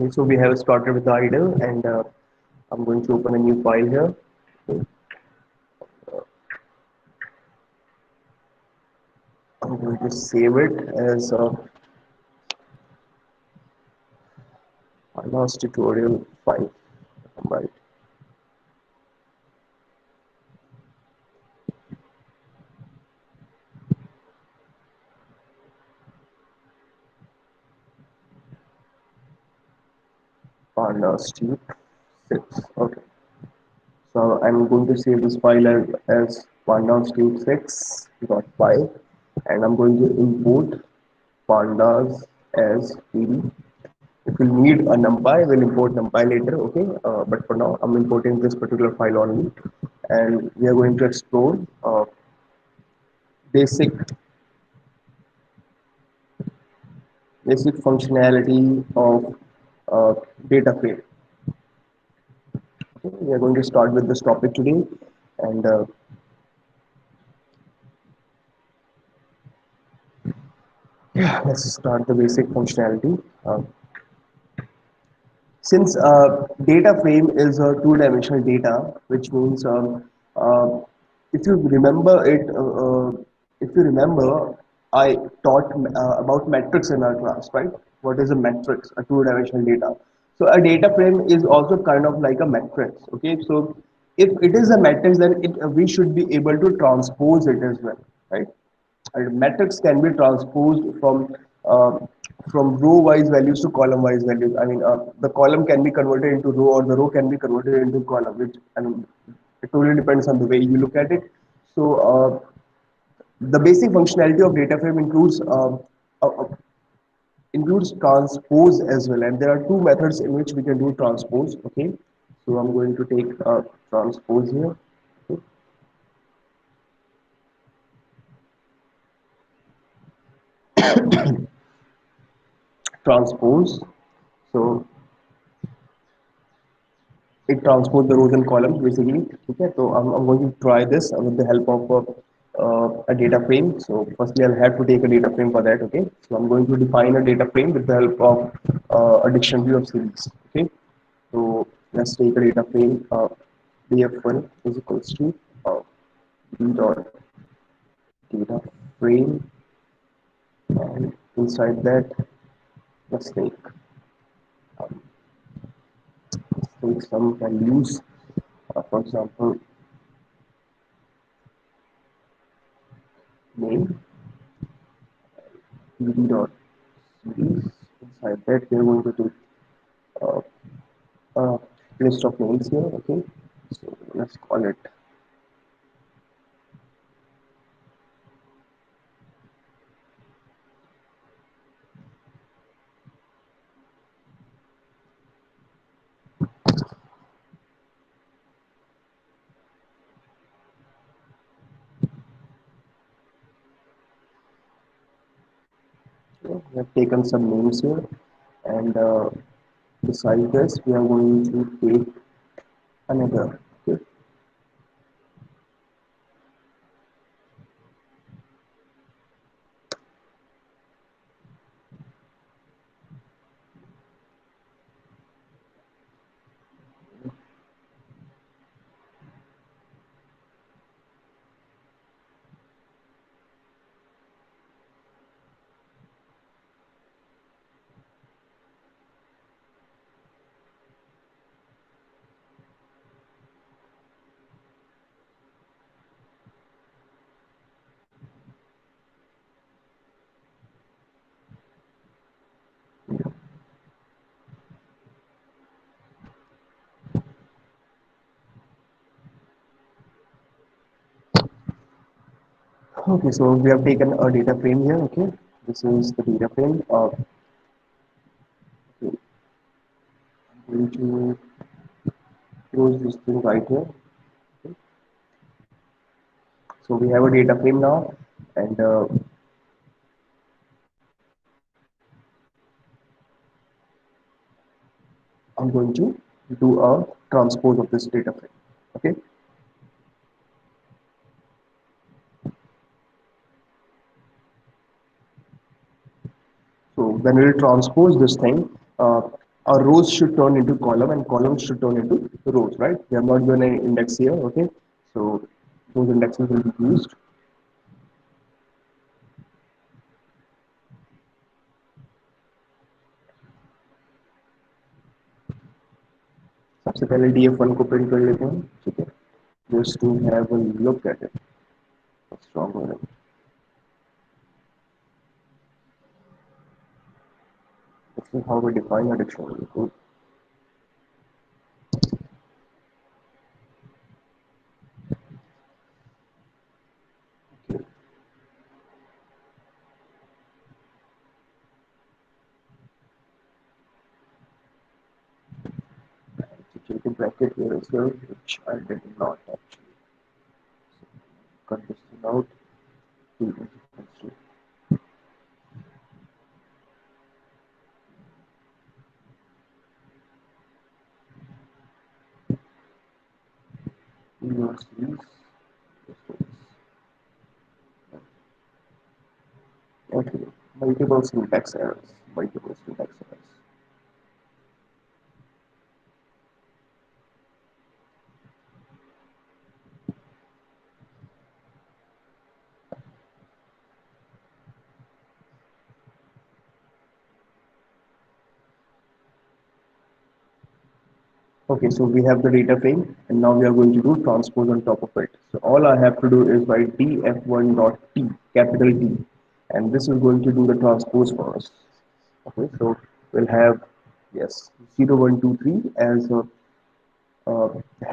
Okay, so we have started with the idle, and I'm going to open a new file here. Okay, I'm going to save it as my last tutorial file. Right, on Steve 6. Okay, so I'm going to save this file as pandas 6.py, and I'm going to import pandas as pd. If we need a numpy, we'll import numpy later. Okay, but for now, I'm importing this particular file only, and we are going to explore basic basic functionality of uh, data frame. Okay, we are going to start with this topic today, and yeah, let's start the basic functionality. Since data frame is a two-dimensional data, which means if you remember it, if you remember, I taught about metrics in our class, right? What is a matrix? A two-dimensional data. So a data frame is also kind of like a matrix. Okay, so if it is a matrix, then we should be able to transpose it as well, right? And metrics can be transposed uh, from row-wise values to column-wise values. I mean, the column can be converted into row, or the row can be converted into column, which and it totally depends on the way you look at it. So the basic functionality of data frame uh, uh, includes transpose as well, and there are two methods in which we can do transpose. Okay, so I'm going to take transpose here. Okay. Transpose. So it transposes the rows and columns basically. Okay, so I'm going to try this with the help of a data frame. So firstly, I'll have to take a data frame for that. Okay, so I'm going to define a data frame with the help of a dictionary of series. Okay, so let's take a data frame. Df1 is equals to d dot data frame, and inside that, let's take some values. For example, name ed dot series. Inside that, we are going to do uh, a list of names here. Okay, so let's call it. We have taken some names here, and beside this, we are going to take another. Okay, okay, so we have taken a data frame here. Okay, this is the data frame. Okay, I'm going to close this thing right here. Okay. So we have a data frame now, and I'm going to do a transpose of this data frame. Okay, so when we will transpose this thing, or rows should turn into column and columns should turn into rows, right? We have not given any index here, okay? So those indexes will be used. सबसे पहले df1 को print कर लेते हैं, ठीक है, just to have a look at it. What's wrong with it? This is how we define a dictionary. Okay. Security bracket here as well, which I did not actually cut this thing out. T is equals to your series. Okay, multiple syntax errors. Multiple syntax errors. Okay, so we have the data frame, and now we are going to do transpose on top of it. So all I have to do is write df1 dot t, capital T, and this is going to do the transpose for us. Okay, so we'll have, yes, 0, 1, 2, 3 as uh,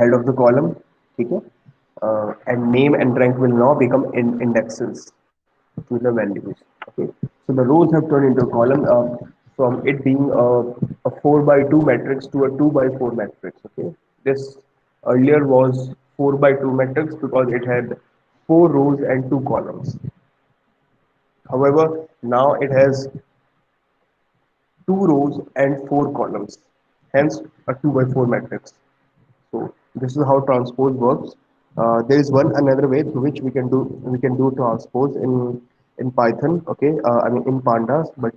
head of the column, okay, and name and rank will now become indexes to the values. Okay, so the rows have turned into a column from it being a 4 by 2 matrix to a 2 by 4 matrix. Okay, this earlier was 4 by 2 matrix because it had 4 rows and 2 columns. However, now it has 2 rows and 4 columns, hence a 2 by 4 matrix. So this is how transpose works. There is one another way through which we can do transpose in Python. Okay, I mean in pandas, but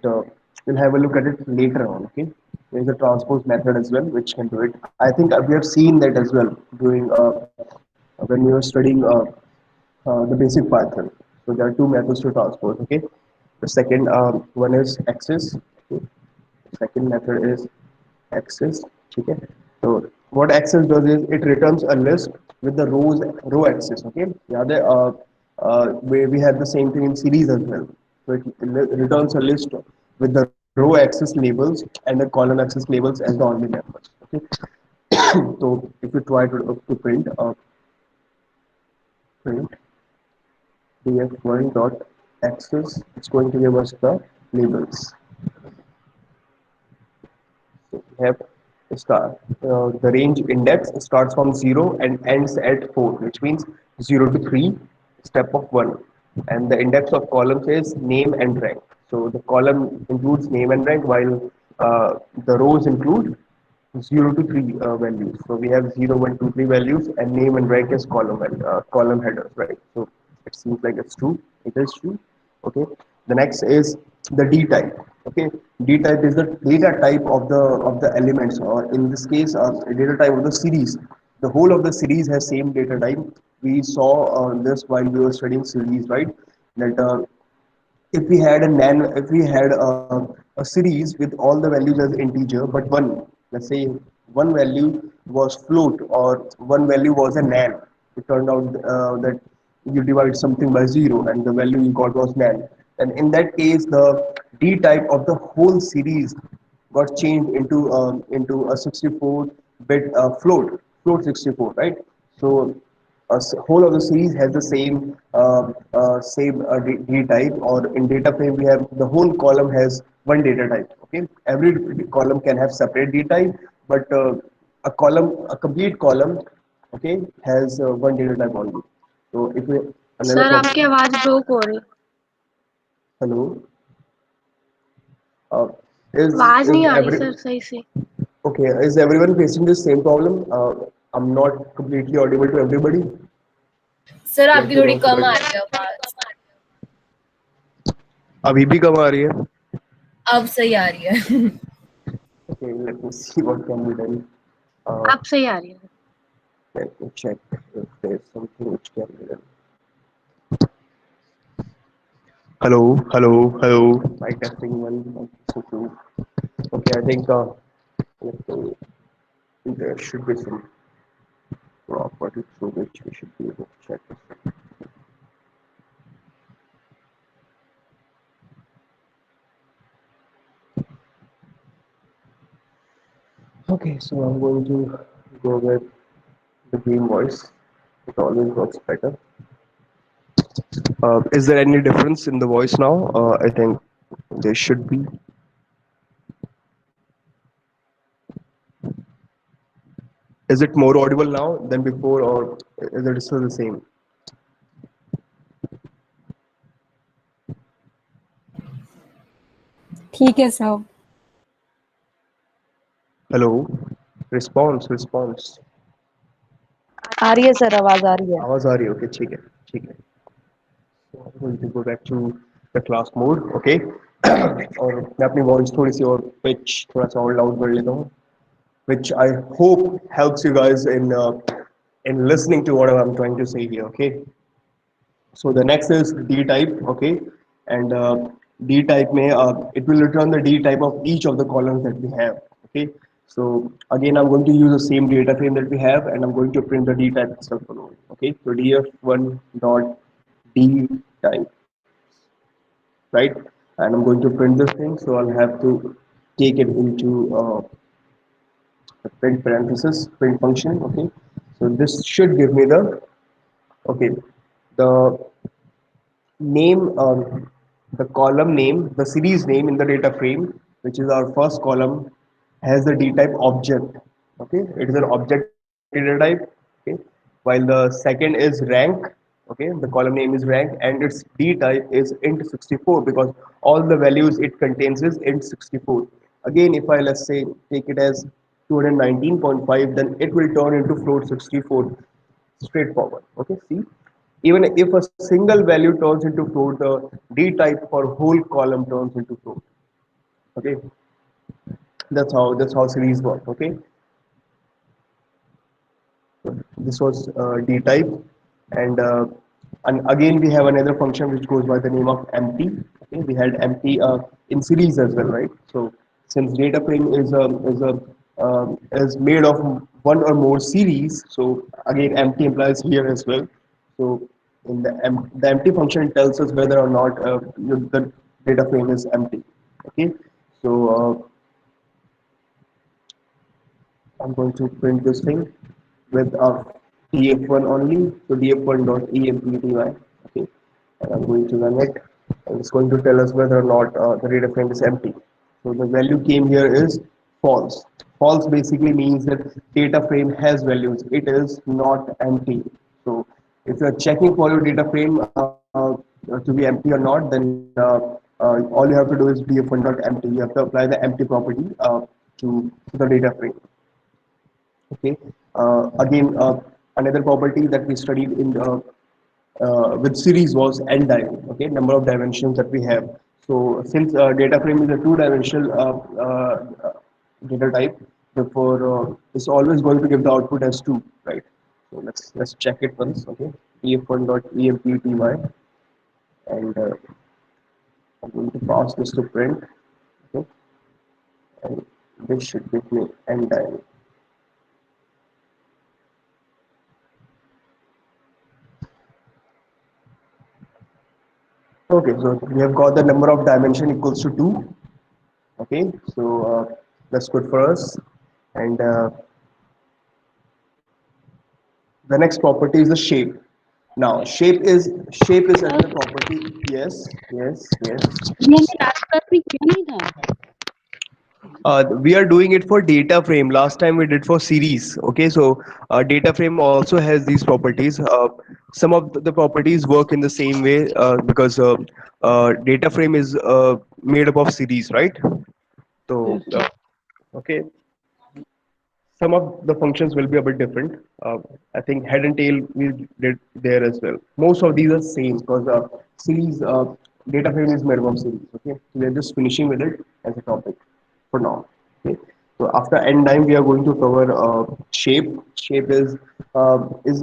we'll have a look at it later on. Okay, there is a transpose method as well which can do it. I think we have seen that as well during when we were studying the basic Python. So there are two methods to transpose. Okay, the second one is access. Okay, second method is access. Okay, so what access does is it returns a list with the row access. Okay, yeah, we have the same thing in series as well. So it returns a list with the row access labels and the column access labels as the only members. Okay, so if you try to print df1 dot access, it's going to give us the labels. So we have the range index starts from 0 and ends at 4, which means 0 to 3, step of 1. And the index of columns is name and rank. So the column includes name and rank, while the rows include 0 to 3 values. So we have 0, 1, 2, 3 values, and name and rank is column headers, right? So it seems like it's true. It is true. Okay. The next is the D type. Okay. D type is the data type of the elements, or in this case, data type of the series. The whole of the series has same data type. We saw this while we were studying series, right? That if we had a series with all the values as integer, but let's say one value was float or one value was a nan. It turned out that you divide something by zero and the value you got was nan, and in that case the D type of the whole series got changed into a 64-bit float 64, right? So whole of the series has the same type, or in data frame we have the whole column has one data type. Okay, every column can have separate d type, but a complete column, okay, has one data type only. So if we another sir आपकी problem. आवाज broke हो रही। Hello, uh, is आवाज is नहीं आ रही every sir सही से। okay, is everyone facing the same problem? I'm not completely audible to everybody. Sir या आपकी फिर थोड़ी कम आ correct? रही है आवाज। अभी भी कम आ रही है? अब सही आ रही है। Okay, let me see what can be done. Uh, आप सही आ रही है. Let me check if there's something which can be done. Hello, hello, hello. Mic testing one, mic testing two. Okay, I think let me, there should be some property through which we should be able to check this. Okay, so I'm going to go with the green voice. It always works better. Is there any difference in the voice now? I think there should be. Is it more audible now than before, or is it still the same? ठीक है सब. Hello, response, response. आ रही है sir, आवाज आ रही है. आवाज आ रही है? ओके, ठीक है, ठीक है. So I'm going to go back to the class mode, okay? और मैं अपनी वॉइस थोड़ी सी और पिच थोड़ा सा और लाउड कर लेता हूँ, which I hope helps you guys in listening to what I'm trying to say here, okay? So the next is D type, okay? And D type may it will return the D type of each of the columns that we have, okay? So again, I'm going to use the same data frame that we have, and I'm going to print the D type itself alone, okay? So df1 dot D type, right? And I'm going to print this thing, so I'll have to take it into the print parenthesis print function, okay? So this should give me the okay the name the column name, the series name in the data frame, which is our first column, has the D type object. Okay, it is an object data type. Okay, while the second is rank. Okay, the column name is rank, and its D type is int64 because all the values it contains is int64. Again, if I let's say take it as 219.5, then it will turn into float 64 straightforward. Okay, see, even if a single value turns into float, the D type for whole column turns into float. Okay, that's how series work. Okay, this was D type, and and again we have another function which goes by the name of empty. Okay, we had empty in series as well, right? So since data frame is made of one or more series, so again empty implies here as well. So in the empty function tells us whether or not the data frame is empty. Okay, so I'm going to print this thing with df1 only, so df1.empty. Okay, and I'm going to run it, and it's going to tell us whether or not the data frame is empty. So the value came here is false. False basically means that data frame has values. It is not empty. So if you're checking for your data frame to be empty or not, then all you have to do is df1.empty. You have to apply the empty property to the data frame. Okay. Again, another property that we studied in with series was n dim. Okay, number of dimensions that we have. So since data frame is a two-dimensional data type, therefore it's always going to give the output as two, right? So let's check it once. Okay, ef1.empty, and I'm going to pass this to print. Okay, and this should give me n dim. Okay, so we have got the number of dimension equals to 2. Okay, so that's good for us. And the next property is the shape. Now, shape is sir, another property. Yes, yes, yes. ये हमने last class में किया नहीं था. We are doing it for data frame. Last time we did for series. Okay, so data frame also has these properties. Some of the properties work in the same way because data frame is made up of series, right? So, Okay. okay, some of the functions will be a bit different. I think head and tail we did there as well. Most of these are same because series data frame is made up of series. Okay, so we are just finishing with it as a topic for now. Okay, So after n time, we are going to cover shape. Shape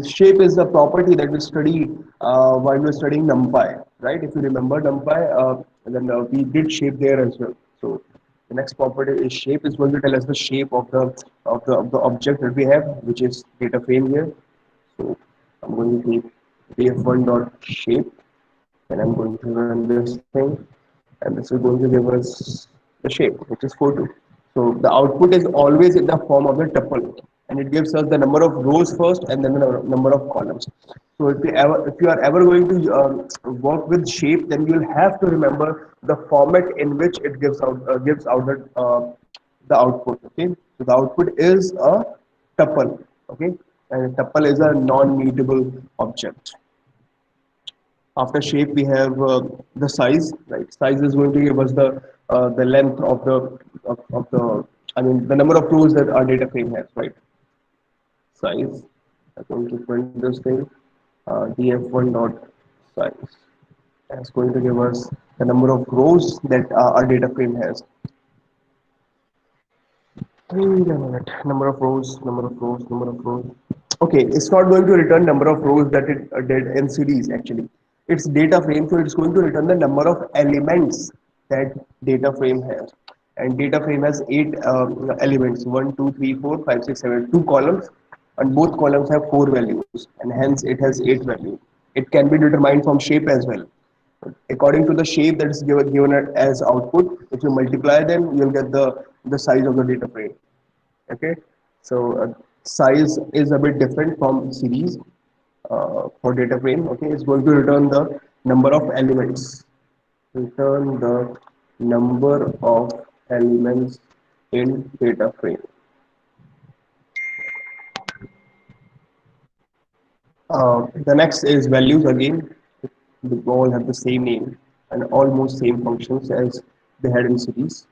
shape is a property that we study while we're studying NumPy, right? If you remember NumPy, then we did shape there as well. So the next property is shape is going to tell us the shape of the object that we have, which is data frame here. So I'm going to take df1 dot shape, and I'm going to run this thing, and this is going to give us the shape, which is 42. So the output is always in the form of the tuple, and it gives us the number of rows first and then the number of columns. So if you are ever going to work with shape, then you will have to remember the format in which it gives out the output. Okay, so the output is a tuple. Okay, and a tuple is a non-mutable object. After shape, we have the size. Right, size is going to give us the length of the, I mean, the number of rows that our data frame has. Right, size. I'm going to print this thing. Df1 dot size. That's going to give us the number of rows that our data frame has. Wait a minute. Number of rows, number of rows, number of rows. Okay, it's not going to return number of rows that it did in series actually. It's data frame, so it's going to return the number of elements that data frame has. And data frame has 8 elements: 1, 2, 3, 4, 5, 6, 7, 2 columns, and both columns have 4 values, and hence it has 8 values. It can be determined from shape as well. According to the shape that is given as output, if you multiply them, you'll get the size of the data frame. Okay, so size is a bit different from series for data frame. Okay, it's going to return the number of elements. Return the number of elements in data frame. The next is values again. They all have the same name and almost same functions as they had in series.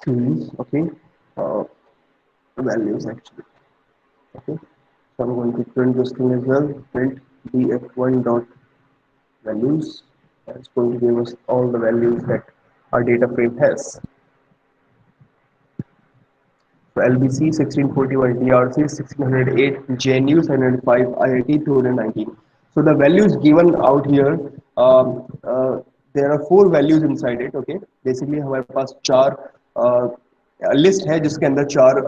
Series, okay. Uh, Values actually. Okay. So I'm going to print this thing as well. Print df1 dot values. That's going to give us all the values that our data frame has. So LBC 1641, TRC 1608, JNU 705, IIT 219. So the values given out here, there are 4 values inside it. Okay, basically हमारे पास 4 list है जिसके अंदर 4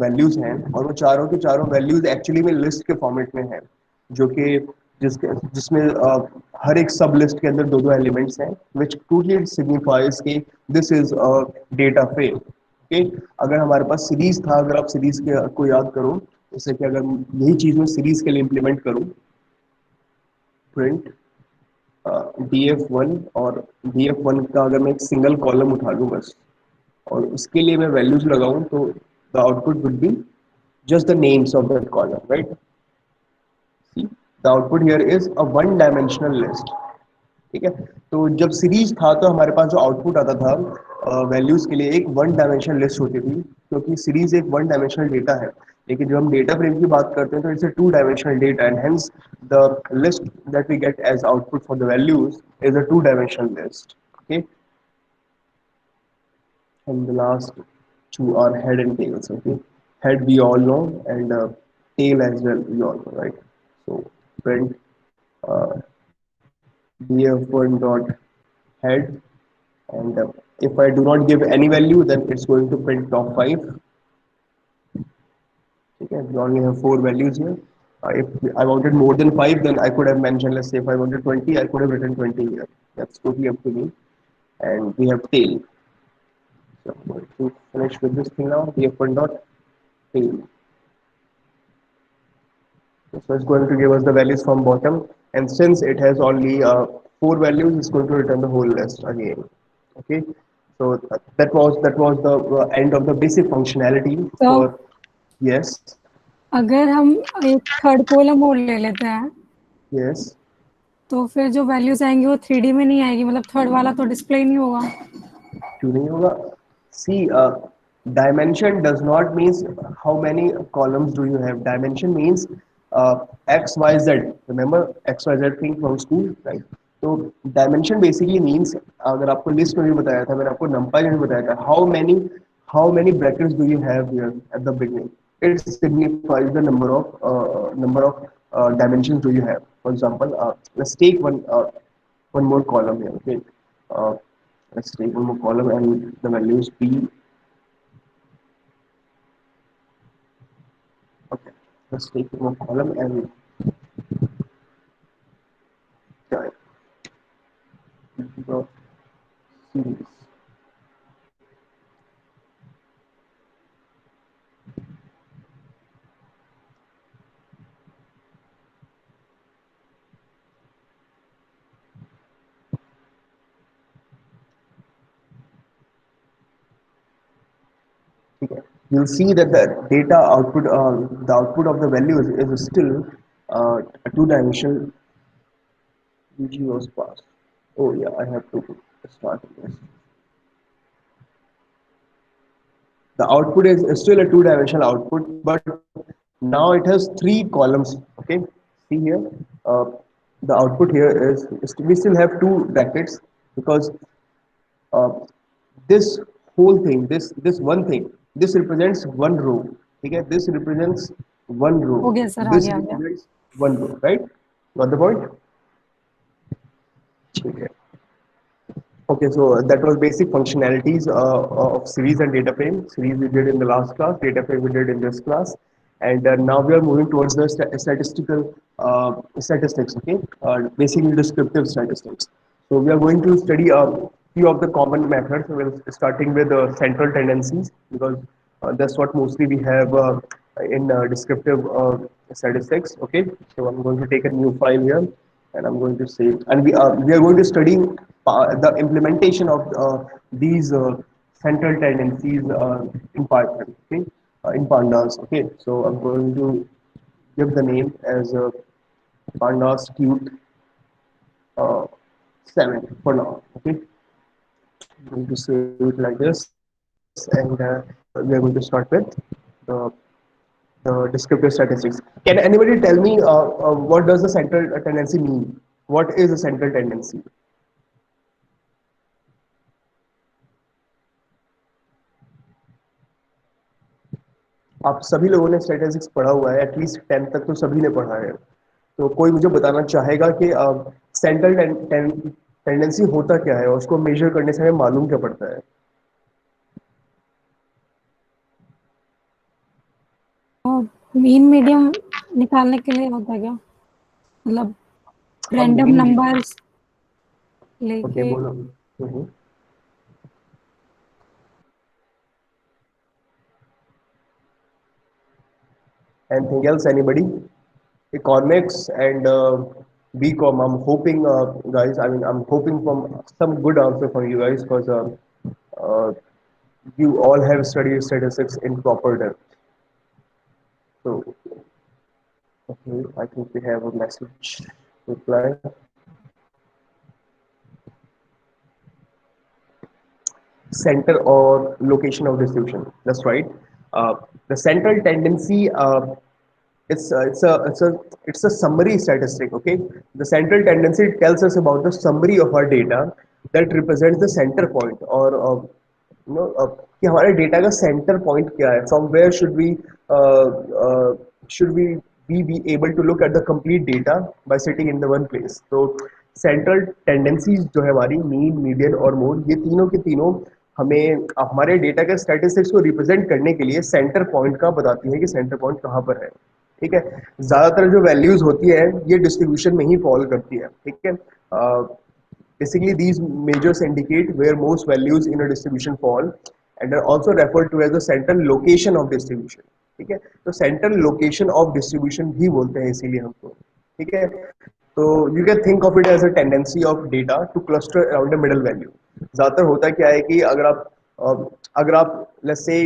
values हैं, और वो चारों के चारों वैल्यूज एक्चुअली में लिस्ट के फॉर्मेट में है, जो कि जिसमें हर एक सब लिस्ट के अंदर 2 एलिमेंट्स हैं, विच टोटली सिग्निफाइज कि this is a data frame. Okay, अगर हमारे पास सीरीज था, अगर आप सीरीज के को याद करो, जैसे कि अगर यही चीज मैं सीरीज के लिए इम्प्लीमेंट करूं, प्रिंट df1, और df1 का अगर मैं एक सिंगल कॉलम उठा लूं बस, और उसके लिए मैं वैल्यूज लगाऊं, तो the output would be just the names of that column, right? See, the output here is a one dimensional list. ठीक है, तो जब सीरीज था तो हमारे पास जो आउटपुट आता था वैल्यूज के लिए, एक वन डायमेंशनल लिस्ट होती थी, क्योंकि सीरीज एक वन डायमेंशनल डेटा है. लेकिन जब हम डेटा फ्रेम की बात करते हैं तो it's a two dimensional data, and hence the list that we get as output for the values is a two dimensional list. Okay, and the last two are head and tails. Okay, head we all know, and tail as well we all know, right? So print uh, df1 dot head, and if I do not give any value, then it's going to print top 5. Okay, we only have 4 values here. If I wanted more than 5, then I could have mentioned, let's say if I wanted 20, I could have written 20 here. That's totally up to me. And we have tail. So I'm going to finish with this thing now. df1 dot tail. So it's going to give us the values from bottom, and since it has only 4 values, it's going to return the whole list again. Okay, so that was the end of the basic functionality तो for. Yes, अगर हम एक third column और ले लेते हैं, yes. तो फिर जो वैल्यूज आएंगी वो 3D में नहीं आएगी, मतलब थर्ड वाला तो डिस्प्ले नहीं होगा. क्यों नहीं होगा? See, dimension does not means how many columns do you have. Dimension means x y z. Remember x y z thing from school, right? तो डायमेंशन बेसिकली मीन्स, अगर आपको लिस्ट में भी बताया था, मैंने आपको नंपाई में भी बताया था, how many brackets do you have here at the beginning, it signifies the number of dimensions do you have. For example, let's take one more column here. Okay, uh, let's take one more column and the values b. Okay, let's take one more column and the series. Okay. You'll see that the output of the values is still a two-dimensional UG was passed. Oh yeah, I have to start this. The output is still a two-dimensional output, but now it has three columns. Okay, see here, uh, the output here is we still have two brackets because uh, this whole thing, this one thing, this represents one row. Okay, this represents one हो row. गया sir, This आ गया। represents one row, right? Got the point? Okay. Okay, so that was basic functionalities of series and data frame. Series we did in the last class, data frame we did in this class, and now we are moving towards the statistics. Okay, basically descriptive statistics. So we are going to study a few of the common methods. We're starting with central tendencies because that's what mostly we have in descriptive statistics. Okay, so I'm going to take a new file here and I'm going to save. And we are going to study the implementation of these central tendencies in Python. Okay, in pandas. Okay, so I'm going to give the name as pandas cute uh, 7 for now. Okay, I'm going to save it like this, and we are going to start with the descriptive statistics. Can anybody tell me what does the central tendency mean? What is a central tendency? आप सभी लोगों ने statistics पढ़ा हुआ है, at least 10 तक तो सभी ने पढ़ा है। तो कोई मुझे बताना चाहेगा कि सेंट्रल टेंडेंसी होता क्या है और उसको मेजर करने से हमें मालूम क्या पड़ता है? मीन मीडियम निकालने के लिए होता है क्या? मतलब रैंडम मीन नंबर्स ओके लेके बोलो। Anything else, anybody? Economics and BCom. I'm hoping, guys. I mean, I'm hoping from some good answer from you guys because uh, you all have studied statistics in proper depth. So, okay, I think we have a message reply. Center or location of distribution. That's right. The central tendency. It's a summary statistic. Okay, the central tendency tells us about the summary of our data that represents the center point or कि हमारे data का centre point क्या है, from where should we be able to look at the complete data by sitting in the one place. तो central tendencies जो है हमारी mean, median और मोड, ये तीनों के तीनों हमें हमारे डेटा के स्टैटिस्टिक्स को रिप्रेजेंट करने के लिए सेंटर पॉइंट का बताती है कि सेंटर पॉइंट कहाँ पर है. ठीक है, ज्यादातर जो वैल्यूज होती है ये डिस्ट्रीब्यूशन में ही फॉल करती है. ठीक है, basically these measures indicate where most values in a distribution fall and are also referred to as the central location of distribution. ठीक है, तो सेंट्रल लोकेशन ऑफ डिस्ट्रीब्यूशन भी बोलते हैं इसीलिए हमको. ठीक है, तो you can think of it as a tendency of data to cluster around a middle value. ज्यादातर होता क्या है कि अगर आप let's say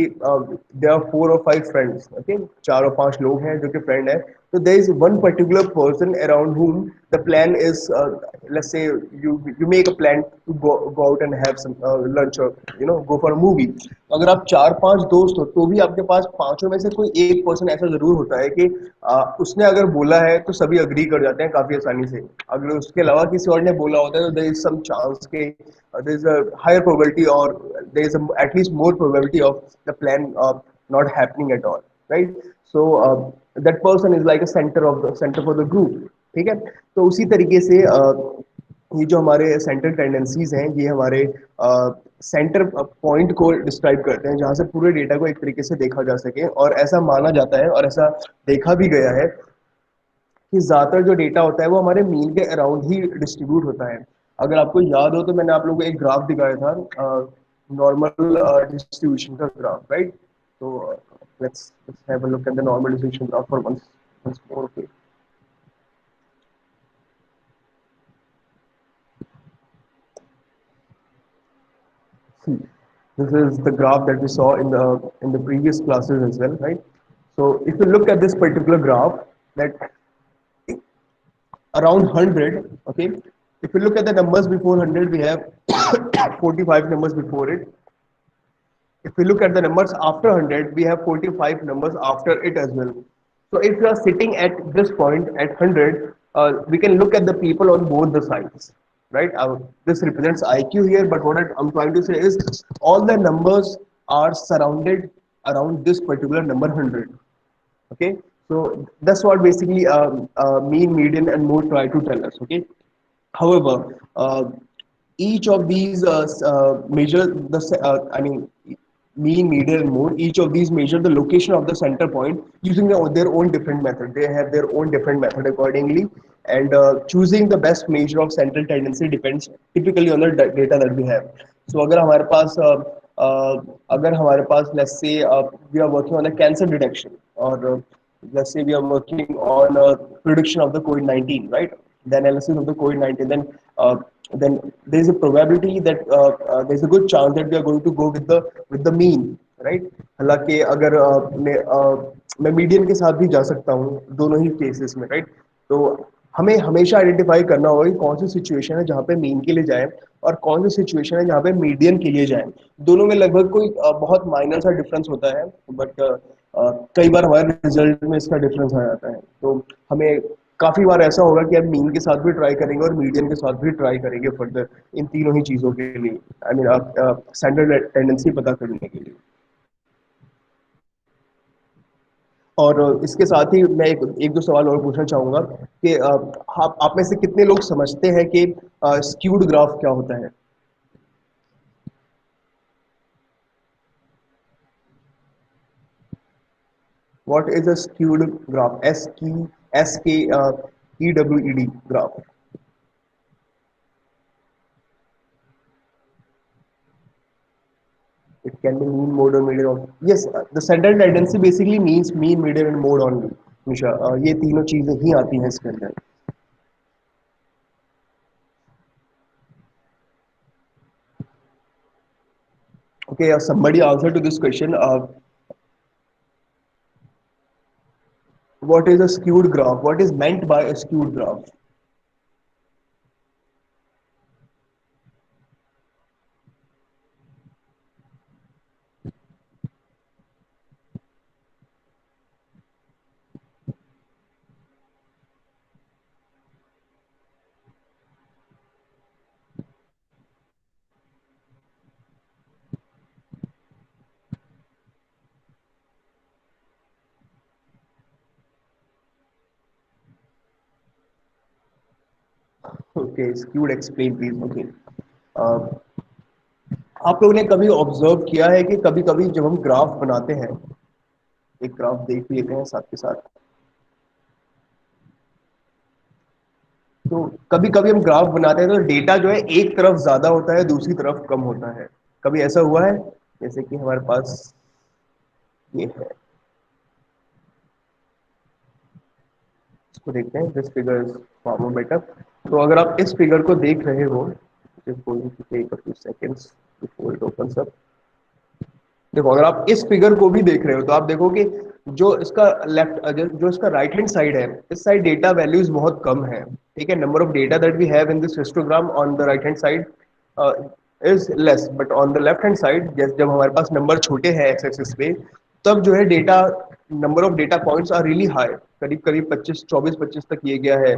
there are 4 or 5 friends, okay, 4 or 5 लोग हैं जो कि friend है, so there is one particular person around whom the plan is, let's say you make a plan to go out and have some lunch or go for a movie. अगर आप 4-5 दोस्त हो तो भी आपके पास पांचों में से कोई एक पर्सन ऐसा जरूर होता है कि उसने अगर बोला है तो सभी अग्री कर जाते हैं काफी आसानी से। अगर उसके अलावा किसी और ने बोला होता है तो देयर इज सम चांस के there is a higher probability और there is at least more probability of the plan not happening at all, right? So that person is like a centre for the group. ठीक है, तो उसी तरीके से ये जो हमारे सेंटर टेंडेंसीज हैं ये हमारे सेंटर पॉइंट को डिस्क्राइब करते हैं जहां से पूरे डेटा को एक तरीके से देखा जा सके। और ऐसा माना जाता है और ऐसा देखा भी गया है कि ज़्यादातर जो डेटा होता है वो हमारे मीन के अराउंड ही डिस्ट्रीब्यूट होता है। अगर आपको याद हो तो मैंने आप लोगों को एक ग्राफ दिखाया था, नॉर्मल डिस्ट्रीब्यूशन का ग्राफ, राइट? तो let's have a look at the normal distribution graph for once more. Okay, see, this is the graph that we saw in the previous classes as well, right? So if you look at this particular graph, that around 100, okay, if you look at the numbers before 100, we have 45 numbers before it. If we look at the numbers after 100, we have 45 numbers after it as well. So if you are sitting at this point at 100, we can look at the people on both the sides, right? This represents IQ here, but what I'm trying to say is all the numbers are surrounded around this particular number 100. Okay, so that's what basically mean, median, and mode try to tell us. Okay, however, each of these measure the I mean mean, median, and mode. Each of these measure the location of the center point using their own different method. They have their own different method accordingly, and choosing the best measure of central tendency depends typically on the data that we have. So अगर हमारे पास let's say we are working on a cancer detection, or let's say we are working on a prediction of the COVID-19, right? The analysis of the COVID-19, then there is a probability that there is a good chance that we are going to go with the mean, right? हालांकि अगर मैं median के साथ भी जा सकता हूँ दोनों ही केसेस में, राइट? तो हमें हमेशा आइडेंटिफाई करना होगा कि कौन सी सिचुएशन है जहाँ पे मीन के लिए जाए और कौन सी सिचुएशन है जहाँ पे मीडियन के लिए जाए। दोनों में लगभग कोई बहुत माइनर सा डिफरेंस होता है, बट कई बार हमारे रिजल्ट में इसका डिफरेंस आ जाता है। तो हमें काफी बार ऐसा होगा कि हम मीन के साथ भी ट्राई करेंगे और मीडियन के साथ भी ट्राई करेंगे फर्दर इन तीनों ही चीजों के लिए, आई मीन आप स्टैंडर्ड टेंडेंसी पता करने के लिए। और इसके साथ ही मैं एक दो सवाल और पूछना चाहूंगा कि आप में से कितने लोग समझते हैं कि स्क्यूड ग्राफ क्या होता है? What is a skewed graph? SKEWED graph. It can be mean, mode, or median. Yes, the central tendency basically means mean, median, and mode only. निशा, ये तीनों चीजें ही आती हैं इसके अंदर। Okay, somebody answer to this question. What is a skewed graph? What is meant by a skewed graph? Okay, skewed explain please. Okay. आप लोगों ने कभी ऑब्जर्व किया है कि कभी कभी जब हम ग्राफ बनाते हैं, एक ग्राफ देख लेते हैं साथ के साथ, तो कभी कभी हम ग्राफ बनाते हैं तो डेटा जो है एक तरफ ज्यादा होता है दूसरी तरफ कम होता है। कभी ऐसा हुआ है? जैसे कि हमारे पास ये है, इसको देखते हैं, this figure is far more better. तो अगर आप इस फिगर को देख रहे हो, just going to take a few seconds before it opens up. देखो अगर आप इस फिगर को भी देख रहे हो तो आप देखो कि जो इसका लेफ्ट जो इसका राइट हैंड साइड है, इस साइड डेटा वैल्यूज बहुत कम है। ठीक है, number of data that we have in this histogram on the right hand side is less, but on the left hand side जब हमारे पास नंबर छोटे हैं एक्स एक्सिस पे, तब जो है data number of data points are really high. करीब करीब 25 24 25 तक ये गया है,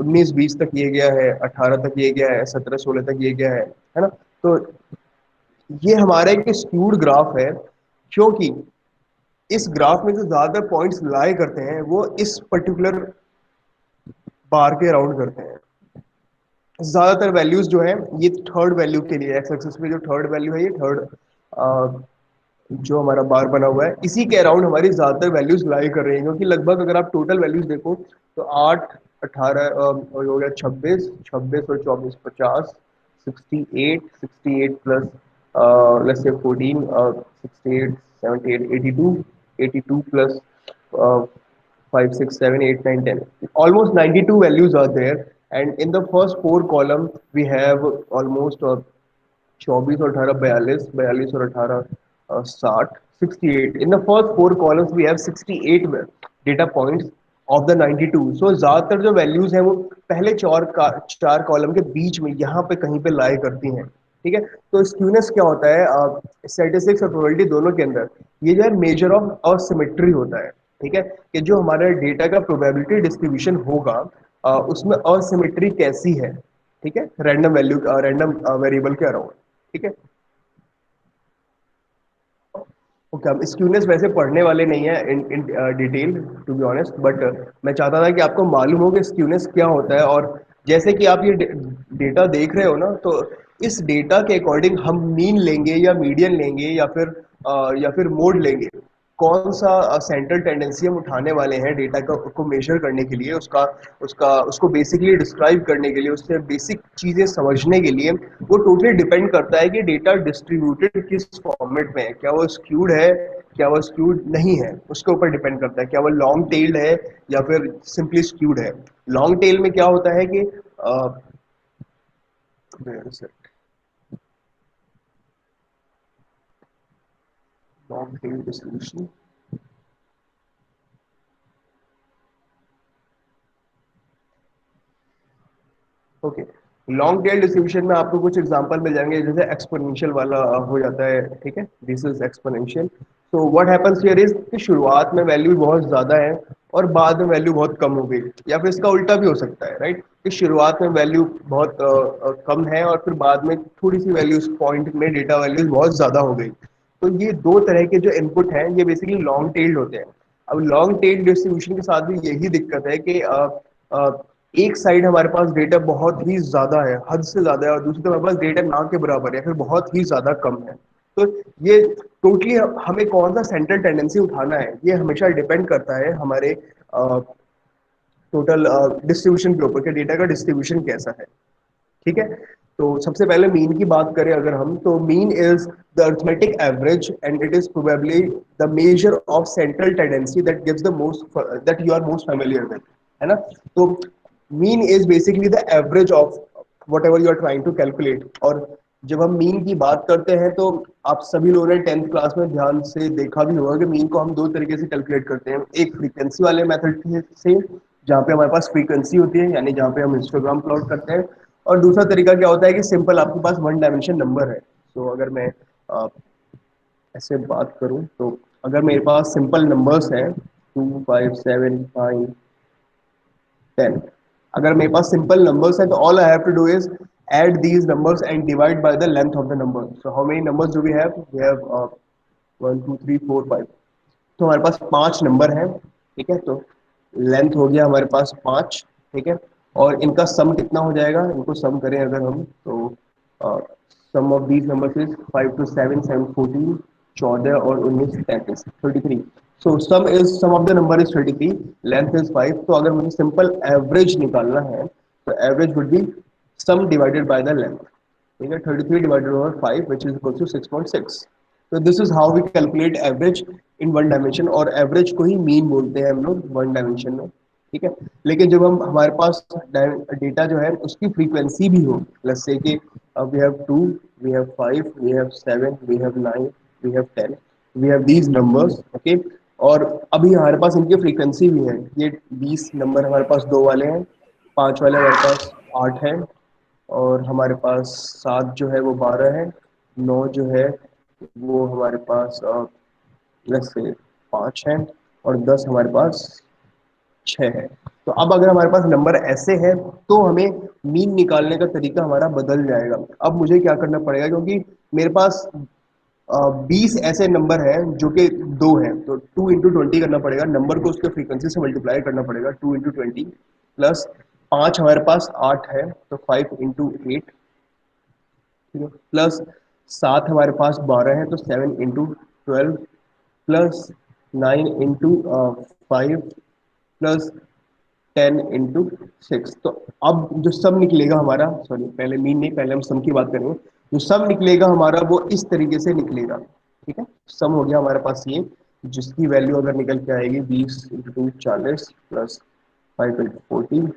19 20 तक ये गया है, 18 तक ये गया है, 17 16 तक ये गया है ना। तो ये हमारा एक स्क्यूड ग्राफ है, क्योंकि इस ग्राफ में जो ज्यादा पॉइंट्स लाई करते हैं वो इस पर्टिकुलर बार के अराउंड करते हैं। ज्यादातर वैल्यूज जो है ये थर्ड वैल्यू के लिए, एक्स एक्सिस में जो थर्ड वैल्यू है, ये थर्ड जो हमारा बार बना हुआ है, इसी के अराउंड हमारी ज्यादातर वैल्यूज लाई कर रही हैं। क्योंकि लगभग अगर आप टोटल वैल्यूज देखो तो 8 18 और हो गया 26 26 और 24 50, 68 plus let's say 14, 68 78 82, 82 plus 5 6 7 8 9 10, almost 92 values are there, and in the first four column we have almost 24 और 18 42, 42 और 18 60, 68। In the first four columns we have 68 data points of the 92। So ज्यादातर जो वैल्यूज हैं वो पहले चार कॉलम के बीच में यहाँ पे कहीं पे लाई करती हैं। ठीक है, तो स्क्यूनेस क्या होता है स्टैटिस्टिक्स और प्रोबेबिलिटी दोनों के अंदर, ये जो है मेजर ऑफ असिमेट्री होता है। ठीक है, कि जो हमारे डेटा का प्रोबेबिलिटी डिस्ट्रीब्यूशन होगा उसमें असिमेट्री कैसी है। ठीक है, रैंडम वैल्यू रैंडम वेरिएबल के अराउंड। ठीक है, ओके, हम स्क्यूनेस वैसे पढ़ने वाले नहीं है in in detail to be honest, but मैं चाहता था कि आपको मालूम हो कि स्क्यूनेस क्या होता है। और जैसे कि आप ये डेटा देख रहे हो ना, तो इस डेटा के अकॉर्डिंग हम मीन लेंगे या मीडियन लेंगे या फिर मोड लेंगे, कौन सा सेंट्रल टेंडेंसी हम उठाने वाले हैं डेटा को मेजर करने के लिए, उसका उसका उसको बेसिकली डिस्क्राइब करने के लिए, उससे बेसिक चीज़ें समझने के लिए, वो टोटली डिपेंड करता है कि डेटा डिस्ट्रीब्यूटेड किस फॉर्मेट में है। क्या वो स्क्यूड है, क्या वो स्क्यूड नहीं है, उसके ऊपर डिपेंड करता है। क्या वो लॉन्ग टेल्ड है या फिर सिंपली स्क्यूड है। लॉन्ग टेल में क्या होता है कि long tail distribution, okay, long tail distribution में आपको कुछ एग्जांपल मिल जाएंगे, जैसे एक्सपोनेंशियल वाला हो जाता है। ठीक है, दिस इज एक्सपोनेंशियल। तो व्हाट हैपेंस हियर इज कि शुरुआत में वैल्यू बहुत ज्यादा है और बाद में वैल्यू बहुत कम हो गई, या फिर इसका उल्टा भी हो सकता है, राइट, कि शुरुआत में वैल्यू बहुत कम है और फिर बाद में थोड़ी सी वैल्यू उस पॉइंट में डेटा वैल्यूज बहुत ज्यादा हो गई। तो ये दो तरह के जो इनपुट हैं ये बेसिकली लॉन्ग टेल्ड होते हैं। अब लॉन्ग टेल डिस्ट्रीब्यूशन के साथ भी यही दिक्कत है कि एक साइड हमारे पास डेटा बहुत ही ज्यादा है, हद से ज्यादा है, और दूसरी तरफ हमारे पास डेटा ना के बराबर है, फिर बहुत ही ज्यादा कम है। तो ये टोटली हमें कौन सा सेंट्रल टेंडेंसी उठाना है, ये हमेशा डिपेंड करता है हमारे टोटल डिस्ट्रीब्यूशन के ऊपर, कि डेटा का डिस्ट्रीब्यूशन कैसा है। ठीक है, तो सबसे पहले मीन की बात करें अगर हम, तो mean is the arithmetic average and it is probably the measure of central tendency that gives the most that you are most familiar with, है ना। तो mean is basically the average of whatever you are trying to calculate. और जब हम mean की बात करते हैं तो आप सभी लोगों ने 10th क्लास में ध्यान से देखा भी होगा कि मीन को हम दो तरीके से कैलकुलेट करते हैं। एक फ्रीक्वेंसी वाले मेथड से, जहाँ पे हमारे पास फ्रीक्वेंसी होती है, यानी जहाँ पे हम हिस्टोग्राम प्लॉट करते हैं, और दूसरा तरीका क्या होता है कि सिंपल आपके पास वन डायमेंशन नंबर है। तो अगर मैं ऐसे बात करूं, तो अगर मेरे पास सिंपल नंबर्स हैं 2 5 7 5 10, अगर मेरे पास सिंपल नंबर्स हैं तो all I have to do is add these numbers and divide by the length of the number. So how many numbers do we have? We have 1 2 3 4 5। तो हमारे पास 5 नंबर हैं। ठीक है, तो लेंथ हो गया हमारे पास 5। ठीक है, और इनका सम कितना हो जाएगा, इनको सम करें अगर हम, तो sum of these numbers is 5 to 7 7 14, 14 और 19 33 33। So sum of the number is 33, length is 5। तो अगर मुझे सिंपल एवरेज निकालना है तो average would be sum divided by the length. ठीक है, 33 divided by 5 which is equal to 6.6। तो this is how we calculate average in one dimension, और एवरेज को ही मीन बोलते हैं हम लोग वन डायमेंशन में। ठीक है, लेकिन जब हम हमारे पास डेटा जो है उसकी फ्रीक्वेंसी भी हो, लेट्स से कि we have 2, we have 5, we have 7, we have 9, we have 10, we have these numbers, okay. और अभी हमारे पास इनकी फ्रीक्वेंसी भी है। ये 20 नंबर हमारे पास 2 वाले हैं, 5 वाले हमारे पास 8 है, और हमारे पास 7 जो है वो 12 है, 9 जो है वो हमारे पास प्लस से 5 है, और 10 हमारे पास 6 है। तो अब अगर हमारे पास नंबर ऐसे हैं तो हमें मीन निकालने का तरीका हमारा बदल जाएगा। अब मुझे क्या करना पड़ेगा, क्योंकि मेरे पास 20 ऐसे नंबर हैं जो कि 2 हैं, तो 2 × 20 करना पड़ेगा, नंबर को उसके फ्रीक्वेंसी से मल्टीप्लाई करना पड़ेगा, 2 × 20 प्लस 5 हमारे पास 8 है, तो 5 × 8, ठीक है, प्लस 7 हमारे पास 12 है, तो 7 × 12 प्लस 9 × 5 प्लस 10 × 6। तो अब जो सम निकलेगा हमारा, सॉरी पहले मीन नहीं, पहले हम सम की बात करेंगे। जो सम निकलेगा हमारा वो इस तरीके से निकलेगा, ठीक है। सम हो गया हमारे पास ये, जिसकी वैल्यू अगर निकल के आएगी 20 × 2 40 plus 5 × 40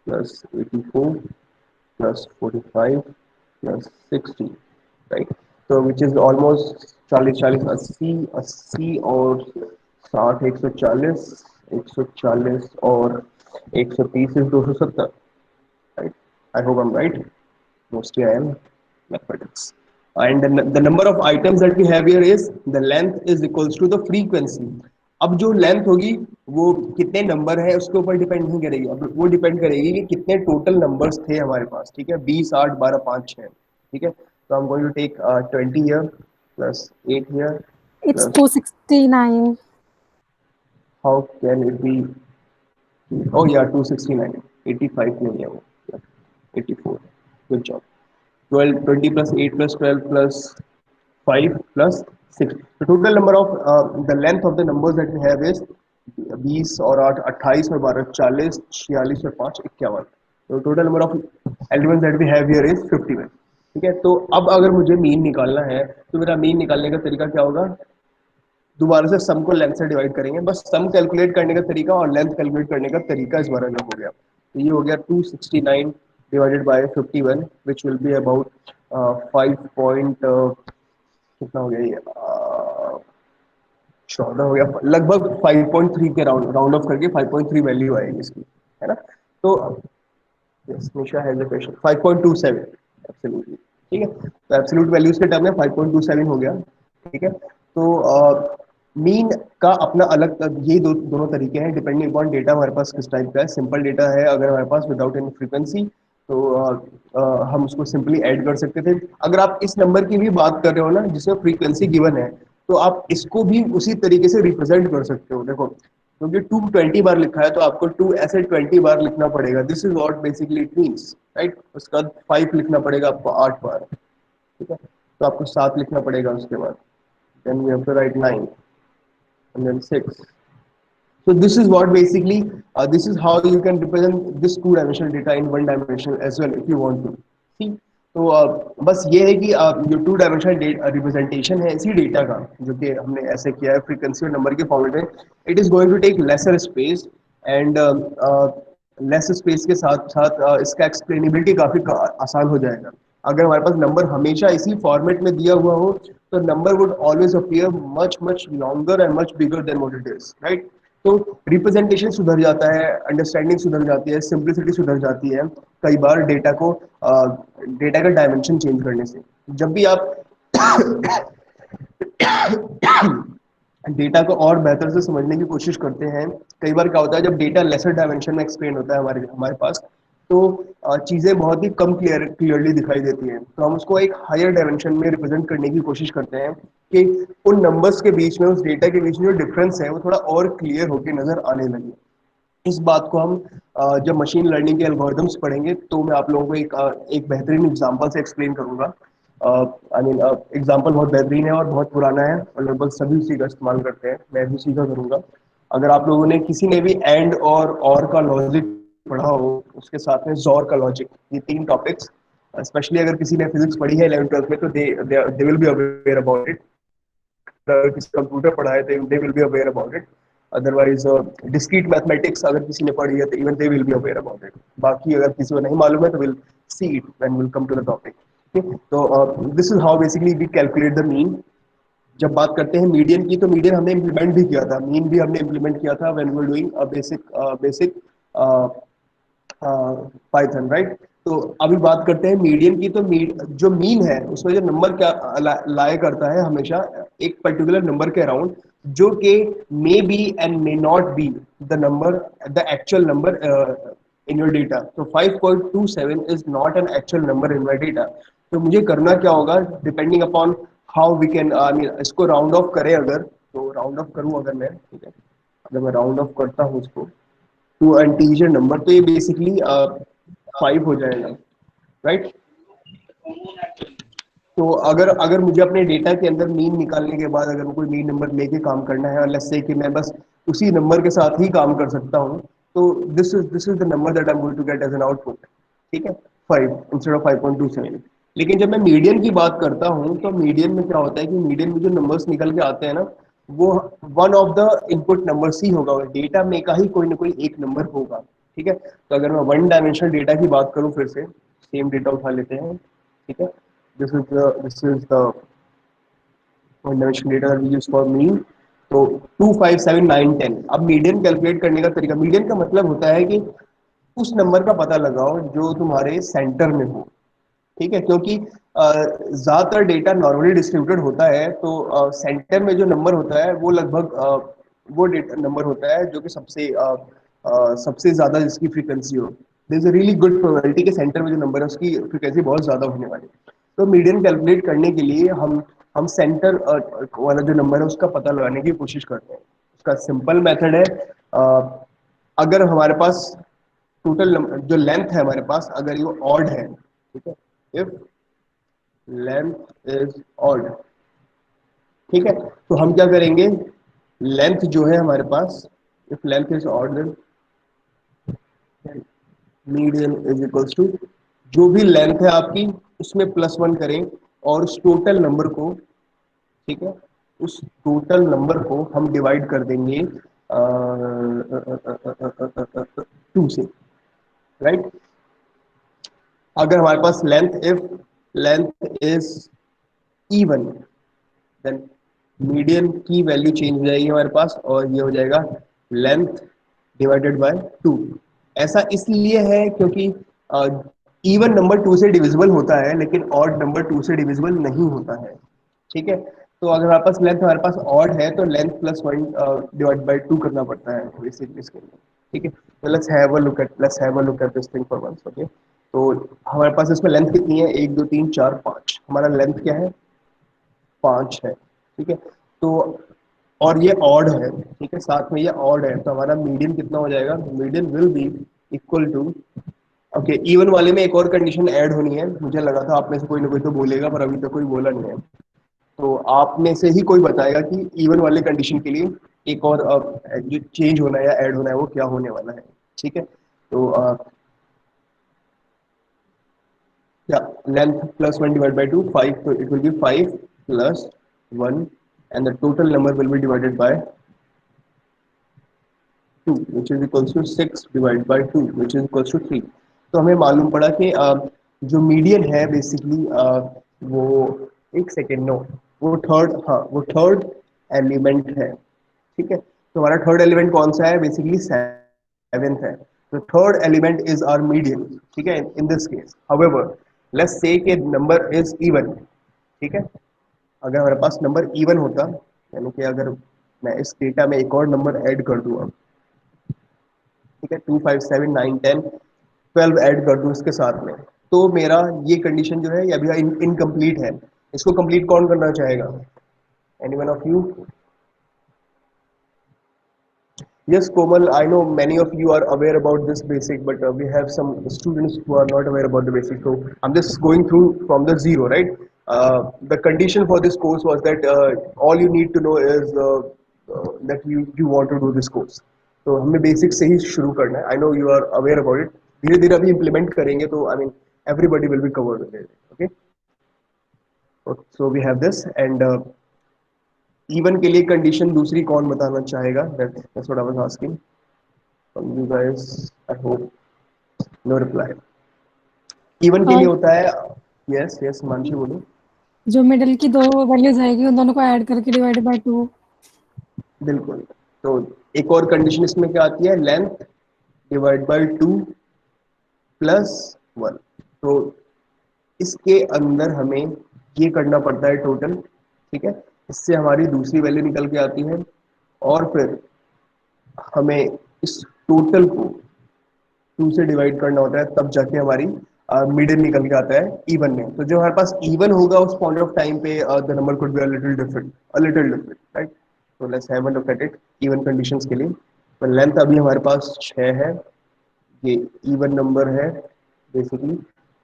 plus 84 plus 45 plus 60, right. तो विच इज ऑलमोस्ट 40 40 80 80 और 60 140 और 130 is 270, right? I hope I'm right. Mostly I am. Mathematics. And the number of items that we have here is the length is equals to the frequency. अब जो length होगी वो कितने number है उसके ऊपर डिपेंड नहीं करेगी, अब वो डिपेंड करेगी कि कितने टोटल नंबर्स थे हमारे पास, ठीक है। 20 8 12 5 6, ठीक है। तो I am going to take 20 here plus 8 here It's plus 269. How can it be, oh yeah 269, 85 नहीं है वो, 84, good job। 12 20 plus 8 plus 12 plus 5 plus 6, the total number of the length of the numbers that we have is 20 और 8 28 और 12 40 46 और 5 51, तो total number of elements that we have here is 51, ठीक है। तो अब अगर मुझे मीन निकालना है तो मेरा मीन निकालने का तरीका क्या होगा, दोबारा से सम को लेंथ से डिवाइड करेंगे, बस सम कैलकुलेट करने का तरीका और लेंथ कैलकुलेट करने का तरीका इस बार अलग हो गया। तो ये हो गया 269 divided by 51 which will be about 5 point कितना हो गया ये 14 हो गया, लगभग 5.3 के राउंड राउंड ऑफ करके 5.3 वैल्यू आएगी इसकी, है ना। तो yes Nisha has a question, 5.27 absolutely, ठीक है। तो एब्सोल्यूट वैल्यूज के टर्म में 5.27 हो गया, ठीक है। तो मीन का अपना अलग ये दोनों तरीके हैं डिपेंडिंग अपॉन डेटा हमारे पास किस टाइप का है। सिंपल डेटा है अगर हमारे पास विदाउट एनी फ्रीक्वेंसी, तो हम उसको सिंपली ऐड कर सकते थे। अगर आप इस नंबर की भी बात कर रहे हो ना जिसमें फ्रीक्वेंसी गिवन है, तो आप इसको भी उसी तरीके से रिप्रेजेंट कर सकते हो। देखो क्योंकि 2 20 बार लिखा है तो आपको 2 ऐसे 20 बार लिखना पड़ेगा, this is what basically it means, right. उसके बाद 5 लिखना पड़ेगा आपको 8 बार, ठीक है। तो आपको 7 लिखना पड़ेगा उसके बाद, then we have to write 9 and then 6. So this is what basically this is how you can represent this two-dimensional data in one dimension as well if you want to see। तो बस ये है कि जो two dimensional representation है इसी data का जो कि हमने ऐसे किया है फ्रीक्वेंसी और नंबर के फॉर्मेट में, it is going to take lesser space and less space के साथ साथ इसका एक्सप्लेनेबिलिटी काफ़ी आसान हो जाएगा। अगर हमारे पास नंबर हमेशा इसी फॉर्मेट में दिया हुआ हो तो number would always appear much much longer and much bigger than what it is, right. तो रिप्रेजेंटेशन सुधर जाता है, अंडरस्टैंडिंग सुधर जाती है, सिंप्लिसिटी सुधर जाती है कई बार डेटा का डायमेंशन चेंज करने से। जब भी आप डेटा को और बेहतर से समझने की कोशिश करते हैं, कई बार क्या होता है जब डेटा लेसर डायमेंशन में एक्सप्लेन होता है हमारे हमारे पास, तो चीज़ें बहुत ही कम क्लियरली दिखाई देती हैं, तो हम उसको एक हायर डायमेंशन में रिप्रेजेंट करने की कोशिश करते हैं कि उन नंबर्स के बीच में, उस डेटा के बीच में जो डिफरेंस है वो थोड़ा और क्लियर होकर नजर आने लगे। इस बात को हम जब मशीन लर्निंग के एल्गोरिदम्स पढ़ेंगे तो मैं आप लोगों को एक बेहतरीन एग्जांपल से एक्सप्लेन करूंगा। आई मीन एग्जांपल बहुत बेहतरीन है और बहुत पुराना है और लगभग सभी उसी का इस्तेमाल करते हैं, मैं भी सीखा करूंगा। अगर आप लोगों ने किसी ने भी एंड और का लॉजिक पढ़ा हो, उसके साथ में जोर का लॉजिक, ये 3 टॉपिक्स, स्पेशली अगर किसी ने फिजिक्स पढ़ी है 11th 12th में तो they will be aware about it. अगर किसी कंप्यूटर पढ़ा है तो they will be aware about it. Otherwise discrete mathematics अगर किसी ने पढ़ी है तो even they will be aware about it. बाकी अगर किसी को नहीं मालूम है तो will see it when will come to the topic. तो this is how basically we calculate the mean. जब बात करते हैं मीडियन की, तो मीडियन हमने इम्प्लीमेंट भी किया था, मीन भी हमने इम्प्लीमेंट किया था when we were doing basic Python, right. तो अभी बात करते हैं मीडियन की। तो जो मीन है उसमें जो नंबर क्या लाया करता है हमेशा एक पर्टिकुलर नंबर के अराउंड, जो कि may be and may not be the number, the actual number in your data. तो 5.27 is not an actual number in my data. तो मुझे करना क्या होगा, depending upon how we can, इसको राउंड ऑफ करें अगर, तो राउंड ऑफ करूँ अगर मैं, ठीक है, अगर मैं राउंड ऑफ करता हूँ उसको टू इंटीजर नंबर, तो ये बेसिकली 5 हो जाएगा, राइट। तो अगर अगर मुझे अपने डेटा के अंदर मीन निकालने के बाद अगर कोई मीन नंबर लेके काम करना है, और लेट्स से कि मैं बस उसी नंबर के साथ ही काम कर सकता हूँ, तो this is the number that I am going to get as an output, ठीक है, 5 इंस्टेड ऑफ 5.27। लेकिन जब मैं मीडियन की बात करता हूँ, तो मीडियन में क्या होता है कि मीडियन में जो नंबर्स निकल के आते हैं ना, वो one of the input numbers ही होगा, डेटा में का ही कोई ना कोई एक नंबर होगा, ठीक है। तो अगर मैं वन डायमेंशनल डेटा की बात करूँ, फिर से सेम डेटा उठा लेते हैं, ठीक है। This is the one dimension data that we use for mean। तो 2 5 7 9 10। अब मीडियन कैलकुलेट करने का तरीका, मीडियन का मतलब होता है कि उस नंबर का पता लगाओ जो तुम्हारे सेंटर में हो, ठीक है। क्योंकि ज्यादातर डेटा नॉर्मली डिस्ट्रीब्यूटेड होता है, तो सेंटर में जो नंबर होता है वो लगभग वो डेटा नंबर होता है जो कि सबसे ज्यादा जिसकी फ्रीक्वेंसी हो। There is a really good probability कि सेंटर में जो नंबर है उसकी फ्रीक्वेंसी बहुत ज्यादा होने वाली है। तो मीडियन कैलकुलेट करने के लिए हम सेंटर वाला जो नंबर है उसका पता लगाने की कोशिश करते हैं। उसका सिंपल मेथड है, अगर हमारे पास टोटल जो लेंथ है हमारे पास, अगर ये ऑड है, ठीक है, इफ लेंथ इज ऑड, ठीक है, तो हम क्या करेंगे, लेंथ जो है हमारे पास, if length is odd then median is equals to, जो भी लेंथ है आपकी उसमें +1 करें, और उस टोटल नंबर को, ठीक है, उस टोटल नंबर को हम डिवाइड कर देंगे 2 से, राइट। अगर हमारे पास length, if length is even, then median की वैल्यू चेंज हो जाएगी हमारे पास, और ये हो जाएगा लेंथ डिवाइडेड बाय 2। ऐसा इसलिए है क्योंकि इवन नंबर 2 से डिविजिबल होता है, लेकिन ऑड नंबर 2 से डिविजिबल नहीं होता है, ठीक है। तो अगर हमारे पास लेंथ हमारे पास ऑड है, तो लेंथ +1 डिवाइड बाय 2 करना पड़ता है बेसिकली इसके लिए, ठीक है। तो let's have a look at this thing for once, okay. तो हमारे पास इसमें लेंथ कितनी है, 1 2 3 4 5, हमारा लेंथ क्या है, 5 है, ठीक है। तो और ये ऑड है, ठीक है, साथ में ये ऑड है, तो हमारा मीडियन कितना हो जाएगा, median will be equal to, okay. Even वाले में एक और कंडीशन ऐड होनी है, मुझे लगा था आप में से कोई ना कोई तो बोलेगा, पर अभी तक कोई बोला नहीं है। तो आप में से ही कोई बताएगा कि इवन वाले कंडीशन के लिए एक और जो चेंज होना है या ऐड होना है वो क्या होने वाला है, ठीक है। तो yeah, length +1 divided by 2 5, so it will be 5 plus 1, and the total number will be divided by 2, which is equals to 6 divided by 2, which is equals to 3। तो हमें मालूम पड़ा कि जो मीडियन है बेसिकली वो, एक सेकेंड, नो, वो थर्ड, हाँ, वो थर्ड एलिमेंट है, ठीक है। तो हमारा थर्ड एलिमेंट कौन सा है, बेसिकली 7th है। तो third element is our median, ठीक है, in this case. However, let's say कि नंबर इज इवन, ठीक है। अगर हमारे पास नंबर इवन होता, यानी कि अगर मैं इस डेटा में एक और नंबर ऐड कर दूँ अब, ठीक है, 2 5 7 9 10 12 ऐड कर दूँ इसके साथ में, तो मेरा ये कंडीशन जो है ये अभी इनकम्प्लीट है। इसको कंप्लीट कौन करना चाहेगा, any one of you? Yes, Komal, I know many of you are aware about this basic, but we have some students who are not aware about the basic. So I'm just going through from the zero, right? The condition for this course was that all you need to know is that you want to do this course. तो हमें basic से ही शुरू करना है। I know you are aware about it, धीरे धीरे अभी implement करेंगे तो I mean everybody will be covered with it, okay. So we have this, and even के लिए कंडीशन दूसरी कौन बताना चाहेगा, that's what I was asking from you guys, I hope no reply। Even के लिए होता है, यस यस मानसी बोलो। जो मिडिल की दो वैल्यूज आएगी उन दोनों को ऐड करके डिवाइड बाय 2। बिल्कुल। तो एक और कंडीशन इसमें क्या आती है, लेंथ डिवाइड बाय 2 प्लस 1। तो इसके अंदर हमें ये करना पड़ता है टोटल, ठीक है। इससे हमारी दूसरी वैल्यू निकल के आती है और फिर हमें इस टोटल को 2 से डिवाइड करना होता है, तब जाके हमारी मीडियन निकल के आता है इवन में। तो जो हमारे पास इवन होगा उस पॉइंट ऑफ टाइम पे the number could be a little different, right. तो let's have a look at it even conditions के लिए। तो लेंथ अभी हमारे पास 6 है, ये इवन नंबर है बेसिकली,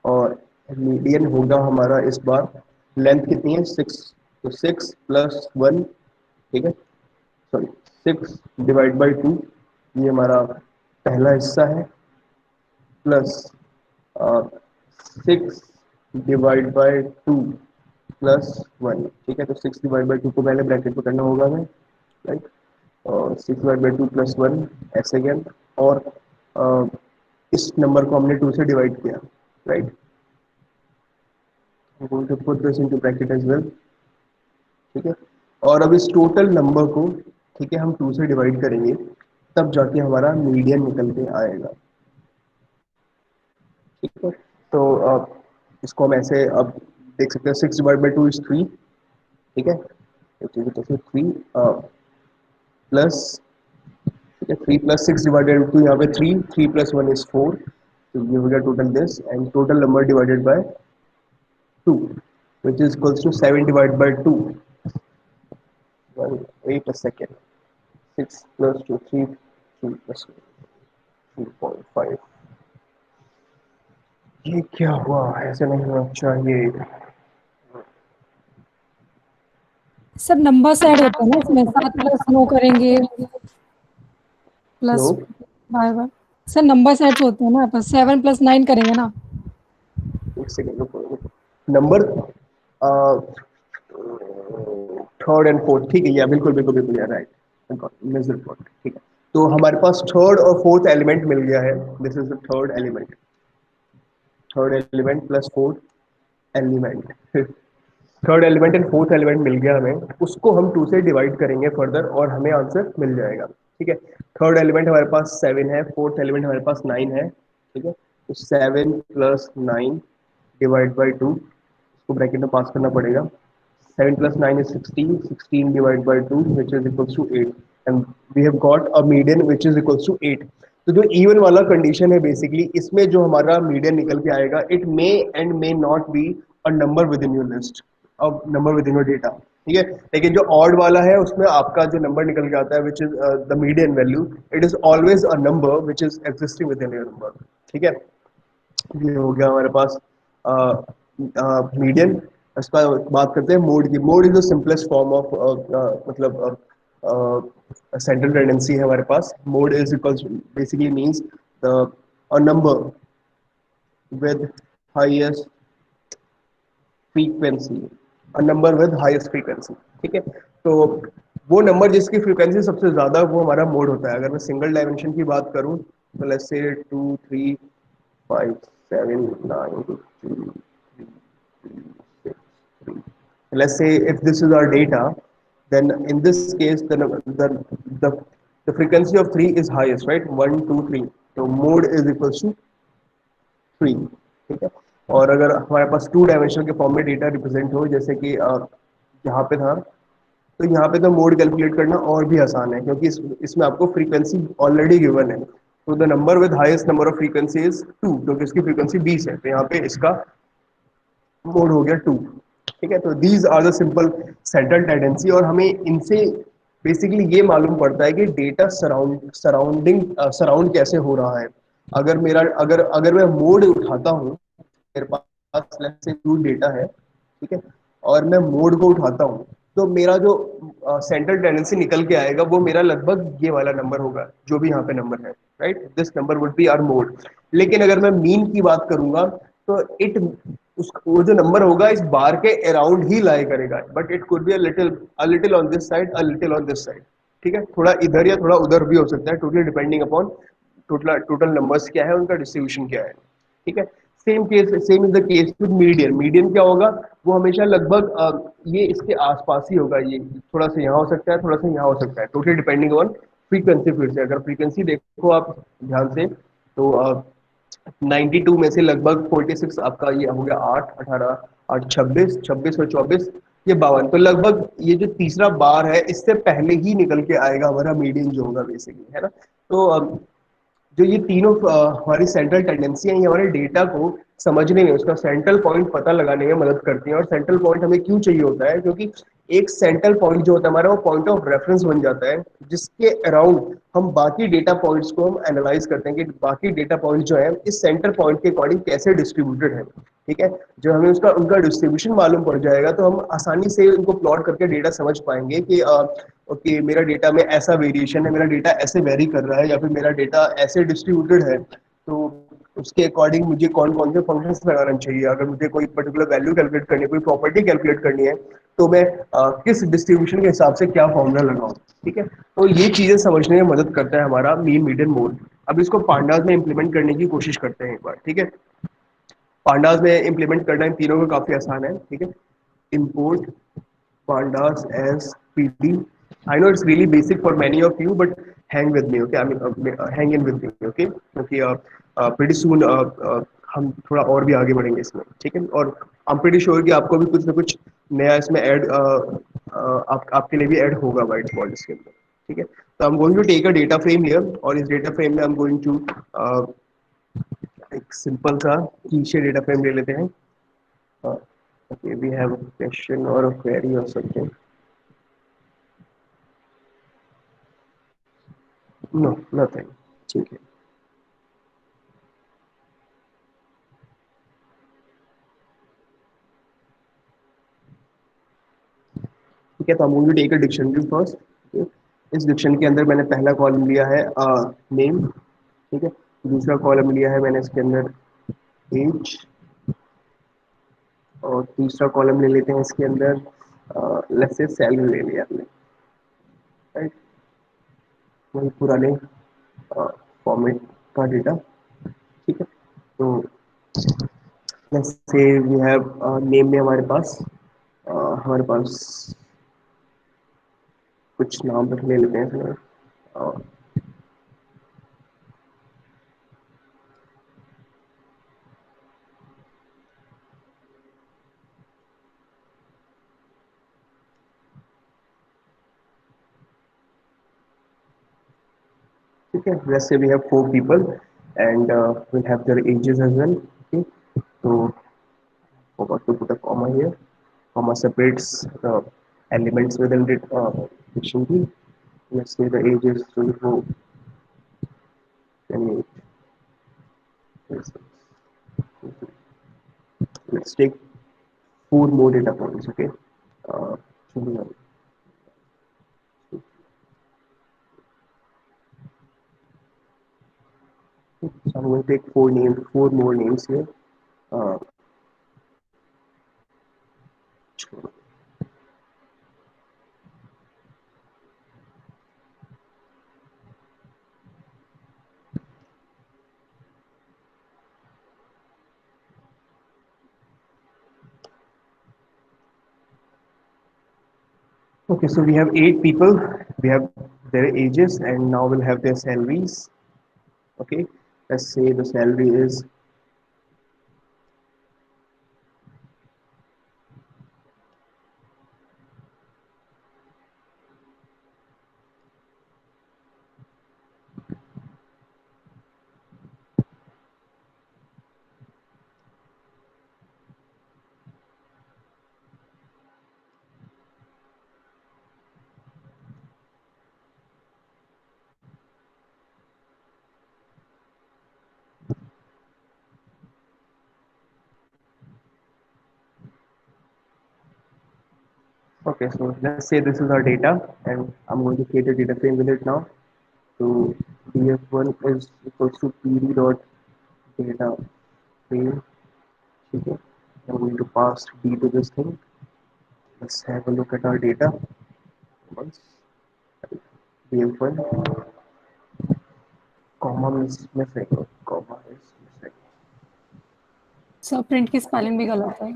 और मीडियन होगा हमारा इस बार, लेंथ कितनी है 6, तो 6 प्लस 1, ठीक है, सॉरी 6 डिवाइड बाई 2, ये हमारा पहला हिस्सा है, प्लस 6 डिवाइड बाई 2 प्लस 1, ठीक है। तो 6 डिवाइड बाई 2 को पहले ब्रैकेट में करना होगा हमें, राइट, और 6 डिवाइड बाई 2 प्लस 1 ऐसे अगेन, और इस नंबर को हमने 2 से डिवाइड किया, right. I'm going to put this into bracket as well, ठीक है। और अब इस टोटल नंबर को, ठीक है, हम 2 से डिवाइड करेंगे, तब जाके हमारा मीडियन निकल के आएगा, ठीक है। तो इसको हम ऐसे अब देख सकते हैं, 6 डिवाइड बाई 2 इज 3, ठीक है। तो फिर 3 प्लस, ठीक है, 3 प्लस 6 डिवाइडेड बाई 2, यहाँ पे 3, 3 प्लस 1 इज 4, तो ये हो गया total this, and total number divided by 2 which is equals to 7 divided by 2. Well, wait a second. 6 plus 2, 3, 3 plus 3.5. ये क्या हुआ, ऐसे नहीं होना चाहिए। सब नंबर्स ऐड होते हैं ना इसमें, 7 प्लस 9 करेंगे plus no, bye bye. Sir numbers add होते हैं ना, पर 7 प्लस 9 करेंगे ना। एक सेकेंड रुको। नंबर थर्ड एंड फोर्थ, ठीक है, या बिल्कुल बिल्कुल बिल्कुल यार, राइट, मिस रिपोर्ट, ठीक है। तो हमारे पास थर्ड और फोर्थ एलिमेंट मिल गया है, this is the third element, third element plus fourth element, third element and fourth element मिल गया हमें, उसको हम 2 से डिवाइड करेंगे फर्दर और हमें आंसर मिल जाएगा, ठीक है। थर्ड एलिमेंट हमारे पास 7 है, फोर्थ एलिमेंट हमारे पास 9 है, ठीक है। तो 7 प्लस 9 डिवाइड बाई 2, इसको ब्रैकेट में पास करना पड़ेगा। 7 plus 9 is 16, 16 divided by 2 which is equals to 8, and we have got a median which is equals to 8। तो जो इवन वाला कंडीशन है बेसिकली, इसमें जो हमारा मीडियन निकल के आएगा, it may and may not be a number within your list, अब number within your data, ठीक है। लेकिन जो ऑड वाला है उसमें आपका जो नंबर निकल के आता है which is the median value, it is always a number which is existing with in your number, ठीक है। ये हो गया हमारे पास मीडियन। इसका बात करते हैं मोड की। Mode is the simplest form of, मतलब सेंट्रल टेंडेंसी है हमारे पास। Mode is equals basically means the a number with highest frequency, a number with highest frequency, ठीक है। तो वो नंबर जिसकी फ्रीक्वेंसी सबसे ज्यादा, वो हमारा मोड होता है। अगर मैं सिंगल डायमेंशन की बात करूं तो लेट्स से 2 3 5 7 9 2 3 6 3, let's say if this is our data, then in this case the the frequency of 3 is highest, right, 1 2 3, so mode is equals to 3, ठीक है। और अगर हमारे पास 2 डायमेंशन के फॉर्म में डेटा रिप्रेजेंट हो, जैसे कि यहाँ पे था, तो यहाँ पे तो मोड कैलकुलेट करना और भी आसान है, क्योंकि इसमें आपको फ्रीक्वेंसी ऑलरेडी गिवन है। तो the number with highest number of frequency is 2, क्योंकि इसकी फ्रीक्वेंसी 20 है, तो यहाँ पे इसका मोड हो गया 2, ठीक है। तो these are the simple central tendency, और हमें इनसे बेसिकली ये मालूम पड़ता है कि डेटा सराउंड कैसे हो रहा है। अगर मेरा अगर अगर मैं मोड उठाता हूँ, मेरे पास लेट्स से टू डेटा है, ठीक है, और मैं मोड को उठाता हूँ, तो मेरा जो सेंट्रल टेंडेंसी निकल के आएगा वो मेरा लगभग ये वाला नंबर होगा, जो भी यहाँ पे नंबर है, right, this number would be our mode. लेकिन अगर मैं मीन की बात करूंगा, तो इट उस वो जो नंबर होगा इस बार के अराउंड ही लाई करेगा, but it could be a little on this side, a little on this side, ठीक है, थोड़ा इधर या थोड़ा उधर भी हो सकता है, totally depending upon total numbers क्या है, उनका डिस्ट्रीब्यूशन क्या है, ठीक है। Same is the case with median. Median क्या होगा, वो हमेशा लगभग ये इसके आसपास ही होगा, ये थोड़ा सा यहाँ हो सकता है, थोड़ा सा यहाँ हो सकता है, टोटली डिपेंडिंग ऑन फ्रीक्वेंसी। फिर से अगर फ्रीक्वेंसी देखो आप ध्यान से, तो 92 में से लगभग 46 आपका ये हो गया, 8 18 8 26, 26 और 24, ये 52, तो लगभग ये जो तीसरा बार है इससे पहले ही निकल के आएगा हमारा मीडियन जो होगा बेसिकली, है ना। तो जो ये तीनों हमारी सेंट्रल टेंडेंसी है, ये हमारे डेटा को समझने में, उसका सेंट्रल पॉइंट पता लगाने में मदद करती है। और सेंट्रल पॉइंट हमें क्यों चाहिए होता है, क्योंकि एक सेंट्रल पॉइंट जो होता है हमारा, वो पॉइंट ऑफ रेफरेंस बन जाता है, जिसके अराउंड हम बाकी डेटा पॉइंट्स को हम एनालाइज करते हैं कि बाकी डेटा पॉइंट जो है इस सेंटर पॉइंट के अकॉर्डिंग कैसे डिस्ट्रीब्यूटेड है। ठीक है, जब हमें उसका उनका डिस्ट्रीब्यूशन मालूम पड़ जाएगा तो हम आसानी से उनको प्लॉट करके डेटा समझ पाएंगे कि ओके मेरा डेटा में ऐसा वेरिएशन है, मेरा डेटा ऐसे वेरी कर रहा है, या फिर मेरा डेटा ऐसे डिस्ट्रीब्यूटेड है, तो उसके अकॉर्डिंग मुझे कौन कौन से फंक्शंस लगाना चाहिए। अगर मुझे कोई पर्टिकुलर वैल्यू कैलकुलेट करनी है, कोई प्रॉपर्टी कैलकुलेट करनी है, तो मैं किस डिस्ट्रीब्यूशन के हिसाब से क्या फॉर्मूला लगाऊं। ठीक है, तो ये चीजें समझने में मदद करता है हमारा मीन मीडियन मोड। अब इसको पांडास में इंप्लीमेंट करने की कोशिश करते हैं एक बार। ठीक है, पांडास में इंप्लीमेंट करना इन तीनों का काफी आसान है। ठीक है, import pandas as PD. I know it's really basic for many of you, but hang with me, okay? I mean, hang in with me, okay? क्योंकि pretty soon हम थोड़ा और भी आगे बढ़ेंगे इसमें, ठीक है? और I'm pretty sure कि आपको भी कुछ ना कुछ नया इसमें ऐड आपके लिए भी ऐड होगा बाय डिफॉल्ट इसके अंदर। ठीक है, तो I'm going to take a data frame here, और इस data frame में I'm going to एक सिंपल सा कीशे डेटा फ्रेम ले लेते हैं। Okay, we have a question or a query or something. No, nothing. ठीक है, ठीक है, तो हम going to take a dictionary first. इस डिक्शनरी के अंदर मैंने पहला कॉलम लिया है नेम। ठीक है, दूसरा कॉलम लिया है मैंने इसके अंदर एज, और तीसरा कॉलम ले लेते हैं इसके अंदर लेट्स से सैलरी ले लिया हमने, राइट, वही पुराने फॉर्मेट का डेटा। ठीक है, तो लेट्स से वी हैव नेम में हमारे पास कुछ नाम रख ले लेते हैं इसमें। ठीक है, let's say we have 4 people and we'll have their ages as well. Okay, so forgot to put a comma here. Comma separates the elements within the dictionary. Let's say the age is 24, 28, 26. Let's take 4 more data points. Okay, 21. So I'm going to take 4 more names here. Uh, Okay, so we have 8 people. We have their ages, and now we'll have their salaries. Okay, let's say the salary is okay. So let's say this is our data, and I'm going to create a data frame with it now. So df1 is equals to pd dot data frame. Okay, I'm going to pass d to this thing. Let's have a look at our data once. df1 comma is missing. Comma is missing. Sir print की spelling भी गलत है।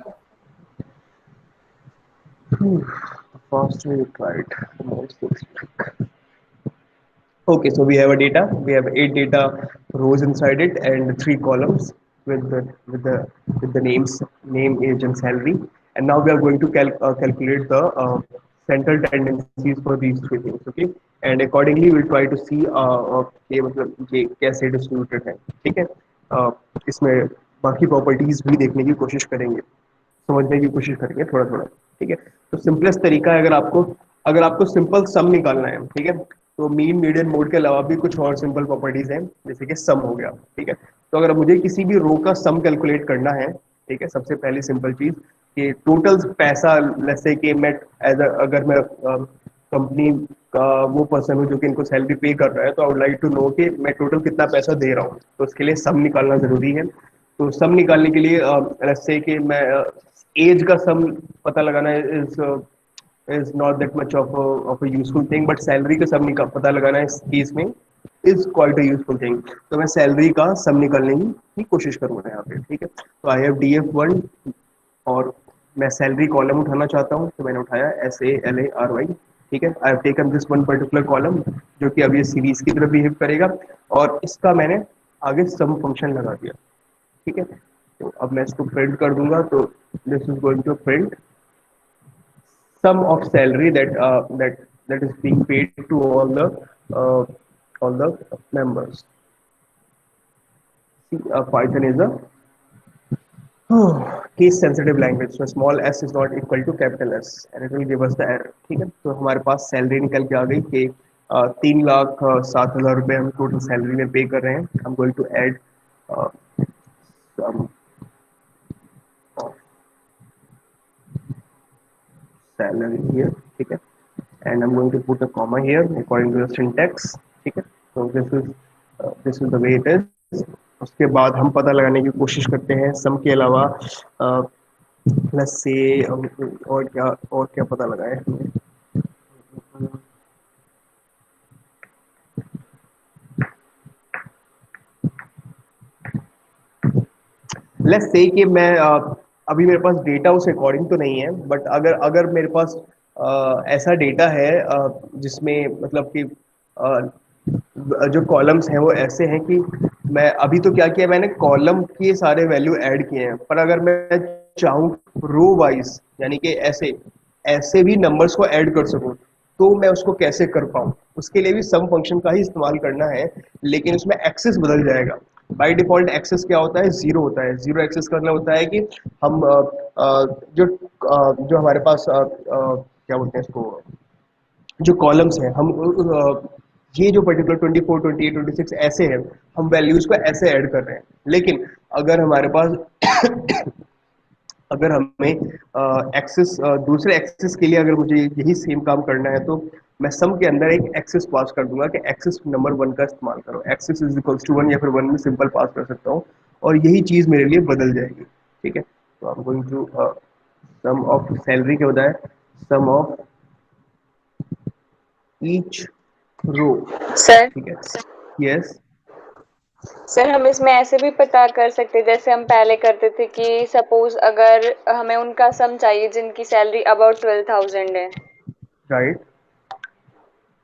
First we tried. Most Okay, so we have a data. We have 8 data rows inside it and 3 columns with the names, name, age, and salary. And now we are going to calculate the central tendencies for these 3 things. Okay, and accordingly we'll try to see कि मतलब ये कैसे distributed है. ठीक है. इसमें बाकी properties भी देखने की कोशिश करेंगे, समझने की कोशिश करेंगे थोड़ा थोड़ा. ठीक है. तो सिंपलेस्ट तरीका है, अगर आपको सिंपल सम निकालना है, ठीक है, तो मीन मीडियन मोड के अलावा भी कुछ और सिंपल प्रॉपर्टीज हैं, जैसे कि सम हो गया. ठीक है. तो अगर मुझे किसी भी रो का सम कैलकुलेट करना है, ठीक है, सबसे पहली सिंपल चीज कि टोटल पैसा, जैसे कि मैं अगर मैं कंपनी का वो पर्सन हूँ जो कि इनको सैलरी पे कर रहा है, तो I would like to know कि मैं टोटल कितना पैसा दे रहा हूँ. तो उसके लिए सम निकालना जरूरी है. तो सम निकालने के लिए जैसे कि मैं एज का सम पता लगाना is not that much of a useful thing, but salary का सम पता लगाना इस केस में is quite a useful thing. तो मैं सैलरी का सम निकालने की कोशिश करूंगा यहाँ पे. ठीक है. तो आई हैव DF1 और मैं सैलरी कॉलम उठाना चाहता हूँ, तो मैंने उठाया SALARY. ठीक है. I have taken this one particular column जो कि अब ये सीरीज की तरफ बिहेव करेगा, और इसका मैंने आगे सम फंक्शन लगा दिया. ठीक है. तो अब मैं इसको प्रिंट कर दूंगा. तो this is going to print sum of salary that is being paid to all the members. See, Python is a case sensitive language, so small s is not equal to capital S and it will give us the error. ठीक है. तो हमारे पास salary निकल के आ गई कि 3,07,000 रुपये हम टोटल सैलरी में पे कर रहे हैं. I am going to add sum salary here. ठीक है. And I'm going to put a comma here according to the syntax. ठीक है. So this is the way it is. उसके बाद हम पता लगाने की कोशिश करते हैं सम के अलावा प्लस से और क्या पता लगाए हमने. लेट्स से कि मैं अभी मेरे पास डेटा उस अकॉर्डिंग तो नहीं है, बट अगर मेरे पास ऐसा डेटा है जिसमें मतलब कि जो कॉलम्स हैं वो ऐसे हैं कि मैं अभी तो क्या किया, मैंने कॉलम के सारे वैल्यू ऐड किए हैं, पर अगर मैं चाहूँ रो वाइज यानी कि ऐसे ऐसे भी नंबर्स को ऐड कर सकूँ, तो मैं उसको कैसे कर पाऊँ. उसके लिए भी सम फंक्शन का ही इस्तेमाल करना है, लेकिन उसमें एक्सेस बदल जाएगा. बाय डिफॉल्ट एक्सेस क्या होता है, जीरो होता है. जीरो एक्सेस करना होता है कि हम जो हमारे पास क्या बोलते हैं इसको, जो कॉलम्स हैं, हम ये जो पर्टिकुलर 24, 28, 26 ऐसे हैं, हम वैल्यूज को ऐसे ऐड कर रहे हैं. लेकिन अगर हमारे पास अगर हमें एक्सेस दूसरे एक्सेस के लिए अगर मुझे यही सेम काम करना है, तो मैं सम के अंदर एक एक्सेस पास कर दूंगा कि एक्सेस नंबर 1 का इस्तेमाल करो. एक्सेस इज इक्वल्स टू 1 या फिर 1 में सिंपल पास कर सकता हूँ, और यही चीज़ मेरे लिए बदल जाएगी. ठीक है. तो I am going to sum of salary के बजाय sum of each row. Sir ठीक है. यस. सर हम इसमें ऐसे भी पता कर सकते, जैसे हम पहले करते थे कि सपोज अगर हमें उनका सम चाहिए जिनकी सैलरी अबाउट 12,000 है, राइट.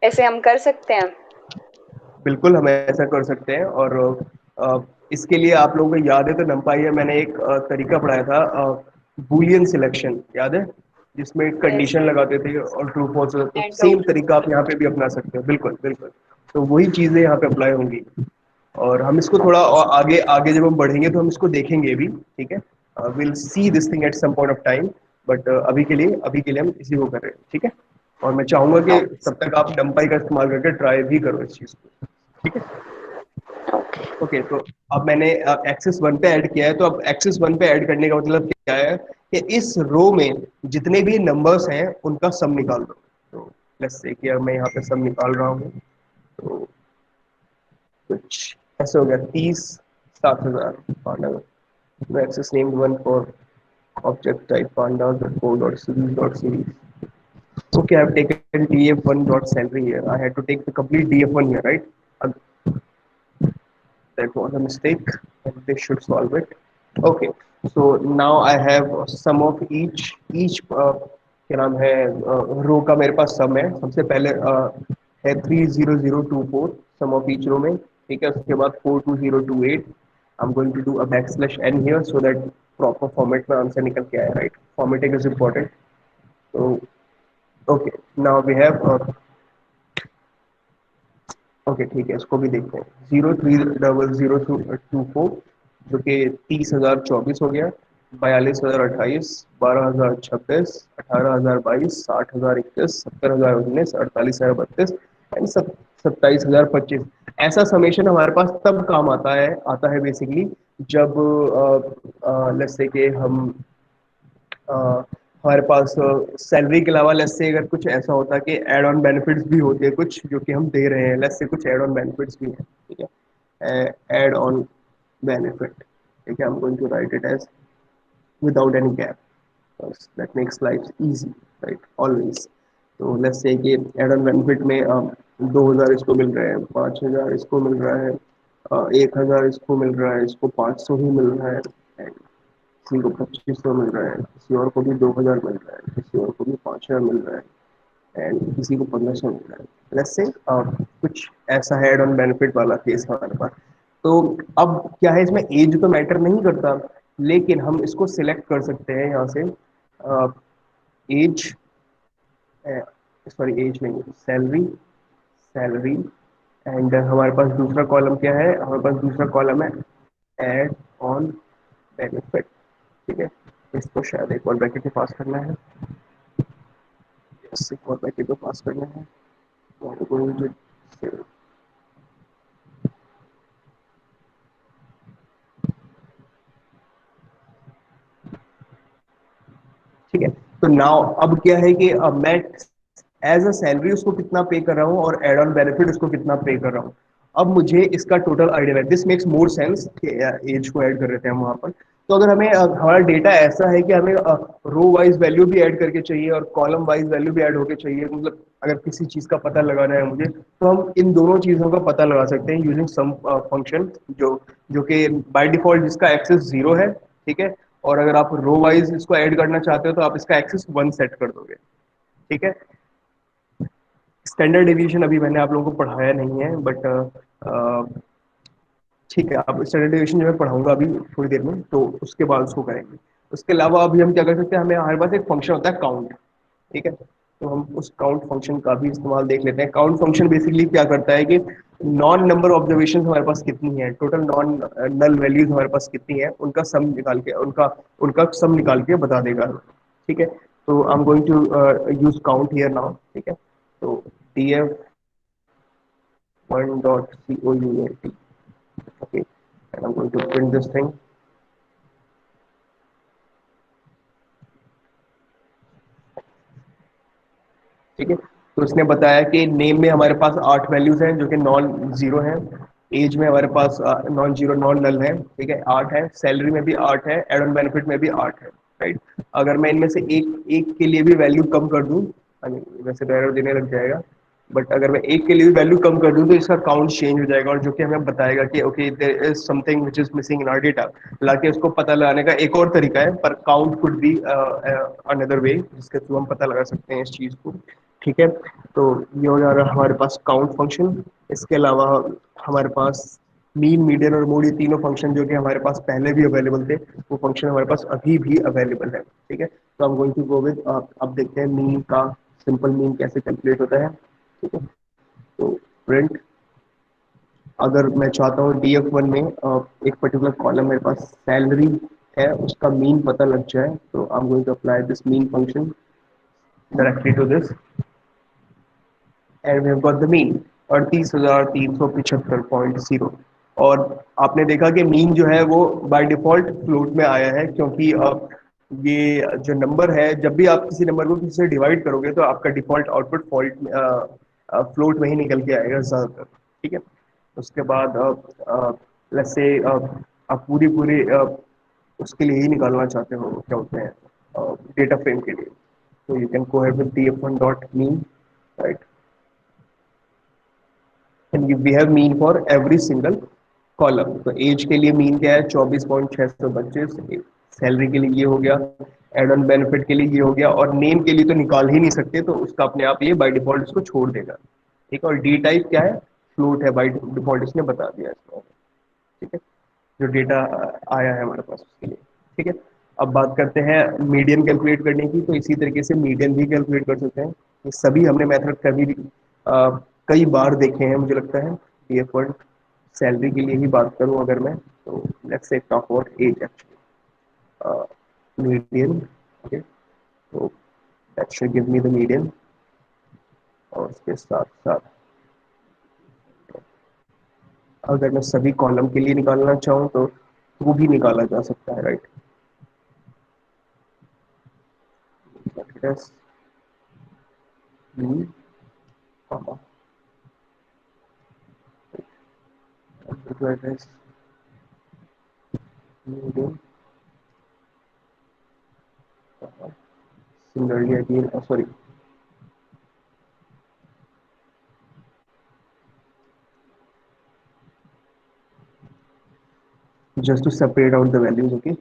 ऐसे हम कर सकते हैं. बिल्कुल हम ऐसा कर सकते हैं. और इसके लिए आप लोगों को याद है तो नंपाई है, मैंने एक तरीका पढ़ाया था बूलियन सिलेक्शन, याद है, जिसमें एक कंडीशन लगाते थे और ट्रू फॉल्स. तो सेम तरीका आप यहाँ पे भी अपना सकते हो. बिल्कुल बिल्कुल. तो वही चीज़ें यहाँ पे अप्लाई होंगी, और हम इसको थोड़ा और आगे आगे जब हम बढ़ेंगे तो हम इसको देखेंगे भी. ठीक है. Will see this thing at some point of time, but अभी के लिए हम इसी को कर रहे हैं. ठीक है. और मैं चाहूंगा कि तब तक आप डम्पाई का इस्तेमाल करके ट्राई भी करो इस चीज़ को. ठीक है. ओके. तो अब मैंने एक्सेस 1 पे ऐड किया है, तो अब एक्सेस 1 पे ऐड करने का मतलब क्या है कि इस रो में जितने भी नंबर्स हैं उनका सम निकाल दो. तो लेट्स से कि अब मैं यहाँ पे सम निकाल रहा हूँ, तो कुछ ऐसे हो गया 30,07,000 panda. Access named one for object type pandas.4.series. Okay, I have taken df1 dot salary here. I had to take the complete df1 here, right? That was a mistake, and this should solve it. Okay. So now I have sum of each क्या नाम है रो का मेरे पास सम है। सबसे पहले है 30024 सम of each रो में, ठीक है। उसके बाद 42028। I am going to do a back slash N here so that proper format में आंसर निकल के आए, राइट। Formatting is important. तो okay, now we have okay, ठीक है, इसको भी देखते हैं। 030024 जो कि 30,024 हो गया, 42,028, 12,026, 18,022, 60,021, 70,019, 48,032 एंड 27,025। ऐसा समेशन हमारे पास तब काम आता है बेसिकली जब लेट्स से कि हम हमारे पास सैलरी के अलावा लेट्स से अगर कुछ ऐसा होता है कि एड ऑन बेनिफिट्स भी होते हैं कुछ जो कि हम दे रहे हैं, लेट्स से कुछ एड ऑन बेनिफिट्स भी हैं, ठीक है। एड ऑन बेनिफिट, ठीक है, I am going to write it as without any gap, that makes life easy, right, always. तो लेट्स से कि एड ऑन बेनिफिट में 2,000 इसको मिल रहे हैं, 5,000 इसको मिल रहा है, 1,000 इसको मिल रहा है, इसको 500 ही मिल रहा है, किसी को 2,500 मिल रहा है, किसी और को भी 2,000 मिल रहा है, किसी और को भी 5,000 मिल रहा है एंड किसी को 1,500 मिल रहा है। लेट्स से कुछ ऐसा है एड ऑन बेनिफिट वाला केस हमारे पास। तो अब क्या है, इसमें एज तो मैटर नहीं करता, लेकिन हम इसको सिलेक्ट कर सकते हैं यहाँ से एज, सॉरी एज नहीं, सैलरी, सैलरी एंड हमारे पास दूसरा कॉलम क्या है, हमारे पास दूसरा कॉलम है एड ऑन बेनिफिट, ठीक है। इसको शायद एक और ब्रैकेट में पास करना है, yes, एक और ब्रैकेट में पास करना है। ठीक है। तो नाउ अब क्या है कि अब मैं एज अ सैलरी उसको कितना पे कर रहा हूँ और एड ऑन बेनिफिट उसको कितना पे कर रहा हूँ। अब मुझे इसका टोटल आइडिया है, दिस मेक्स मोर सेंस कि एज को ऐड कर रहे थे हम वहां पर। तो अगर हमें हमारा डेटा ऐसा है कि हमें रो वाइज वैल्यू भी ऐड करके चाहिए और कॉलम वाइज वैल्यू भी ऐड होके चाहिए, मतलब अगर किसी चीज का पता लगाना है मुझे, तो हम इन दोनों चीजों का पता लगा सकते हैं यूजिंग सम फंक्शन, जो कि बाय डिफॉल्ट जिसका एक्सेस 0 है, ठीक है। और अगर आप रो वाइज इसको ऐड करना चाहते हो तो आप इसका एक्सेस 1 सेट कर दोगे, ठीक है। स्टैंडर्ड डेविएशन अभी मैंने आप लोगों को पढ़ाया नहीं है, बट ठीक है, आप स्टैंडर्ड डेविएशन जो मैं पढ़ाऊंगा अभी थोड़ी देर में, तो उसके बाद उसको करेंगे। उसके अलावा अभी हम क्या कर सकते हैं, हमें हमारे पास एक फंक्शन होता है काउंट, ठीक है। तो हम उस काउंट फंक्शन का भी इस्तेमाल देख लेते हैं। काउंट फंक्शन बेसिकली क्या करता है कि नॉन नंबर ऑब्जर्वेशन हमारे पास कितनी है, टोटल नॉन नल वैल्यूज हमारे पास कितनी है, उनका सम निकाल के उनका उनका सम निकाल के बता देगा, ठीक है। तो I am going to use count here now, ठीक है। तो df1.count, okay, and I'm going to print this thing, ठीक है। तो उसने बताया कि नेम में हमारे पास 8 वैल्यूज हैं जो कि नॉन जीरो हैं, एज में हमारे पास नॉन जीरो नॉन नल है, ठीक है, 8 है, सैलरी में भी 8 है, एड ऑन बेनिफिट में भी 8 है, राइट। अगर मैं इनमें से एक एक के लिए भी वैल्यू कम कर दूं, वैसे तो एरर देने लग जाएगा, बट अगर मैं एक के लिए भी वैल्यू कम कर दूं तो इसका काउंट चेंज हो जाएगा, और जो कि हमें बताएगा कि okay there is something which is missing in our data. हालांकि उसको पता लगाने का एक और तरीका है, पर count could be another way जिसके थ्रू हम पता लगा सकते हैं इस चीज को, ठीक है। तो ये हो जा रहा है हमारे पास काउंट फंक्शन। इसके अलावा हमारे पास मीन, मीडियन और मोड, ये तीनों फंक्शन जो कि हमारे पास पहले भी अवेलेबल थे, वो फंक्शन हमारे पास अभी भी अवेलेबल है, ठीक है। तो हम गोइंग टू गो विद, अब देखते हैं मीन का सिंपल मीन कैसे कैलकुलेट होता है, ठीक है। तो प्रिंट, अगर मैं चाहता हूँ df1 में एक पर्टिकुलर कॉलम मेरे पास सैलरी है उसका मीन पता लग जाए, तो I am going to apply this mean function directly to this and we have got the mean 38,375.0। और आपने देखा कि मीन जो है वो बाय डिफॉल्ट फ्लोट में आया है, क्योंकि ये जो नंबर है, जब भी आप किसी नंबर को किसी से डिवाइड करोगे तो आपका डिफॉल्ट आउटपुट फॉल्ट फ्लोट में ही निकल के आएगा ज़्यादातर, ठीक है। उसके बाद लेट्स से आप पूरी पूरी उसके लिए ही निकालना चाहते हो, क्या होते हैं डेटा फ्रेम के लिए, तो you can go ahead with df1 dot mean, right, and we have mean for every single column. तो एज के लिए मीन क्या है, 24,625, सैलरी के लिए ये हो गया, एड ऑन बेनिफिट के लिए ये हो गया, और नेम के लिए तो निकाल ही नहीं सकते, तो उसका अपने आप ये बाय डिफॉल्ट इसको छोड़ देगा। ठीक है, और डी टाइप क्या है, फ्लोट है, बाय डिफॉल्ट इसने बता दिया इसको। ठीक है, जो डेटा आया है हमारे पास उसके लिए। ठीक है, अब बात करते हैं मीडियन कैलकुलेट करने की, तो इसी तरीके से मीडियन भी कैलकुलेट कर सकते हैं। ये सभी हमने मेथड कभी भी कई बार देखे हैं मुझे लगता है। पीएफ वर्ड सैलरी के लिए ही बात करूं अगर मैं, तो let's say talk about age actually, median. Okay, तो that should give me the median, और उसके साथ साथ अगर मैं सभी कॉलम के लिए निकालना चाहूँ तो वो भी निकाला जा सकता है, right. Similarly again, sorry, just to separate out the values, okay.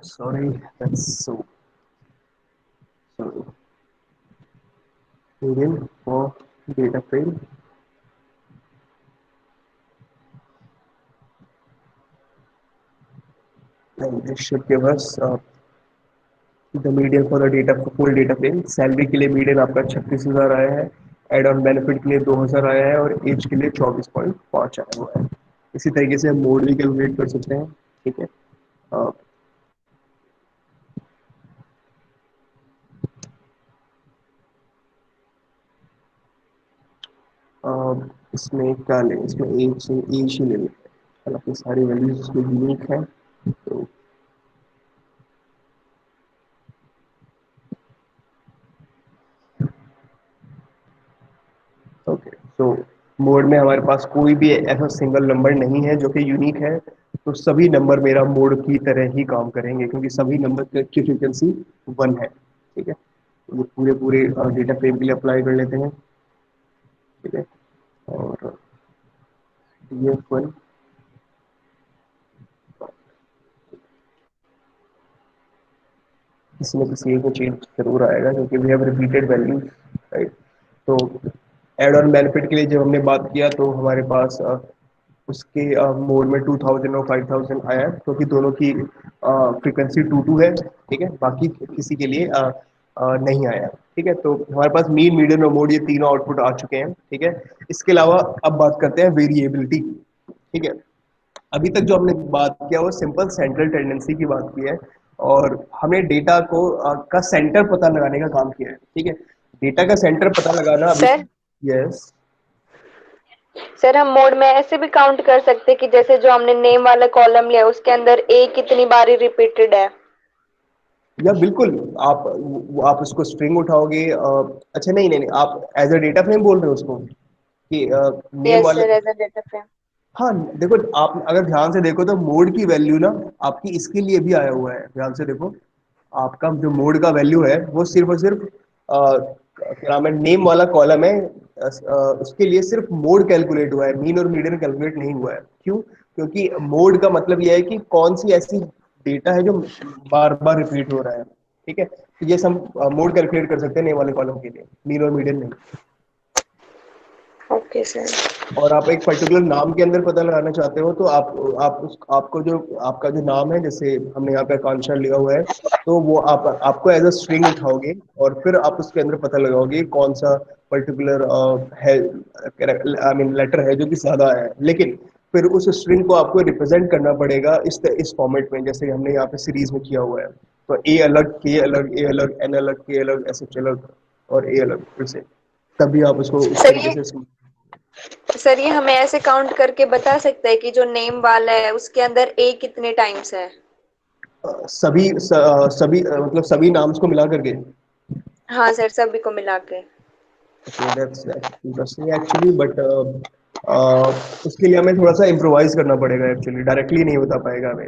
Sorry, that's so sorry. Median for data frame, and this should give us the median for the data, full data frame. Salary के लिए median आपका 36,000 आया है, add on benefit के लिए 2,000 आया है, और एज के लिए 24.5 आया हुआ है। इसी तरीके से हम मोड भी कैलकुलेट कर सकते हैं। ठीक है, इसमें क्या लें, इसमें एज ही ले लेते हैं, हालांकि सारी वैल्यूज इसमें यूनिक है। तो ओके, तो मोड में हमारे पास कोई भी ऐसा सिंगल नंबर नहीं है जो कि यूनिक है, तो सभी नंबर मेरा मोड की तरह ही काम करेंगे, क्योंकि सभी नंबर की फ्रीक्वेंसी 1 है। ठीक है, तो ये पूरे पूरे डेटा फ्रेम के लिए अप्लाई कर लेते हैं। ठीक है, और df1 किसी न किसी एक में चेंज जरूर आएगा, क्योंकि we have repeated values, right. तो एड ऑन बेनिफिट के लिए जब हमने बात किया तो हमारे पास उसके मोड में 2000 और 5000 आया है, क्योंकि दोनों की फ्रीक्वेंसी 2 है। ठीक है, बाकी किसी के लिए नहीं आया। ठीक है, तो हमारे पास मीन, मीडियन और मोड, ये तीनों आउटपुट आ चुके हैं। ठीक है, इसके अलावा अब बात करते हैं वेरिएबिलिटी। ठीक है, अभी तक जो हमने बात किया वो सिंपल सेंट्रल टेंडेंसी की बात की है, और हमने डेटा को का सेंटर पता लगाने का काम किया है। ठीक है, डेटा का सेंटर पता लगाना अभी। सर यस, सर हम मोड में ऐसे भी काउंट कर सकते हैं कि जैसे जो हमने नेम वाला कॉलम लिया उसके अंदर ए कितनी बारी रिपीटेड है। या बिल्कुल, आप उसको स्ट्रिंग उठाओगे, अच्छा नहीं नहीं नहीं, आप एज अ डेटा फ्रेम बोल रहे हो उसको, कि नेम यस वाले। Sir, as a data frame. हाँ, देखो, आप अगर ध्यान से देखो तो मोड की वैल्यू ना आपकी इसके लिए भी आया हुआ है। ध्यान से देखो, आपका जो मोड का वैल्यू है वो सिर्फ और सिर्फ क्या नाम है, नेम वाला कॉलम है, उसके लिए सिर्फ मोड कैलकुलेट हुआ है, मीन और मीडियन कैलकुलेट नहीं हुआ है। क्यों? क्योंकि मोड का मतलब यह है कि कौन सी ऐसी डेटा है जो बार बार रिपीट हो रहा है। ठीक है, तो ये हम मोड कैलकुलेट कर सकते हैं नेम वाले कॉलम के लिए, मीन और मीडियन नहीं। Okay sir. और आप एक पर्टिकुलर नाम के अंदर पता लगाना चाहते हो, तो आपको जो आपका जो नाम है, जैसे हमने यहाँ पे आकांक्षा लिखा हुआ है, तो वो आपको एज अ स्ट्रिंग उठाओगे, और फिर आप उसके अंदर पता लगाओगे कौन सा पर्टिकुलर है, आई मीन लेटर है जो कि ज्यादा है। लेकिन फिर उस स्ट्रिंग को आपको रिप्रेजेंट करना पड़ेगा इस फॉर्मेट में, जैसे हमने यहाँ पे सीरीज में किया हुआ है। तो ए अलग, के अलग, ए अलग, एन अलग, के अलग, एस एच अलग, और ए अलग फिर से, तभी आप उसको उस सर तरीके ये से। सर ये हमें ऐसे काउंट करके बता सकता है कि जो नेम वाला है उसके अंदर ए कितने टाइम्स है। सभी मतलब सभी नाम्स को मिला करके। हाँ सर, सभी को मिला के। Okay, that's interesting actually, but उसके लिए हमें थोड़ा सा इम्प्रोवाइज करना पड़ेगा, एक्चुअली डायरेक्टली नहीं बता पाएगा हमें।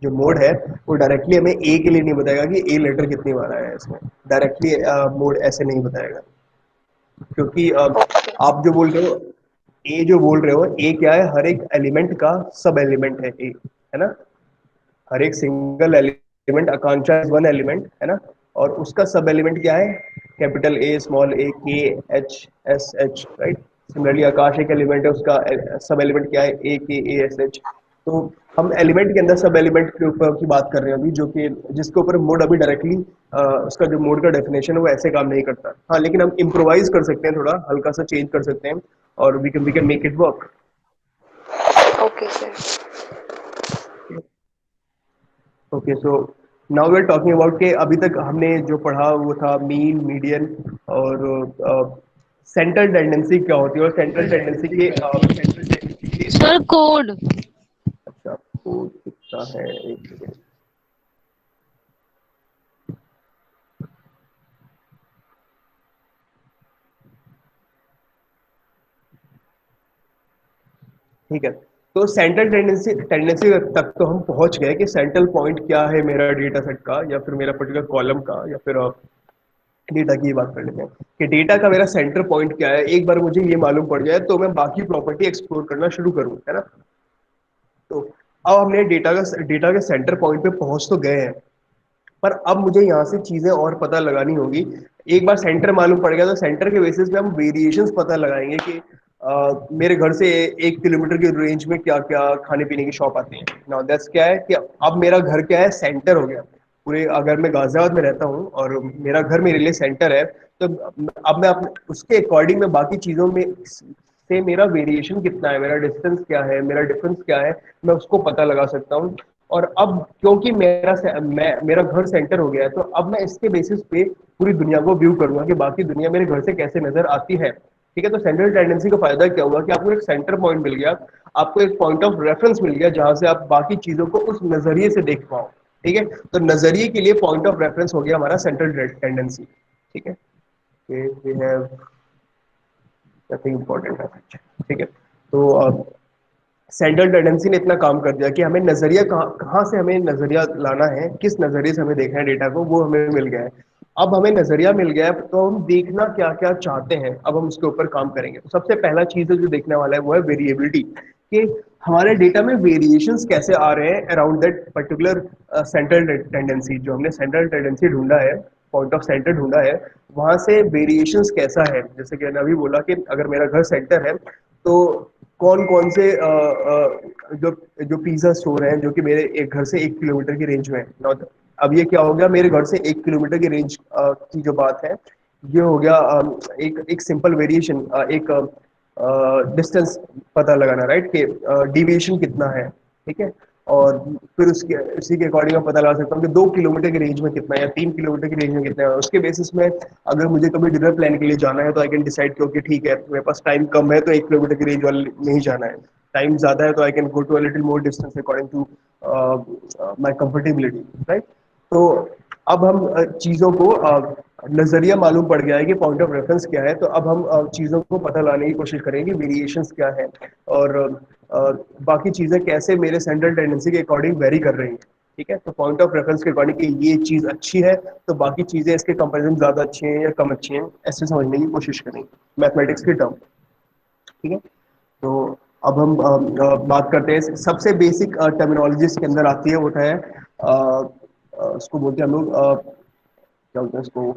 जो मोड है वो डायरेक्टली हमें ए के लिए नहीं बताएगा कि ए लेटर कितनी बार आया है इसमें, डायरेक्टली मोड ऐसे नहीं बताएगा, क्योंकि आप जो बोल रहे हो ए, जो बोल रहे हो ए क्या है, हर एक एलिमेंट का सब एलिमेंट है ए, है ना, हर एक single element, Akanksha is one element, है ना, और उसका सब एलिमेंट क्या है, capital A small A K H S H, right. Similarly Akash एक एलिमेंट है, उसका सब एलिमेंट क्या है, ए के ए एस एच। तो हम एलिमेंट के अंदर सब एलिमेंट के ऊपर की बात कर रहे हैं अभी, जो कि जिसके ऊपर मोड अभी डायरेक्टली उसका जो मोड का डेफिनेशन है वो ऐसे काम नहीं करता। हाँ, लेकिन हम इम्प्रोवाइज कर सकते हैं, थोड़ा हल्का सा चेंज कर सकते हैं, और we can make it work. Okay sir. Okay, so now we are talking about के अभी तक हमने जो पढ़ा वो था मीन, मीडियन और सेंट्रल टेंडेंसी क्या होती है, और सेंट्रल टेंडेंसी के सर कोड। अच्छा, कोड कितना है, एक सेकेंड। ठीक है, तो सेंट्रल टेंडेंसी टेंडेंसी तक तो हम पहुंच गए कि सेंट्रल पॉइंट क्या है मेरा डेटा सेट का, या फिर मेरा पर्टिकुलर कॉलम का, या फिर डेटा की बात कर लेते हैं कि डेटा का मेरा सेंटर पॉइंट क्या है। एक बार मुझे ये मालूम पड़ जाए तो मैं बाकी प्रॉपर्टी एक्सप्लोर करना शुरू करूँ, है ना। तो अब हमने डेटा के सेंटर पॉइंट पे पहुंच तो गए हैं, पर अब मुझे यहाँ से चीजें और पता लगानी होगी। एक बार सेंटर मालूम पड़ गया तो सेंटर के बेसिस पे हम वेरिएशंस पता लगाएंगे कि मेरे घर से 1 किलोमीटर की रेंज में क्या क्या खाने पीने की शॉप आती है। नाउ दैट्स क्या है कि अब मेरा घर क्या है, सेंटर हो गया पूरे। अगर मैं गाजियाबाद में रहता हूँ और मेरा घर मेरे लिए सेंटर है, तो अब मैं अपने उसके अकॉर्डिंग में बाकी चीजों में से मेरा वेरिएशन कितना है, मेरा डिस्टेंस क्या है, मेरा डिफरेंस क्या है, मैं उसको पता लगा सकता हूँ। और अब क्योंकि मेरा घर सेंटर हो गया है, तो अब मैं इसके बेसिस पे पूरी दुनिया को व्यू करूंगा कि बाकी दुनिया मेरे घर से कैसे नजर आती है। ठीक है, तो सेंट्रल टेंडेंसी का फायदा क्या हुआ कि आपको एक सेंटर पॉइंट मिल गया, आपको एक पॉइंट ऑफ रेफरेंस मिल गया जहां से आप बाकी चीजों को उस नजरिए से देख पाओ। ठीक है, तो नजरिए के लिए पॉइंट ऑफ रेफरेंस हो गया हमारा सेंट्रल टेंडेंसी। ठीक है, वी हैव नथिंग इंपॉर्टेंट है। ठीक है, तो सेंट्रल टेंडेंसी ने इतना काम कर दिया कि हमें नजरिया कहाँ कहाँ से हमें नजरिया लाना है, किस नजरिए से हमें देखना है डेटा को, वो हमें मिल गया है। अब हमें नजरिया मिल गया है तो हम देखना क्या क्या चाहते हैं, अब हम उसके ऊपर काम करेंगे। तो सबसे पहला चीज है जो देखने वाला है वो है वेरिएबिलिटी, कि हमारे डेटा में वेरिएशंस कैसे आ रहे हैं around that particular central tendency. जो हमने सेंट्रल टेंडेंसी ढूंढा है, पॉइंट ऑफ सेंटर ढूंढा है, वहां से वेरिएशंस कैसा है। जैसे कि मैंने अभी बोला कि अगर मेरा घर सेंटर है तो कौन कौन से जो जो पिज्जा स्टोर हैं जो कि मेरे एक घर से 1 किलोमीटर की रेंज में है। अब ये क्या हो गया, मेरे घर से 1 किलोमीटर की रेंज की जो बात है, ये हो गया एक एक सिंपल वेरिएशन, एक डिस्टेंस पता लगाना, राइट, कि डिविएशन कितना है। ठीक है, और फिर उसके उसी के अकॉर्डिंग मैं पता लगा सकता हूँ कि 2 किलोमीटर की रेंज में कितना है या 3 किलोमीटर की रेंज में कितना है। उसके बेसिस में अगर मुझे कभी डिनर प्लान के लिए जाना है तो आई कैन डिसाइड कि ठीक है, मेरे पास टाइम कम है तो 1 किलोमीटर की रेंज वाले नहीं जाना है, टाइम ज्यादा है तो I can go to a little more distance according to my comfortability, right. तो अब हम चीज़ों को नज़रिया मालूम पड़ गया है कि पॉइंट ऑफ रेफरेंस क्या है, तो अब हम चीज़ों को पता लाने की कोशिश करेंगे वेरिएशंस क्या है, और बाकी चीज़ें कैसे मेरे सेंट्रल टेंडेंसी के अकॉर्डिंग वेरी कर रही हैं। ठीक है, तो पॉइंट ऑफ रेफरेंस के अकॉर्डिंग कि ये चीज़ अच्छी है तो बाकी चीज़ें इसके कंपेरिजन ज़्यादा अच्छी हैं या कम अच्छी हैं, ऐसे समझने की कोशिश करेंगे मैथमेटिक्स के टर्म। ठीक है, तो अब हम बात करते हैं सबसे बेसिक टर्मिनोलॉजीज के अंदर आती है, वो है उसको बोलते हैं हम लोग क्या बोलते हैं उसको,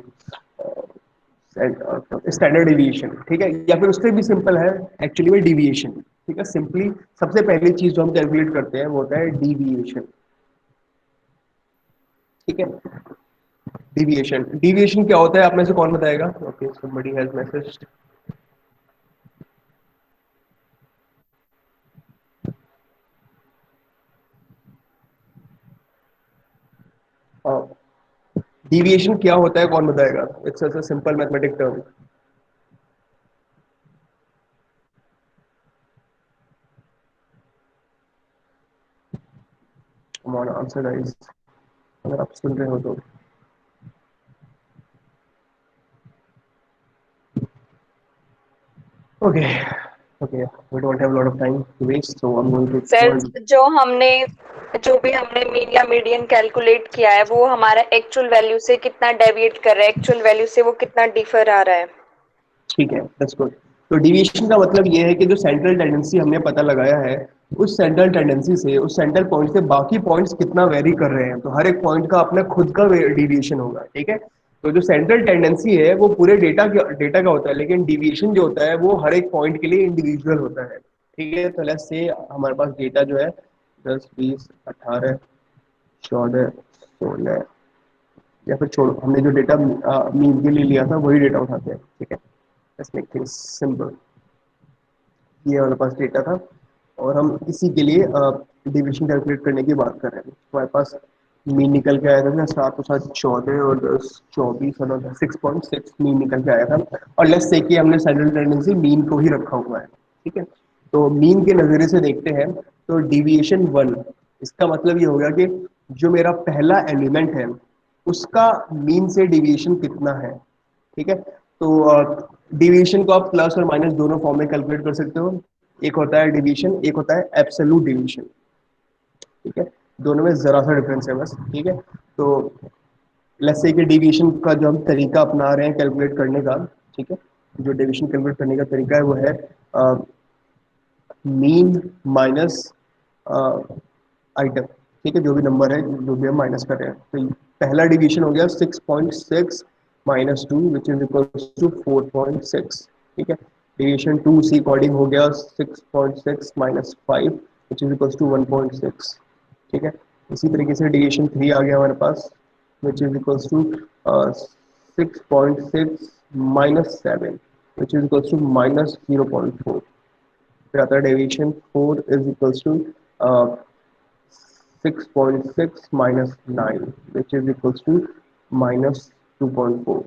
स्टैंडर्ड डिविएशन। ठीक है, या फिर उससे भी सिंपल है एक्चुअली में डिविएशन। ठीक है, सिंपली सबसे पहली चीज जो हम कैलकुलेट करते हैं वो होता है डिविएशन। ठीक है, डिविएशन डिविएशन क्या होता है आप में से कौन बताएगा? Okay, somebody has messaged. Deviation क्या होता है कौन बताएगा? It's a simple mathematic term. Come on answer guys, अगर आप सुन रहे हो तो। Okay, okay, we don't have a lot of time to waste, so I'm going to go sir and जो हमने जो भी हमने मीन या मीडियन कैलकुलेट किया है वो हमारा एक्चुअल वैल्यू से कितना डेविएट कर रहा है, एक्चुअल वैल्यू से वो कितना डिफर आ रहा है। ठीक है, दैट्स गुड। तो डिविएशन का मतलब ये है कि जो सेंट्रल टेंडेंसी हमने पता लगाया है, उस सेंट्रल टेंडेंसी से, उस सेंट्रल पॉइंट से बाकी पॉइंट्स कितना वेरी कर रहे हैं। तो हर एक पॉइंट का अपना खुद का डिविएशन होगा, ठीक है। तो जो सेंट्रल टेंडेंसी है वो पूरे डेटा का होता है, लेकिन डिविएशन जो होता है वो हर एक पॉइंट के लिए इंडिविजुअल होता है, ठीक है। तो लेट्स से हमारे पास डेटा जो है 10, 20, 18, 14, 16, या फिर छोड़ो, हमने जो डेटा मीन के लिए लिया था वही डेटा उठाते हैं, ठीक है। Let's make things simple. ये हमारे पास डेटा था और हम इसी के लिए डिविजन कैलकुलेट करने की बात कर रहे हैं। तो हमारे पास मीन निकल के आया था ना, 7 और 7 14 और 10 24 और 6.6 मीन निकल के आया था। और लेट्स से कि हमने सेंट्रल टेंडेंसी मीन को ही रखा हुआ है, ठीक है। तो मीन के नज़रिए से देखते हैं तो डिविएशन 1, इसका मतलब ये हो गया कि जो मेरा पहला एलिमेंट है उसका मीन से डिविएशन कितना है, ठीक है। तो डिवीजन को आप प्लस और माइनस दोनों फॉर्म में कैलकुलेट कर सकते हो। एक होता है डिवीजन, एक होता है एब्सोल्यूट डिवीजन, ठीक है। दोनों में जरा सा डिफरेंस है बस, ठीक है। तो लेट्स से कि डिवीजन का जो हम तरीका अपना रहे हैं कैलकुलेट करने का, ठीक है, जो डिवीजन कैलकुलेट करने का तरीका है वो है मीन माइनस आइटम, ठीक है, जो भी नंबर है जो भी हम माइनस कर रहे हैं। तो पहला डिवीजन हो गया 6.6 minus 2 which is equal to 4.6, ठीक है। डिवीजन 2 सी अकॉर्डिंग हो गया 6.6 minus 5 which is equal to 1.6, ठीक है। इसी तरीके से डिवीजन 3 आ गया हमारे पास which is equal to 6.6 minus 7 which is equal to minus 0.4। फिर आता है deviation 4 is equals to 6.6 minus 9 which is equals to minus 2.4.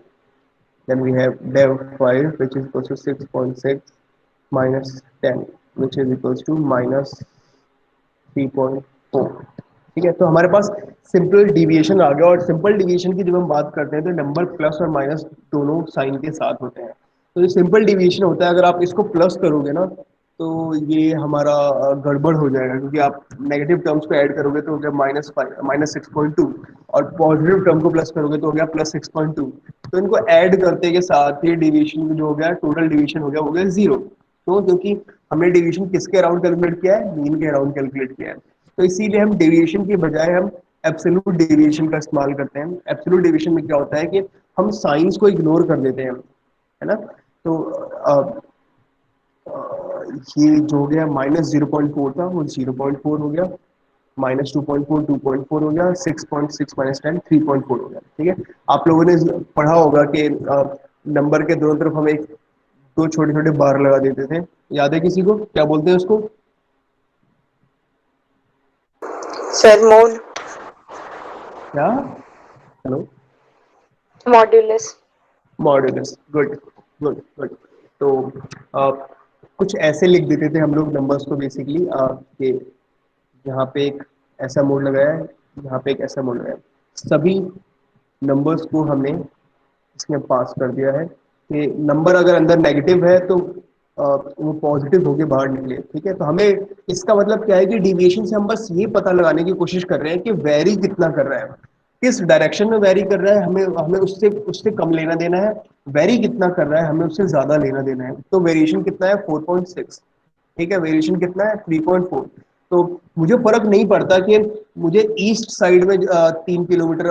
Then we have dev 5 which is equals to 6.6 minus 10 which is equals to minus 3.4, ठीक है। तो हमारे पास simple deviation आ गया। और simple deviation की जब हम बात करते हैं तो नंबर प्लस और माइनस दोनों साइन के साथ होते हैं। तो जो सिंपल डिविएशन होता है, अगर आप इसको प्लस करोगे ना तो ये हमारा गड़बड़ हो जाएगा, क्योंकि आप नेगेटिव टर्म्स को ऐड करोगे तो हो गया -6.2 और पॉजिटिव टर्म को प्लस करोगे तो हो गया +6.2। तो इनको ऐड करते के साथ ये डिविएशन जो हो गया, टोटल डिविएशन हो गया, वो गया 0। तो क्योंकि हमने डिविएशन किसके अराउंड कैलकुलेट किया है, मीन के अराउंड कैलकुलेट किया है। तो इसीलिए हम डेविएशन के बजाय हम एब्सोल्यूट डेविएशन का इस्तेमाल करते हैं। एब्सोल्यूट डेविएशन में क्या होता है कि हम साइंस को इग्नोर कर देते हैं, है ना। तो ये जो हो गया -0.4 था वो 0.4 हो गया, -2.4 2.4 हो गया, 6.6 माइनस 10 3.4 हो गया, ठीक है। आप लोगों ने पढ़ा होगा कि नंबर के दोनों तरफ हम एक दो छोटे छोटे बार लगा देते थे, याद है किसी को, क्या बोलते हैं उसको? सर मोड, क्या? Hello? Modulus. Modulus, good good good. तो आ, कुछ ऐसे लिख देते थे हम लोग नंबर्स को बेसिकली कि यहाँ पे एक ऐसा मोड लगाया है, यहाँ पे एक ऐसा मोड लगाया है, सभी नंबर्स को हमने इसमें पास कर दिया है कि नंबर अगर अंदर नेगेटिव है तो वो पॉजिटिव होके बाहर निकले, ठीक है। तो हमें इसका मतलब क्या है कि डिविएशन से हम बस ये पता लगाने की कोशिश कर रहे हैं कि वेरी कितना कर रहा है, किस डायरेक्शन में वेरी कर रहा है, हमें हमें उससे उससे कम लेना देना है। वेरी कितना कर रहा है, हमें उससे ज्यादा लेना देना है। तो वेरिएशन कितना है? 4.6, ठीक है। वेरिएशन कितना है? 3.4। तो मुझे फर्क नहीं पड़ता कि मुझे ईस्ट साइड में 3 किलोमीटर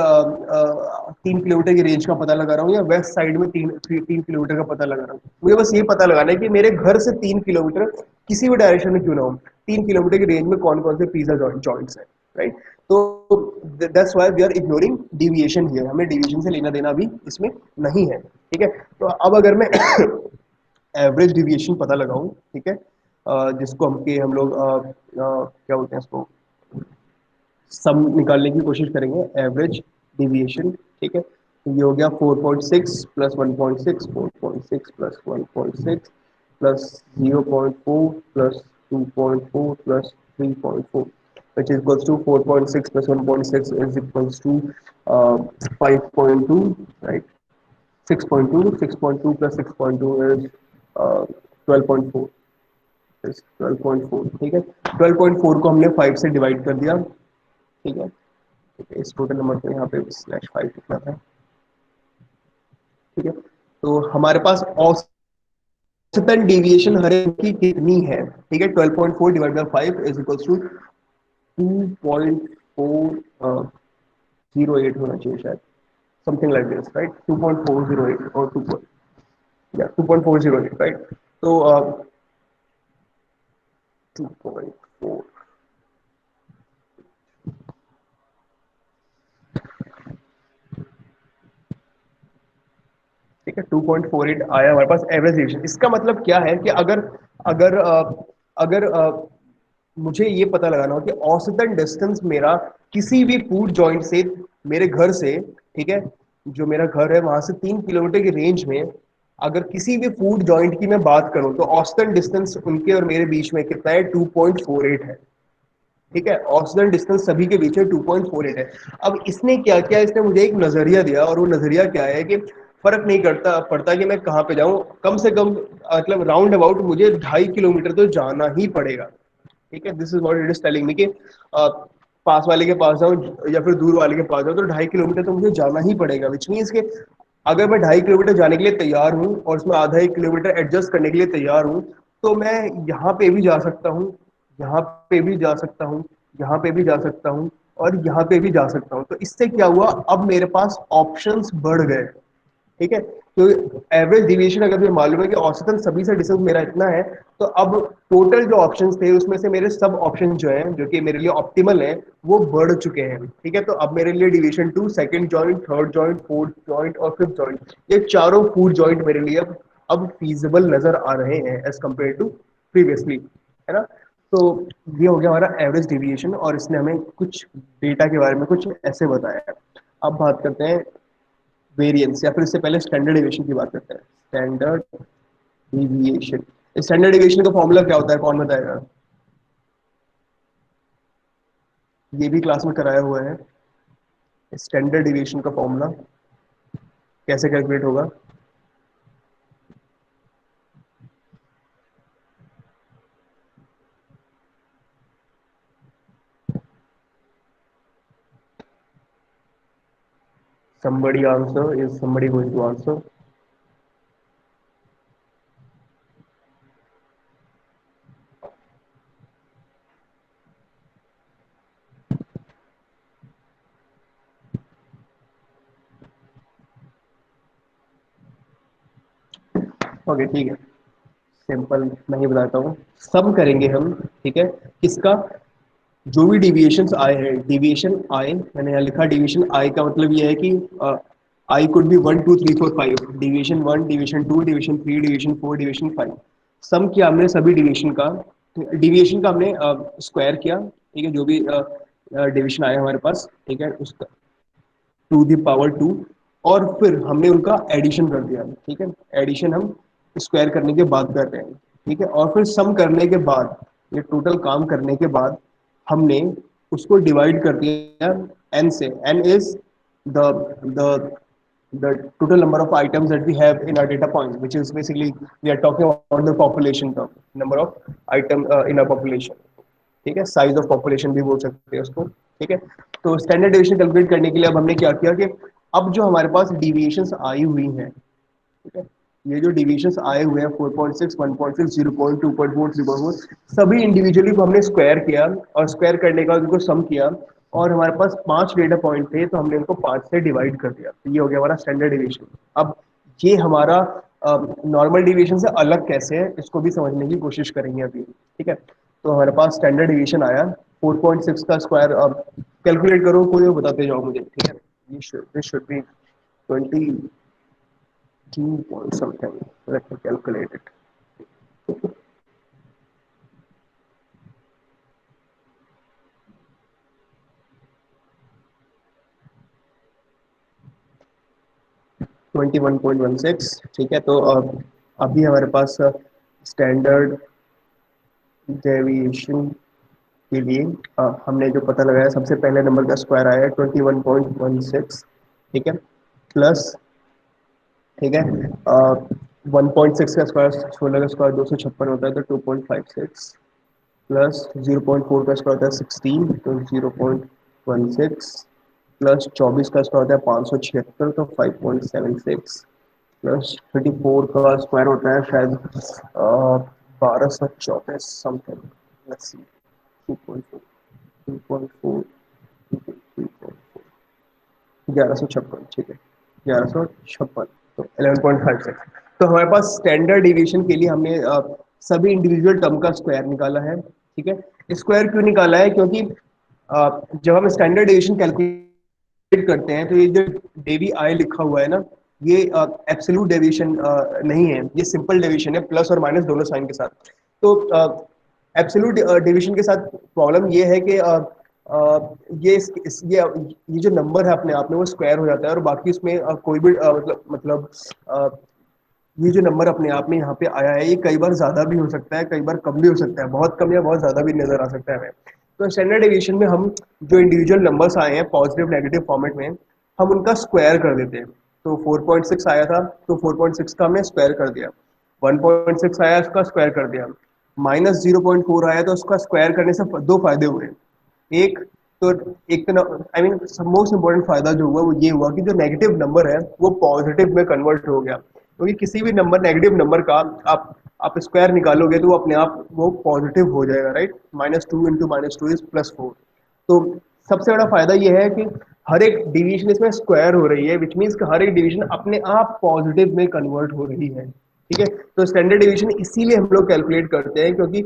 की रेंज का पता लगा रहा हूँ या वेस्ट साइड में 3 किलोमीटर का पता लगा रहा हूँ। मुझे बस ये पता लगाना है कि मेरे घर से 3 किलोमीटर किसी भी डायरेक्शन में क्यों ना हो, 3 किलोमीटर की रेंज में कौन कौन से पिज्जा जॉइंट्स है, राइट। तो that's why we are ignoring deviation here, हमें डिविएशन से लेना देना भी इसमें नहीं है, ठीक है। तो अब अगर मैं एवरेज डिविएशन पता लगाऊं, ठीक है, जिसको हम लोग क्या बोलते हैं इसको, सम निकालने की कोशिश करेंगे, एवरेज डिविएशन, ठीक है। तो ये हो गया 4.6 plus 1.6, 4.6 plus 1.6 plus 0.4 plus 2.4 plus 3.4 which is equals to 4.6 plus 1.6 is equals to 5.2, right? 6.2, 6.2 plus 6.2 is 12.4, is 12.4, ठीक है। 12.4 को हमने 5 से डिवाइड कर दिया ठीक है, इस टोटल नंबर को यहाँ पे /5 लिखना था। ठीक है, तो हमारे पास औसतन डेविएशन हर एक की कितनी है? ठीक है, 12.4 divide by 5 is equal to 2.408 होना चाहिए शायद, समथिंग लाइक दिस, राइट? 2.408 और 2.408, राइट? तो 2.4, ठीक है, 2.48 आया हमारे पास एवरेज डेविएशन। इसका मतलब क्या है कि अगर अगर अगर मुझे ये पता लगाना हो कि औसतन डिस्टेंस मेरा किसी भी फूड जॉइंट से, मेरे घर से, ठीक है, जो मेरा घर है वहां से 3 किलोमीटर की रेंज में, अगर किसी भी फूड जॉइंट की मैं बात करूं तो औसतन डिस्टेंस उनके और मेरे बीच में कितना है? 2.48 है। ठीक है, औसतन डिस्टेंस सभी के बीच में 2.48 है। अब इसने क्या किया? इसने मुझे एक नजरिया दिया, और वो नजरिया क्या है कि फर्क नहीं करता पड़ता कि मैं कहाँ पे जाऊं, कम से कम मतलब राउंड अबाउट मुझे 2.5 किलोमीटर तो जाना ही पड़ेगा। ठीक है, this is what it is telling me कि पास वाले के पास जाऊं या फिर दूर वाले के पास जाऊं तो 2.5 किलोमीटर तो मुझे जाना ही पड़ेगा, विच मीन्स के अगर मैं 2.5 किलोमीटर जाने के लिए तैयार हूं और उसमें आधा 1 किलोमीटर एडजस्ट करने के लिए तैयार हूं, तो मैं यहाँ पे भी जा सकता हूँ, यहाँ पे भी जा सकता हूँ, यहाँ पे भी जा सकता हूँ, और यहाँ पे भी जा सकता हूँ। तो इससे क्या हुआ? अब मेरे पास ऑप्शंस बढ़ गए। ठीक है, तो एवरेज डिविएशन अगर मुझे मालूम है कि औसतन सभी से डिस्टेंस मेरा इतना है, तो अब टोटल जो ऑप्शंस थे उसमें से मेरे सब ऑप्शन जो है, जो कि मेरे लिए ऑप्टिमल है, वो बढ़ चुके हैं। ठीक है, तो अब मेरे लिए division 2, second joint, third joint, fourth joint और फिफ्थ जॉइंट, ये चारों फूड जॉइंट मेरे लिए अब फीजिबल नजर आ रहे हैं एज कम्पेयर टू प्रीवियसली, है ना? तो ये हो गया हमारा एवरेज डिविएशन, और इसने हमें कुछ डेटा के बारे में कुछ ऐसे बताया है। अब बात करते हैं वेरिएंस, या फिर इससे पहले स्टैंडर्ड डेविएशन की बात करते हैं। स्टैंडर्ड डेविएशन, स्टैंडर्ड डेविएशन का फॉर्मूला क्या होता है? कौन बताएगा? ये भी क्लास में कराया हुआ है। स्टैंडर्ड डेविएशन का फॉर्मूला कैसे कैलकुलेट होगा? somebody answer, is somebody going to answer? Okay, ठीक है, सिंपल मैं ही बताता हूँ। सम करेंगे हम, ठीक है, किसका? जो भी डिविएशंस आए हैं, डिविएशन आए, मैंने यहाँ लिखा डिविएशन आए का मतलब ये है कि I could be 1 2 3 4 5, deviation 1, deviation 2, deviation 3, deviation 4, deviation 5। सम किया हमने सभी डिविएशन का, डिविएशन का हमने स्क्वायर किया, ठीक है, जो भी डिविएशन आया हमारे पास, ठीक है, उसका टू द पावर 2, और फिर हमने उनका एडिशन कर दिया। ठीक है, एडिशन हम स्क्वायर करने के बाद कर रहे हैं। ठीक है, और फिर सम करने के बाद, ये टोटल काम करने के बाद, हमने उसको डिवाइड कर दिया n से। n is the the the total number of items that we have in our data points, which is basically we are talking about the population term, number of item in our population। ठीक है, size of population भी बोल सकते हैं उसको। ठीक है, तो स्टैंडर्ड डेविएशन कैलकुलेट करने के लिए अब हमने क्या किया कि अब जो हमारे पास डिविएशंस आई हुई हैं, ठीक है, ये जो डिविएशंस आए हुए हैं 4.6, 1.6, 0.2, 2.4, 3.4, सभी इंडिविजुअली को हमने स्क्वायर किया, और स्क्वायर करने का उनको सम किया, और हमारे पास 5 डेटा पॉइंट थे, तो हमने उनको 5 से डिवाइड कर दिया। तो ये हो गया हमारा स्टैंडर्ड डिविएशन। अब ये हमारा नॉर्मल डिविएशन से अलग कैसे है, इसको भी समझने की कोशिश करेंगे अभी। ठीक है, तो हमारे पास स्टैंडर्ड डिवीजन आया 4.6 का स्क्वायर। अब कैलकुलेट करो, कोई बताते जाओ मुझे। ठीक है, this should be 22 point something, let me calculate it। 21.16। ठीक है, तो अभी हमारे पास स्टैंडर्ड डेविएशन के लिए हमने जो पता लगाया, सबसे पहले नंबर का स्क्वायर आया है 21.16। ठीक है, प्लस, ठीक है, 1.6 का स्क्वायर 16 का स्क्वायर 256 होता है, तो 2.56, प्लस 0.4 का स्क्वायर होता है 16, तो प्लस 24 का स्क्वायर होता है 576, तो 5.76 प्लस 34 का स्क्वायर होता है शायद 1234 समथिंग। लेट्स सी 2.4 2.4 1156, ठीक है 1156, तो 11.56। तो हमारे पास स्टैंडर्ड डिवीजन के लिए हमने सभी इंडिविजुअल टर्म का स्क्वायर निकाला है, ठीक है। स्क्वायर क्यों निकाला है, क्योंकि जब हम स्टैंडर्ड डिवीजन कैलकुलेट करते हैं तो ये जो डेवी आई लिखा हुआ है ना, ये एब्सोल्यूट डेविएशन नहीं है, ये सिंपल डेविएशन है, प्लस और माइनस दोनों साइन के साथ। तो एब्सोल्यूट डिवीजन के साथ प्रॉब्लम ये है कि ये जो नंबर है अपने आप में वो स्क्वायर हो जाता है, और बाकी इसमें कोई भी अ, ये जो नंबर अपने आप में यहाँ पे आया है ये कई बार ज़्यादा भी हो सकता है, कई बार कम भी हो सकता है, बहुत कम या बहुत ज़्यादा भी नज़र आ सकता है हमें। तो स्टैंडर्ड डेविएशन में हम जो इंडिविजुअल नंबर्स आए हैं पॉजिटिव नेगेटिव फॉर्मेट में, हम उनका स्क्वायर कर देते हैं। तो 4.6 आया था तो 4.6 का हमने स्क्वायर कर दिया, 1.6 आया उसका स्क्वायर कर दिया, -0.4 आया तो उसका स्क्वायर करने से दो फायदे हुए। एक तो एक तो आई मीन मोस्ट इम्पोर्टेंट फायदा जो हुआ वो ये हुआ कि जो नेगेटिव नंबर है वो पॉजिटिव में कन्वर्ट हो गया, क्योंकि किसी भी नंबर नेगेटिव नंबर का आप स्क्वायर निकालोगे तो वो अपने आप वो पॉजिटिव हो जाएगा, राइट। -2 into -2 is +4। तो सबसे बड़ा फायदा ये है कि हर एक डिवीजन इसमें स्क्वायर हो रही है, विच मीन्स कि हर एक डिवीजन अपने आप पॉजिटिव में कन्वर्ट हो रही है, ठीक है। तो स्टैंडर्ड डिवीजन इसीलिए हम लोग कैलकुलेट करते हैं क्योंकि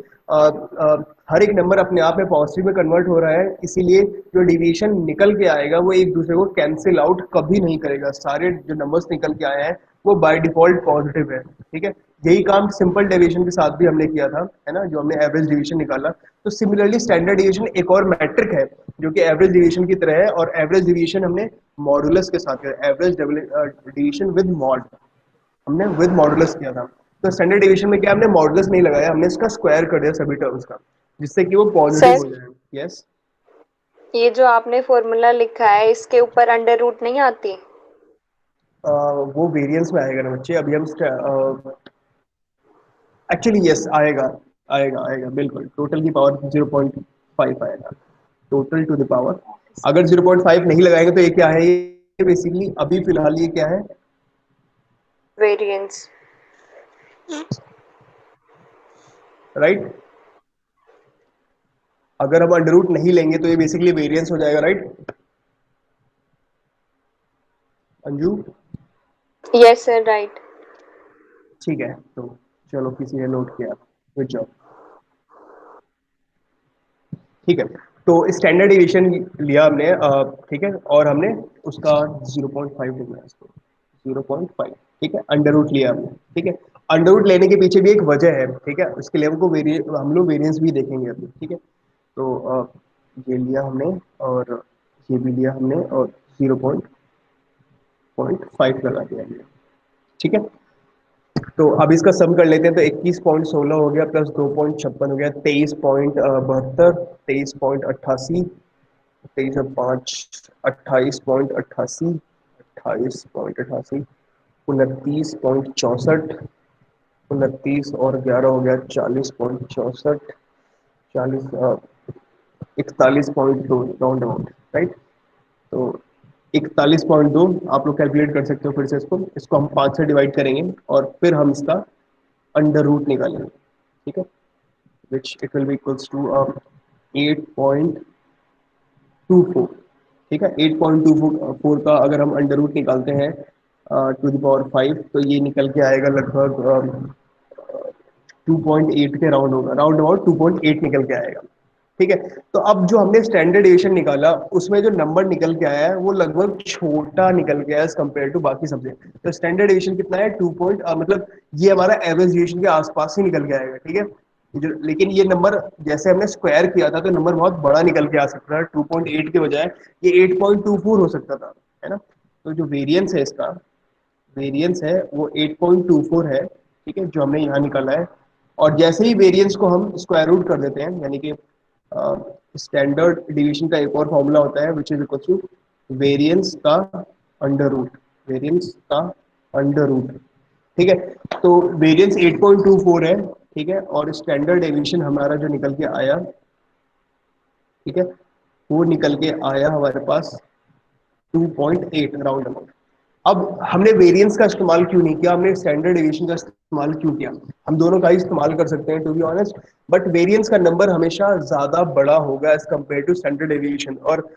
हर एक नंबर अपने आप में पॉजिटिव में कन्वर्ट हो रहा है, इसीलिए जो डिवीजन निकल के आएगा वो एक दूसरे को कैंसिल आउट कभी नहीं करेगा, सारे जो नंबर्स निकल के आए हैं वो बाय डिफॉल्ट पॉजिटिव है, ठीक है। यही काम सिंपल डिवीजन के साथ भी हमने किया था, है ना, जो हमने एवरेज डिवीजन निकाला। तो सिमिलरली स्टैंडर्ड डिवीजन एक और मैट्रिक है जो कि एवरेज डिवीजन की तरह है, और एवरेज डिवीजन हमने मॉडुलस के साथ किया, एवरेज डिवीजन विद मॉड, हमने विद मॉडुलस किया था। तो स्टैंडर्ड डिवीजन में क्या हमने मॉडुलस नहीं लगाया, हमने इसका स्क्वायर कर दिया सभी टर्म्स का, जिससे कि वो पॉजिटिव सर, हो जाए। यस, ये जो आपने फॉर्मूला लिखा है इसके ऊपर अंडर रूट नहीं आती? वो वेरिएंस में आएगा ना बच्चे, अभी हम एक्चुअली यस आएगा, आएगा आएगा बिल्कुल, टोटल की पावर 0.5 आएगा, टोटल टू द पावर। अगर 0.5 नहीं लगाएंगे तो ये क्या है, ये बेसिकली अभी फिलहाल ये क्या है, वेरिएंस। राइट। अगर हम अंडर रूट नहीं लेंगे तो ये बेसिकली वेरिएंस हो जाएगा, right Anju. Yes sir, right. ठीक है, तो चलो किसी ने नोट किया, गुड जॉब। ठीक है, तो स्टैंडर्ड डिवीजन लिया हमने, ठीक है, और हमने उसका 0.5 लिया इसको, 0.5, ठीक है, अंडर रूट लिया हमने, ठीक है। अंडर रूट लेने के पीछे भी एक वजह है, ठीक है, उसके लिए हमको हम लोग वेरिएंस भी देखेंगे अभी, ठीक है। तो ये लिया हमने, और ये भी लिया हमने, और 0.5 लगा दिया हमने, ठीक है। तो अब इसका सम कर लेते हैं, तो 21.16 हो गया प्लस 2.56 हो गया 23.72, 23.88, 23 और 5 28.88, 28.88, 29.64, 29 और 11 हो गया 40.64, 41.2 राउंड अबाउट, राइट। तो 41.2 आप लोग कैलकुलेट कर सकते हो, फिर से इसको हम 5 से डिवाइड करेंगे और फिर हम इसका अंडर रूट निकालेंगे, ठीक है, which it will be equals to 8.24, ठीक है। 8.24 का अगर हम अंडर रूट निकालते हैं टू द पावर 5, तो ये निकल के आएगा लगभग 2.8 के राउंड होगा, राउंड अबाउट 2.8 निकल के आएगा, ठीक है। तो अब जो हमने स्टैंडर्ड डिवीजन निकाला उसमें जो नंबर निकल के आया है वो लगभग छोटा निकल के आया एज कम्पेयर टू बाकी सब्जेक्ट। तो स्टैंडर्ड डिवीजन कितना है, मतलब ये हमारा एवरेज डिवीजन के आसपास ही निकल के आएगा, ठीक है। लेकिन ये नंबर जैसे हमने स्क्वायर किया था तो नंबर बहुत बड़ा निकल के आ सकता है, 2.8 के बजाय ये 8.24 हो सकता था, है ना। तो जो वेरिएंस है इसका, वेरिएंस है वो 8.24 है, ठीक है, जो हमने यहाँ निकाला है। और जैसे ही वेरिएंस को हम स्क्वायर रूट कर देते हैं, यानी कि स्टैंडर्ड डिवीजन का एक और फॉर्मूला होता है which is equal to variance का अंडर रूट, वेरिएंस का अंडर रूट, ठीक है। तो वेरिएंस 8.24 है, ठीक है, और स्टैंडर्ड डिवीजन हमारा जो निकल के आया, ठीक है, वो निकल के आया हमारे पास 2.8 राउंड अबाउट। अब हमने वेरिएंस का इस्तेमाल क्यों नहीं किया, हमने स्टैंडर्ड डेविएशन का इस्तेमाल क्यों किया? हम दोनों का ही इस्तेमाल कर सकते हैं to be honest, but variance का नंबर हमेशा ज्यादा बड़ा होगा as compare to standard deviation. और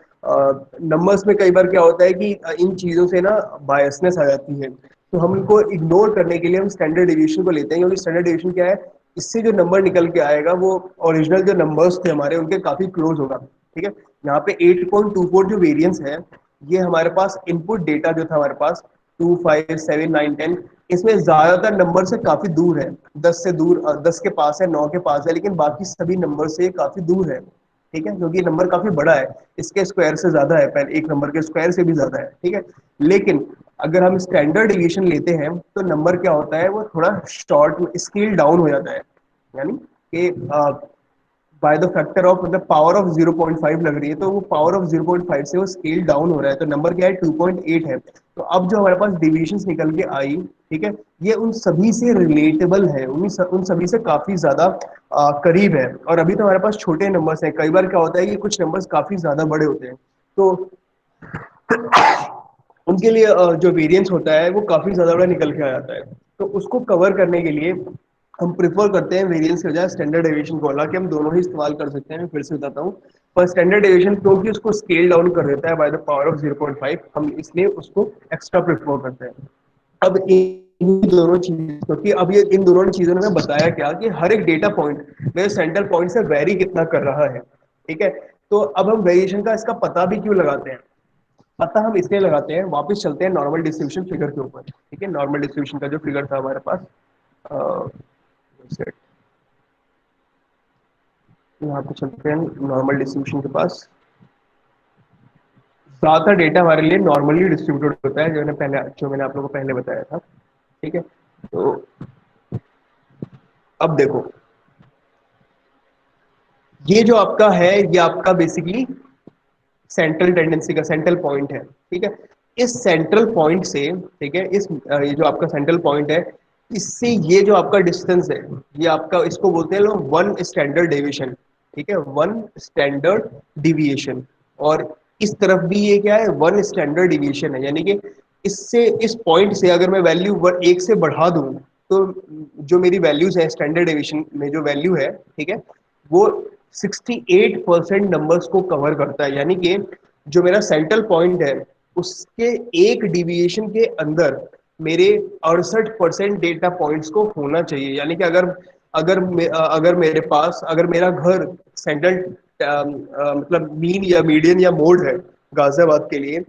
नंबर्स में कई बार क्या होता है कि इन चीजों से ना बायसनेस आ जाती है, तो हम उनको इग्नोर करने के लिए हम स्टैंडर्ड डेविएशन को लेते हैं, क्योंकि स्टैंडर्ड डेविएशन क्या है, इससे जो नंबर निकल के आएगा वो ओरिजिनल जो नंबर्स थे हमारे उनके काफी क्लोज होगा। ठीक है, यहाँ पे 8.24 जो वेरिएंस है, ये हमारे पास इनपुट डेटा जो था हमारे पास 2, 5, 7, 9, 10, इसमें ज्यादातर नंबर से काफी दूर है, 10 से दूर, 10 के पास है, 9 के पास है, लेकिन बाकी सभी नंबर से काफी दूर है। ठीक है, क्योंकि नंबर काफी बड़ा है, इसके स्क्वायर से ज्यादा है, पहले एक नंबर के स्क्वायर से भी ज्यादा है। ठीक है, लेकिन अगर हम स्टैंडर्ड डिवीजन लेते हैं तो नंबर क्या होता है, वो थोड़ा शॉर्ट स्केल डाउन हो जाता है, यानी कि बाय द फैक्टर ऑफ मतलब पावर ऑफ 0.5 लग रही है, तो वो पावर ऑफ 0.5 से वो स्केल डाउन हो रहा है, तो नंबर क्या है 2.8 है। तो अब जो हमारे पास डिविजन्स निकल के आई, ठीक है, ये उन सभी से रिलेटेबल है, उन सभी से काफी ज्यादा करीब है। और अभी तो हमारे पास छोटे नंबर्स हैं, कई बार क्या होता है कि कुछ नंबर्स काफी ज्यादा बड़े होते हैं, तो उनके लिए जो वेरिएंस होता है वो काफी ज्यादा बड़ा निकल के आ जाता है। तो उसको कवर करने के लिए हम प्रिफर करते हैं वेरिएंस के बजाय स्टैंडर्ड डेविएशन को। हालांकि हम दोनों ही इस्तेमाल कर सकते हैं, मैं फिर से बताता हूँ, पर स्टैंडर्ड डेविएशन क्योंकि उसको स्केल डाउन कर देता है बाय द पावर ऑफ 0.5, हम इसलिए उसको एक्स्ट्रा प्रिफर करते हैं। अब इन दोनों चीज, क्योंकि अब ये इन दोनों चीजों ने बताया क्या कि हर एक डेटा पॉइंट मेरे सेंट्रल पॉइंट से वेरी कितना कर रहा है। ठीक है, तो अब हम वेरिएशन का इसका पता भी क्यों लगाते हैं, पता हम इसलिए लगाते हैं, वापस चलते हैं नॉर्मल डिस्ट्रीब्यूशन फिगर के ऊपर। ठीक है, नॉर्मल डिस्ट्रीब्यूशन का जो फिगर था हमारे पास, यहाँ पे चलते हैं नॉर्मल डिस्ट्रीब्यूशन के पास। ज्यादातर डेटा हमारे लिए नॉर्मली डिस्ट्रीब्यूटेड होता है, जो मैंने आप लोगों को पहले बताया था। ठीक है, तो अब देखो, ये जो आपका है ये आपका बेसिकली सेंट्रल टेंडेंसी का सेंट्रल पॉइंट है। ठीक है, इस सेंट्रल पॉइंट से, ठीक है, ये जो आपका सेंट्रल पॉइंट है, इससे ये जो आपका डिस्टेंस है, ये आपका, इसको बोलते हैं लोग वन स्टैंडर्ड डेविएशन। ठीक है, वन स्टैंडर्ड डिविएशन। और इस तरफ भी ये क्या है, वन स्टैंडर्ड डिविएशन है, यानी कि इससे, इस पॉइंट से अगर मैं वैल्यू एक से बढ़ा दूं, तो जो मेरी वैल्यूज है स्टैंडर्ड डेविएशन में जो वैल्यू है, ठीक है, वो 68% नंबर्स को कवर करता है। यानी कि जो मेरा सेंट्रल पॉइंट है उसके एक डिविएशन के अंदर मेरे 68% डेटा पॉइंट्स को होना चाहिए। यानी कि अगर मेरे पास, अगर मेरा घर सेंट्रल मतलब मीन या मीडियन या मोड है गाजियाबाद के लिए,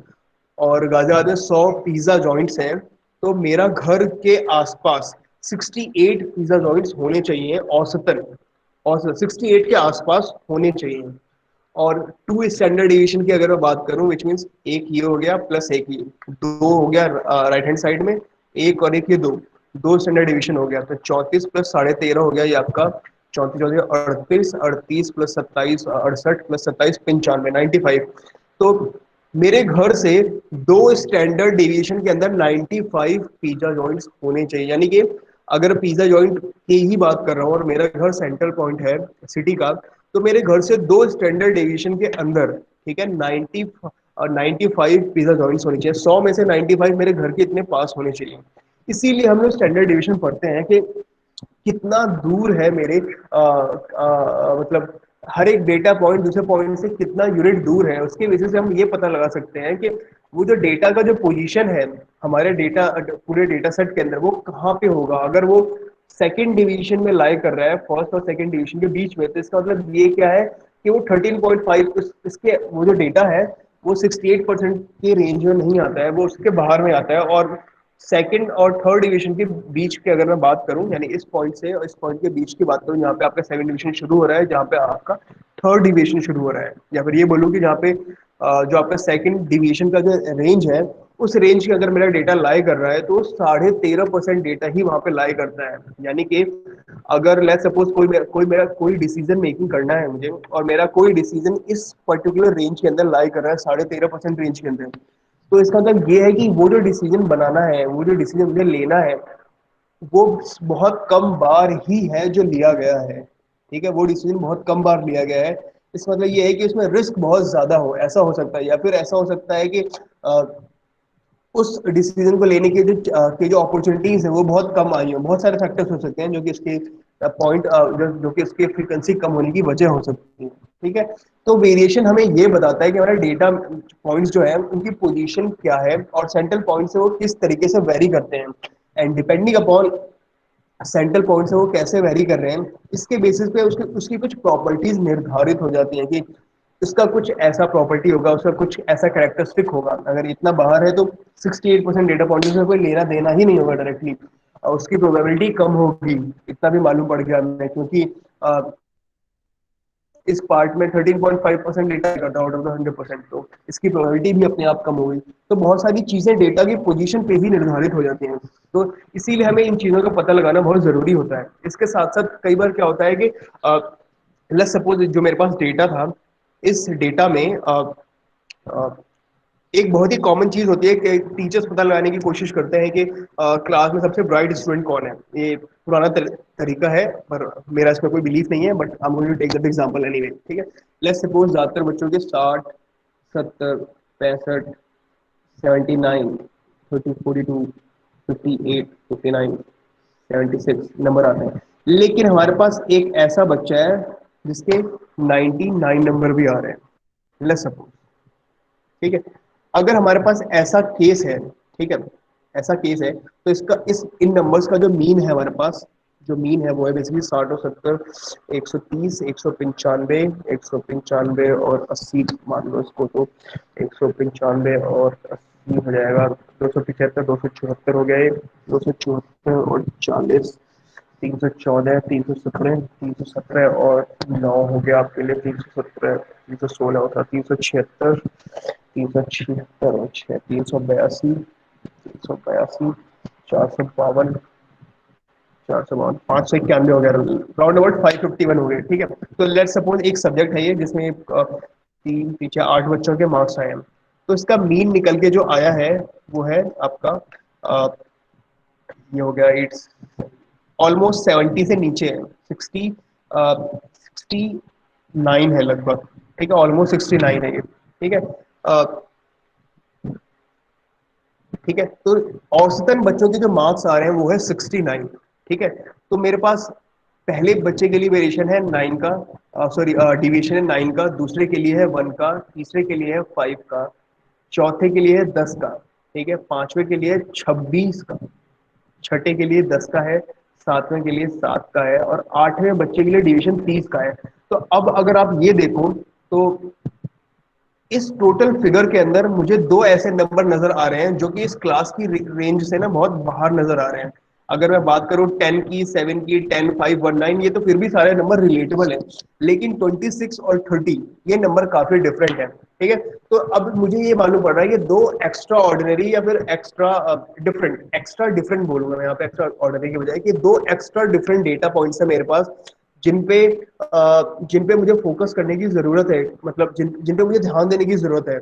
और गाजियाबाद में 100 पिज्जा जॉइंट्स हैं, तो मेरा घर के आसपास 68 पिज्जा जॉइंट्स होने चाहिए औसतन, और 68 के आसपास होने चाहिए। और टू स्टैंडर्ड डिवीजन की अगर मैं बात करूं, विच मीन्स एक ये हो गया प्लस एक ये, दो हो गया राइट हैंड साइड में, एक और एक ये दो, दो स्टैंडर्ड डिवीजन हो गया, तो 34 प्लस 13.5 हो गया ये आपका, 34 34 38 प्लस 27 68 प्लस 27 95 95। तो मेरे घर से दो स्टैंडर्ड डेविएशन के अंदर 95 पिज्जा जॉइंट्स होने चाहिए। यानी कि अगर पिज्जा जॉइंट की ही बात कर रहा हूँ और मेरा घर सेंट्रल पॉइंट है सिटी का, तो मेरे घर से दो स्टैंडर्ड डेविएशन के अंदर, ठीक है, 95 पिज्जा जॉइंट्स होने चाहिए, 100 में से 95 मेरे घर के इतने पास होने चाहिए। इसीलिए हम लोग स्टैंडर्ड डिवीजन पढ़ते हैं कि कितना दूर है मेरे मतलब हर एक डेटा पॉइंट दूसरे पॉइंट से कितना यूनिट दूर है, उसके बेसिस से हम ये पता लगा सकते हैं कि वो जो डेटा का जो पोजीशन है हमारे डेटा, पूरे डेटा सेट के अंदर, वो कहाँ पे होगा। अगर वो सेकंड डिवीजन में लाई कर रहा है, फर्स्ट और सेकंड डिवीजन के बीच में, तो इसका मतलब ये क्या है कि वो 13.5, इसके वो जो डेटा है वो 68% के रेंज में नहीं आता है, वो उसके बाहर में आता है। और सेकंड और थर्ड डिवीजन के बीच की अगर मैं बात करूं, यानी इस पॉइंट से और इस पॉइंट के बीच की बात करूं, जहाँ पे आपका सेकंड डिवीजन शुरू हो रहा है, जहाँ पे आपका थर्ड डिवीजन शुरू हो रहा है, या फिर ये बोलूं कि जहाँ पे जो आपका सेकंड डिवीजन का जो रेंज है, उस रेंज के अगर मेरा डेटा लाई कर रहा है, तो 13.5% डेटा ही वहां पे लाई करता है। यानी कि अगर लेट्स सपोज कोई डिसीजन मेकिंग करना है मुझे, और मेरा कोई डिसीजन इस पर्टिकुलर रेंज के अंदर लाई कर रहा है, 13.5% रेंज के अंदर, तो इसका मतलब ये है कि वो जो डिसीजन बनाना है, वो जो डिसीजन मुझे लेना है, वो बहुत कम बार ही है जो लिया गया है। ठीक है, वो डिसीजन बहुत कम बार लिया गया है, इस मतलब ये है कि इसमें रिस्क बहुत ज़्यादा हो, ऐसा हो सकता है, या फिर ऐसा हो सकता है कि उस डिसीजन को लेने के जो अपॉर्चुनिटीज है वो बहुत कम आई हो। बहुत सारे फैक्टर्स हो सकते हैं जो कि इसके पॉइंट जो कि इसके फ्रीक्वेंसी कम होने की वजह हो सकती है। ठीक है, तो वेरिएशन हमें ये बताता है कि हमारा डेटा पॉइंट्स जो है उनकी पोजीशन क्या है और सेंट्रल पॉइंट से वो किस तरीके से वेरी करते हैं, and depending upon central point से वो कैसे वेरी कर रहे हैं, इसके बेसिस पे उसकी उसकी कुछ प्रॉपर्टीज निर्धारित हो जाती हैं कि उसका कुछ ऐसा प्रॉपर्टी होगा, उसका कुछ ऐसा कैरेक्टरिस्टिक होगा। अगर इतना बाहर है तो 68% डेटा पॉइंट से कोई लेना देना ही नहीं होगा डायरेक्टली, और उसकी प्रोबेबिलिटी कम होगी। इतना भी मालूम पड़ गया हमें, क्योंकि इस पार्ट में 13.5% डेटा कटा आउट ऑफ द 100%, तो इसकी प्रोबेबिलिटी भी अपने आप कम हो गई। तो बहुत सारी चीजें डेटा की पोजीशन पे ही निर्धारित हो जाती हैं, तो इसीलिए हमें इन चीजों का पता लगाना बहुत जरूरी होता है। इसके साथ साथ कई बार क्या होता है कि लेट्स सपोज जो मेरे पास डेटा था, इस डेटा में अ, एक बहुत ही कॉमन चीज होती है कि टीचर्स पता लगाने की कोशिश करते हैं कि क्लास में सबसे ब्राइट स्टूडेंट कौन है। ये पुराना तरीका है, पर मेरा इसमें कोई बिलीफ नहीं है, but I am going to take that example anyway. ठीक है, लेट्स सपोज ज्यादातर बच्चों के 60, 70, 65, 79, 30, 42, 58, 59, 76 नंबर आते हैं। लेकिन हमारे पास एक ऐसा बच्चा है जिसके 99 नंबर भी आ रहे हैं, लेट्स सपोज। ठीक है, अगर हमारे पास ऐसा केस है, ठीक है, ऐसा केस है, तो इसका इस इन नंबर्स का जो मीन है हमारे पास, जो मीन है वो है बेसिकली 60 और 70, 130, 195, 195 और 80 मान लो इसको, तो 195 और 80 हो जाएगा 275, 274 हो गया, ये 274 और 40, 314, 317, 317 और 9 हो गया आपके लिए 317, 316 होता, 376, 376 और 6, 382, 382, 452, 452, 591 हो गया, राउंड अबाउट 551 हो गए। ठीक है, तो लेट्स सपोज एक सब्जेक्ट है ये जिसमें तीन पीछे 8 बच्चों के मार्क्स आए हैं, तो इसका मीन निकल के जो आया है वो है आपका ये हो गया, इट्स ऑलमोस्ट 70 से नीचे है, 60, 69 है लगभग। ठीक है, ऑलमोस्ट 69 है ये। ठीक है, ठीक है, तो औसतन बच्चों के जो मार्क्स आ रहे हैं वो है 69। ठीक है, तो मेरे पास पहले बच्चे के लिए वेरिएशन है 9 का, सॉरी डिवीजन है 9 का, दूसरे के लिए है 1 का, तीसरे के लिए है 5 का, चौथे के लिए है 10 का, ठीक है, पांचवे के लिए है 26 का, छठे के लिए 10 का है, सातवें के लिए 7 का है, और आठवें बच्चे के लिए डिवीजन 30 का है। तो अब अगर आप ये देखो तो इस टोटल फिगर के अंदर मुझे दो ऐसे नंबर नजर आ रहे हैं जो कि इस क्लास की रेंज से ना बहुत बाहर नजर आ रहे हैं। अगर मैं बात करूं 10 की, 7 की, 10, 5, 1, 9, ये तो फिर भी सारे नंबर रिलेटेबल है, लेकिन 26 और 30 ये नंबर काफी डिफरेंट है। ठीक है, तो अब मुझे ये मालूम पड़ रहा है कि दो एक्स्ट्रा ऑर्डिनरी या फिर एक्स्ट्रा डिफरेंट बोलूंगा मैं यहाँ पे एक्स्ट्रा ऑर्डिनरी की बजाय, कि दो एक्स्ट्रा डिफरेंट डेटा पॉइंट्स है मेरे पास जिन पे जिन पे मुझे फोकस करने की जरूरत है, मतलब जिन पे मुझे ध्यान देने की जरूरत है।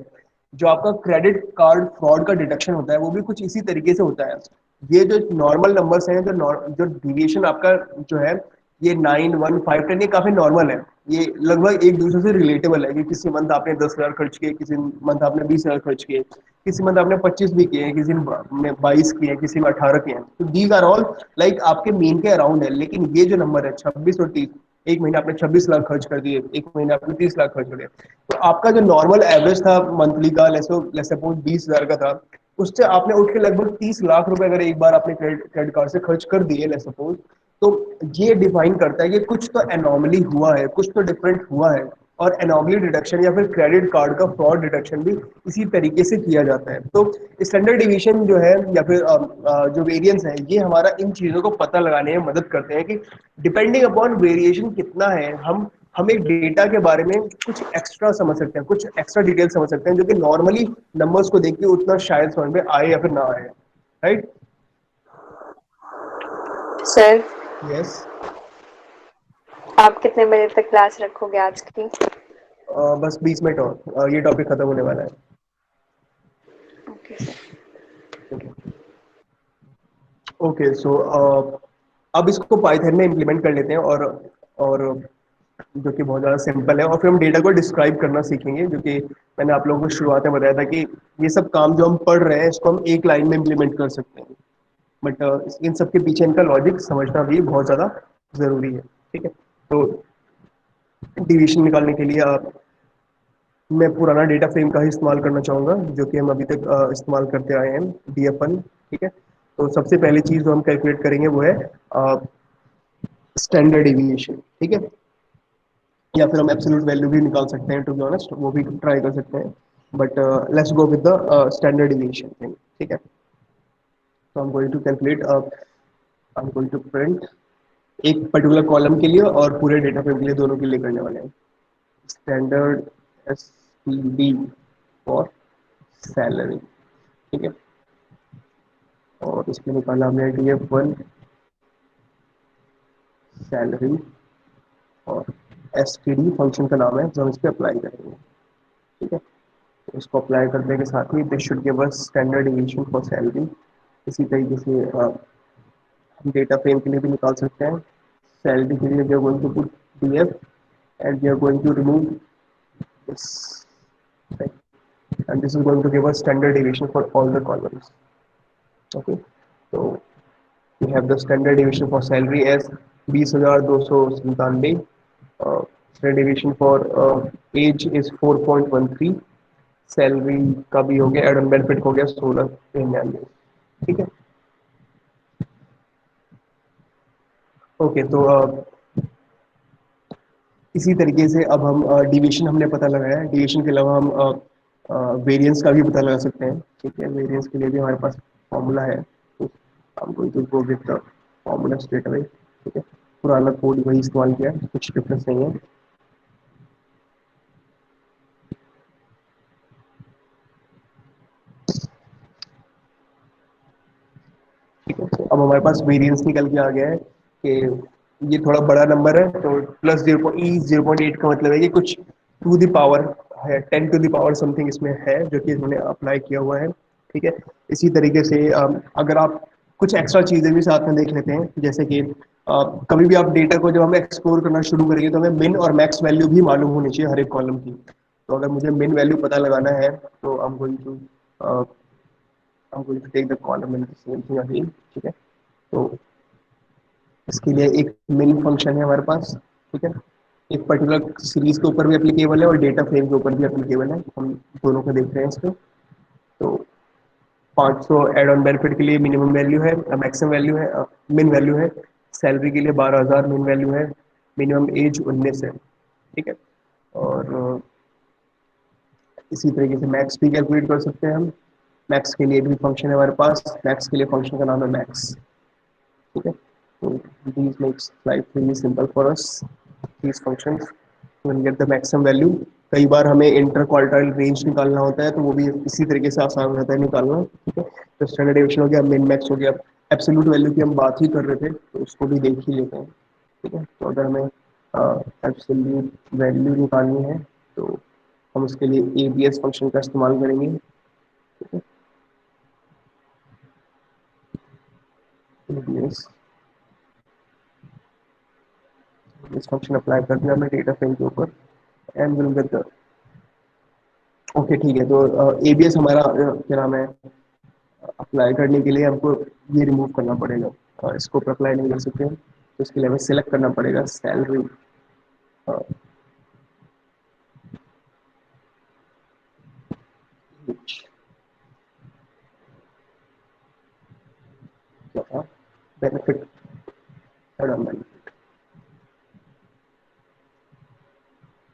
जो आपका क्रेडिट कार्ड फ्रॉड का डिटेक्शन होता है वो भी कुछ इसी तरीके से होता है। ये जो नॉर्मल नंबर्स हैं, जो डिविएशन आपका जो है, ये 9, 1, 5, 10 ये काफी नॉर्मल है। ये लगभग एक दूसरे से रिलेटेबल है कि किसी मंथ आपने 10,000 खर्च किए, किसी मंथ आपने 20,000 खर्च किए, किसी मंथ आपने 25 भी किए, किसी में 22 किए, किसी में 18 किए। तो दीज आर ऑल लाइक आपके मीन के अराउंड है। लेकिन ये जो नंबर है 26 और 30, एक महीने आपने 26 लाख खर्च कर दिए, एक महीने आपने 30 लाख खर्च कर दिए, तो आपका जो नॉर्मल एवरेज था मंथली का, लेट्स सपोज 20,000 का था, उससे आपने उठ के लगभग 30 लाख रुपए अगर एक बार आपने क्रेडिट कार्ड से खर्च कर दिए लेट्स सपोज, तो ये डिफाइन करता है कि कुछ तो एनॉमली हुआ है, कुछ तो डिफरेंट हुआ है। और एनॉमली डिटेक्शन या फिर क्रेडिट कार्ड का फ्रॉड डिटेक्शन भी इसी तरीके से किया जाता है। तो स्टैंडर्ड डिवीजन जो है या फिर जो वेरिएंस है, ये हमारा इन चीजों को पता लगाने में मदद करते हैं कि डिपेंडिंग अपॉन वेरिएशन कितना है, हम एक डेटा के बारे में कुछ एक्स्ट्रा समझ सकते हैं, कुछ एक्स्ट्रा डिटेल समझ सकते हैं जो कि नॉर्मली नंबर्स को देख के उतना शायद समझ में आए या फिर ना आए। राइट? Sir, yes. आप कितने बजे तक क्लास रखोगे आज की? बस 20 मिनट और ये टॉपिक खत्म होने वाला है। Okay sir. ओके, सो अब इसको पाइथन में इम्प्लीमेंट कर लेते हैं, और जो कि बहुत ज़्यादा सिंपल है, और फिर हम डेटा को डिस्क्राइब करना सीखेंगे, जो कि मैंने आप लोगों को शुरुआत में बताया था कि ये सब काम जो हम पढ़ रहे हैं इसको हम एक लाइन में इम्प्लीमेंट कर सकते हैं, बट इन सब के पीछे इनका लॉजिक समझना भी बहुत ज़्यादा ज़रूरी है। ठीक है, तो डिवीजन निकालने के लिए मैं पुराना डेटा फ्रेम का ही इस्तेमाल करना चाहूँगा, जो कि हम अभी तक इस्तेमाल करते आए हैं, DF1। ठीक है, तो सबसे पहली चीज़ जो हम कैलकुलेट करेंगे वो है स्टैंडर्ड डिविएशन। ठीक है, या फिर हम एब्सोल्यूट वैल्यू भी निकाल सकते हैं, टू बी ऑनेस्ट वो भी ट्राई कर सकते हैं, but let's go with the standard deviation thing. ठीक है, तो I am going to calculate, I am going to print एक पर्टिकुलर कॉलम के लिए और पूरे डेटा फ्रेम के लिए, दोनों के लिए करने वाले हैं। Standard STD for salary. ठीक है, और इसमें निकाला हमने DF1 सैलरी, और STD फंक्शन का नाम है जो हम इस पर अप्लाई करेंगे। ठीक है, तो इसको अप्लाई करने के साथ ही this should give us standard division for salary. इसी तरीके से हम डेटा फ्रेम के लिए भी निकाल सकते हैं। सैलरी के लिए we are going to put DF and we are going to remove this thing, and this is going to give us standard deviation for all the columns. Okay, so we have the standard deviation for salary as 20,297, standard deviation for age is 4.13, salary का भी हो गया, add on benefit हो गया 1699। ठीक है, okay, तो इसी तरीके से अब हम डिवीजन हमने पता लगाया है, डिवीजन के अलावा हम वेरिएंस का भी पता लगा सकते हैं। ठीक है, वेरिएंस के लिए भी हमारे पास फॉर्मूला है, तो हम going to go with the formula straight away. ठीक है, पुराना कोड वही इस्तेमाल किया है, कुछ डिफरेंस नहीं है। ठीक है, तो अब हमारे पास वेरिएंस निकल के आ गया है कि ये थोड़ा बड़ा नंबर है, तो प्लस 0.8 का मतलब है कि कुछ टू द पावर है, 10 टू द पावर समथिंग इसमें है, जो कि इन्होंने अप्लाई किया हुआ है। ठीक है, इसी तरीके से अगर आप कुछ एक्स्ट्रा चीज़ें भी साथ में देख लेते हैं, जैसे कि कभी भी आप डेटा को जब हम एक्सप्लोर करना शुरू करेंगे तो हमें मिन और मैक्स वैल्यू भी मालूम होनी चाहिए हर एक कॉलम की। तो अगर मुझे मिन वैल्यू पता लगाना है तो I am going to take the column in the same thing again. ठीक है, तो इसके लिए एक मिन फंक्शन है हमारे पास। ठीक है, एक पर्टिकुलर सीरीज के ऊपर भी एप्लीकेबल है और डेटा फ्रेम के ऊपर भी एप्लीकेबल है, हम दोनों को देख रहे हैं इसमें। तो 500 एड ऑन बेनिफिट के लिए मिनिमम वैल्यू है, मैक्सिमम वैल्यू है, मिन वैल्यू है। सैलरी के लिए 12,000 मिन वैल्यू है, मिनिमम एज 19 है। ठीक है, और इसी तरीके से मैक्स भी कैलकुलेट कर सकते हैं हम। मैक्स के लिए भी फंक्शन है हमारे पास, मैक्स के लिए फंक्शन का नाम है मैक्स। ठीक है, तो these makes life really simple for us, these functions will get the maximum value। कई बार हमें इंटर क्वार्टाइल रेंज निकालना होता है, तो वो भी इसी तरीके से आसान रहता है निकालना। ठीक है, तो स्टैंडर्ड डेविएशन हो गया, मिन मैक्स हो गया, एब्सोल्यूट वैल्यू की हम बात ही कर रहे थे तो उसको भी देख ही लेते हैं। ठीक है, तो अगर हमें एब्सोल्यूट वैल्यू निकालनी है तो हम उसके लिए ABS फंक्शन का इस्तेमाल करेंगे। ठीक है, ABS इस फंक्शन अप्लाई कर दिया हमने डेटा फ्रेम के ऊपर, and will get the okay. ठीक है, तो ABS हमारा क्या नाम है, अप्लाई करने के लिए हमको ये रिमूव करना पड़ेगा, इसको अप्लाई नहीं कर सकते हैं, तो इसके लिए हमें सेलेक्ट करना पड़ेगा सैलरी। क्या था, बेनिफिट,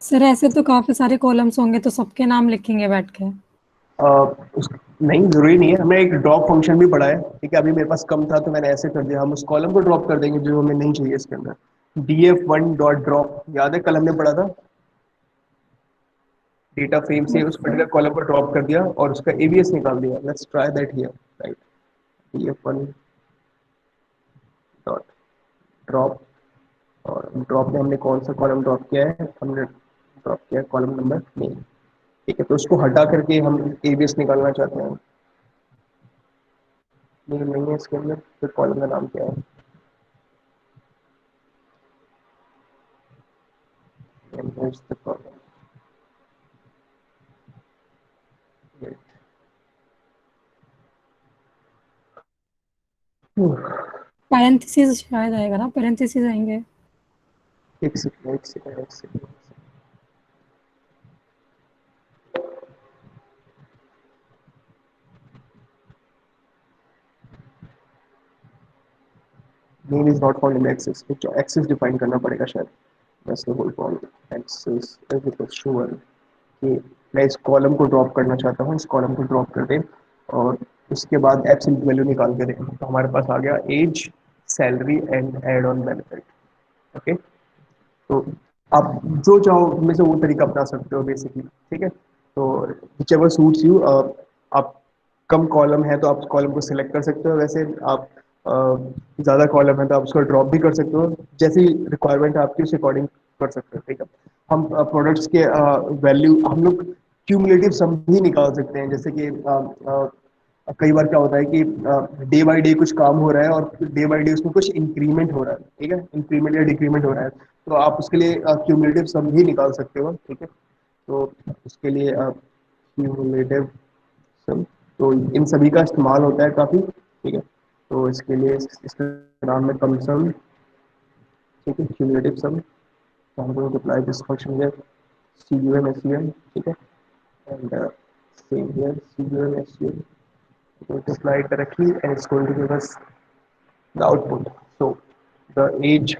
सर ऐसे तो काफी सारे कॉलम्स होंगे, तो सबके नाम लिखेंगे बैठ के? उस नहीं, जरूरी नहीं है, हमें एक ड्रॉप फंक्शन भी पड़ा है। ठीक है, अभी मेरे पास कम था तो मैंने ऐसे कर दिया, हम उस कॉलम को ड्रॉप कर देंगे जो हमें नहीं चाहिए इसके अंदर। DF1 डॉट ड्रॉप, याद है कल हमने पढ़ा था, डेटा फ्रेम से उस पर्टिकुलर कॉलम को ड्रॉप कर दिया और उसका ABS निकाल दिया। Let's try that here, right, DF1 dot drop, और ड्रॉप में हमने कौन सा कॉलम ड्रॉप किया है, हमने ड्रॉप किया है कॉलम नंबर नेम। ठीक है, तो उसको हटा करके हम ABS निकालना चाहते हैं। नेम नहीं है इसके अंदर, फिर कॉलम का नाम क्या है, is the column. Wait. Parenthesis शायद आएगा ना, पैरेंथेसिस आएंगे। एक सेकंड एक सेकंड एक second name is not found in excess, कुछ एक्सेस डिफाइन करना पड़ेगा शायद। बस वो बोल पाऊँ एक्सेस इज इक्वल टू 1 कि मैं इस कॉलम को ड्रॉप करना चाहता हूँ, इस कॉलम को ड्रॉप कर दें और उसके बाद एब्सोल्यूट वैल्यू निकाल के दें। तो हमारे पास आ गया age, salary and add on benefit. Okay, तो आप जो चाहो उनमें से वो तरीका अपना सकते हो बेसिकली। ठीक है, तो विच एवर सूट्स यू। आप कम कॉलम है तो आप कॉलम को सिलेक्ट कर सकते हो, वैसे आप ज़्यादा कॉलम है तो आप उसको ड्रॉप भी कर सकते हो, जैसी रिक्वायरमेंट है आपकी उस अकॉर्डिंग कर सकते हो। ठीक है, हम प्रोडक्ट्स के वैल्यू हम लोग क्यूमुलेटिव सम भी निकाल सकते हैं, जैसे कि कई बार क्या होता है कि डे बाय डे कुछ काम हो रहा है और डे बाय डे उसमें कुछ इंक्रीमेंट हो रहा है। ठीक है, इंक्रीमेंट या डिक्रीमेंट हो रहा है, तो आप उसके लिए क्यूमुलेटिव सम भी निकाल सकते हो। ठीक है, तो उसके लिए क्यूमुलेटिव सम, तो इन सभी का इस्तेमाल होता है काफ़ी। ठीक है, तो इसके लिए इसका नाम है कम सम। ठीक है, क्यूमुलेटिव सम, तो हम लोग अप्लाई दिस फंक्शन है CUM SUM। ठीक है, and same here CUM SUM, going to apply it directly and it's going to give us the output. So the age,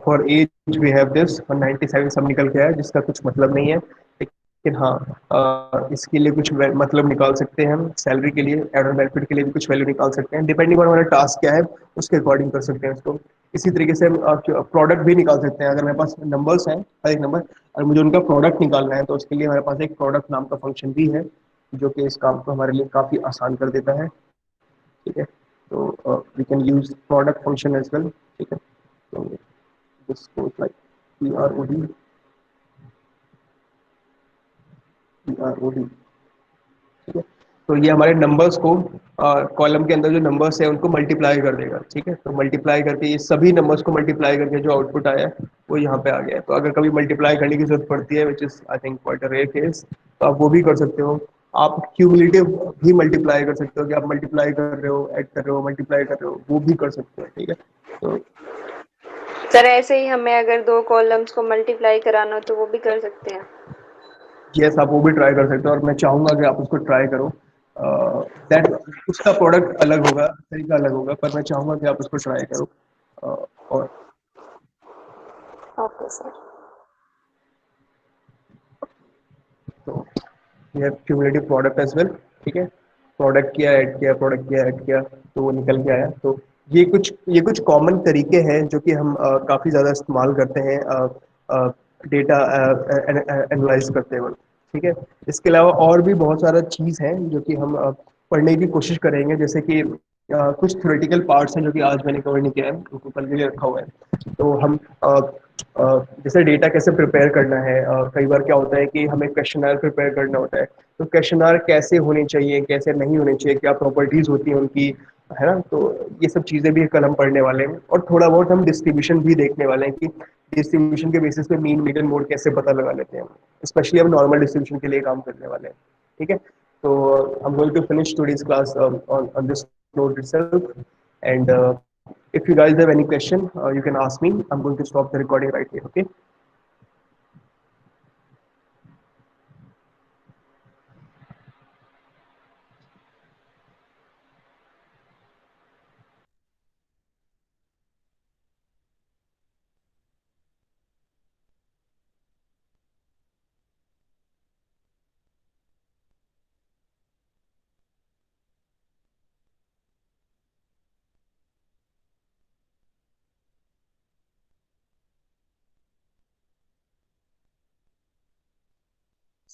for age we have this 197 सब निकल के आया, जिसका कुछ मतलब नहीं है, लेकिन हाँ इसके लिए कुछ मतलब निकाल सकते हैं हम। सैलरी के लिए, एड ऑन बेनिफिट के लिए भी कुछ वैल्यू निकाल सकते हैं, डिपेंडिंग ऑन हमारा टास्क क्या है उसके अकॉर्डिंग कर सकते हैं उसको। इसी तरीके से हम प्रोडक्ट भी निकाल सकते हैं। अगर मेरे पास नंबर्स हैं, हर एक नंबर, और मुझे उनका प्रोडक्ट निकालना है तो उसके लिए हमारे पास एक प्रोडक्ट नाम का फंक्शन भी है, जो कि इस काम को हमारे लिए काफ़ी आसान कर देता है। ठीक है, तो we can use product function as well. ठीक है, तो this goes like PROD PROD। ठीक है, तो ये हमारे नंबर्स को कॉलम के अंदर जो नंबर्स है उनको मल्टीप्लाई कर देगा। ठीक है, तो मल्टीप्लाई करके ये सभी नंबर्स को मल्टीप्लाई करके जो आउटपुट आया है वो यहाँ पे आ गया है। तो अगर कभी मल्टीप्लाई करने की जरूरत पड़ती है, which is I think quite a rare case, तो आप वो भी कर सकते हो। आप क्यूमुलेटिव भी मल्टीप्लाई कर सकते हो, कि आप मल्टीप्लाई कर रहे हो, ऐड कर रहे हो, मल्टीप्लाई कर रहे हो, वो भी कर सकते हो। ठीक है, तो सर ऐसे ही हमें अगर दो कॉलम्स को मल्टीप्लाई कराना हो तो वो भी कर सकते हैं। यस, आप वो भी ट्राई कर सकते हो, और मैं चाहूंगा कि आप उसको ट्राई करो। दैट उसका प्रोडक्ट अलग होगा, तरीका अलग होगा, पर मैं चाहूंगा कि आप उसको ट्राई करो। और ओके सर। तो we have cumulative product as well. ठीक है, प्रोडक्ट किया, ऐड किया, प्रोडक्ट किया, ऐड किया, तो वो निकल के आया। तो ये कुछ कॉमन तरीके हैं जो कि हम काफ़ी ज़्यादा इस्तेमाल करते हैं डेटा एनालाइज करते वक्त। ठीक है, इसके अलावा और भी बहुत सारा चीज़ है जो कि हम पढ़ने की कोशिश करेंगे, जैसे कि कुछ थ्योरेटिकल पार्ट्स हैं जो कि आज मैंने कवर नहीं किया है, उनको कल के लिए रखा हुआ है। तो हम जैसे डेटा कैसे प्रिपेयर करना है, कई बार क्या होता है कि हमें क्वेश्चनर प्रिपेयर करना होता है, तो क्वेश्चनर कैसे होने चाहिए, कैसे नहीं होने चाहिए, क्या प्रॉपर्टीज होती हैं उनकी, है ना। तो ये सब चीज़ें भी कल हम पढ़ने वाले हैं, और थोड़ा बहुत हम डिस्ट्रीब्यूशन भी देखने वाले हैं कि डिस्ट्रीब्यूशन के बेसिस पे मीन मीडियन मोड कैसे पता लगा लेते हैं। स्पेशली हम नॉर्मल डिस्ट्रीब्यूशन के लिए काम करने वाले हैं। ठीक है, तो I'm going to finish today's class on this note itself, and if you guys have any question, you can ask me. I'm going to stop the recording right here. Okay.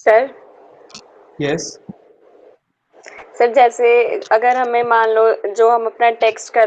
Sir Yes. Sir जैसे अगर हमें मान लो जो हम अपना text कर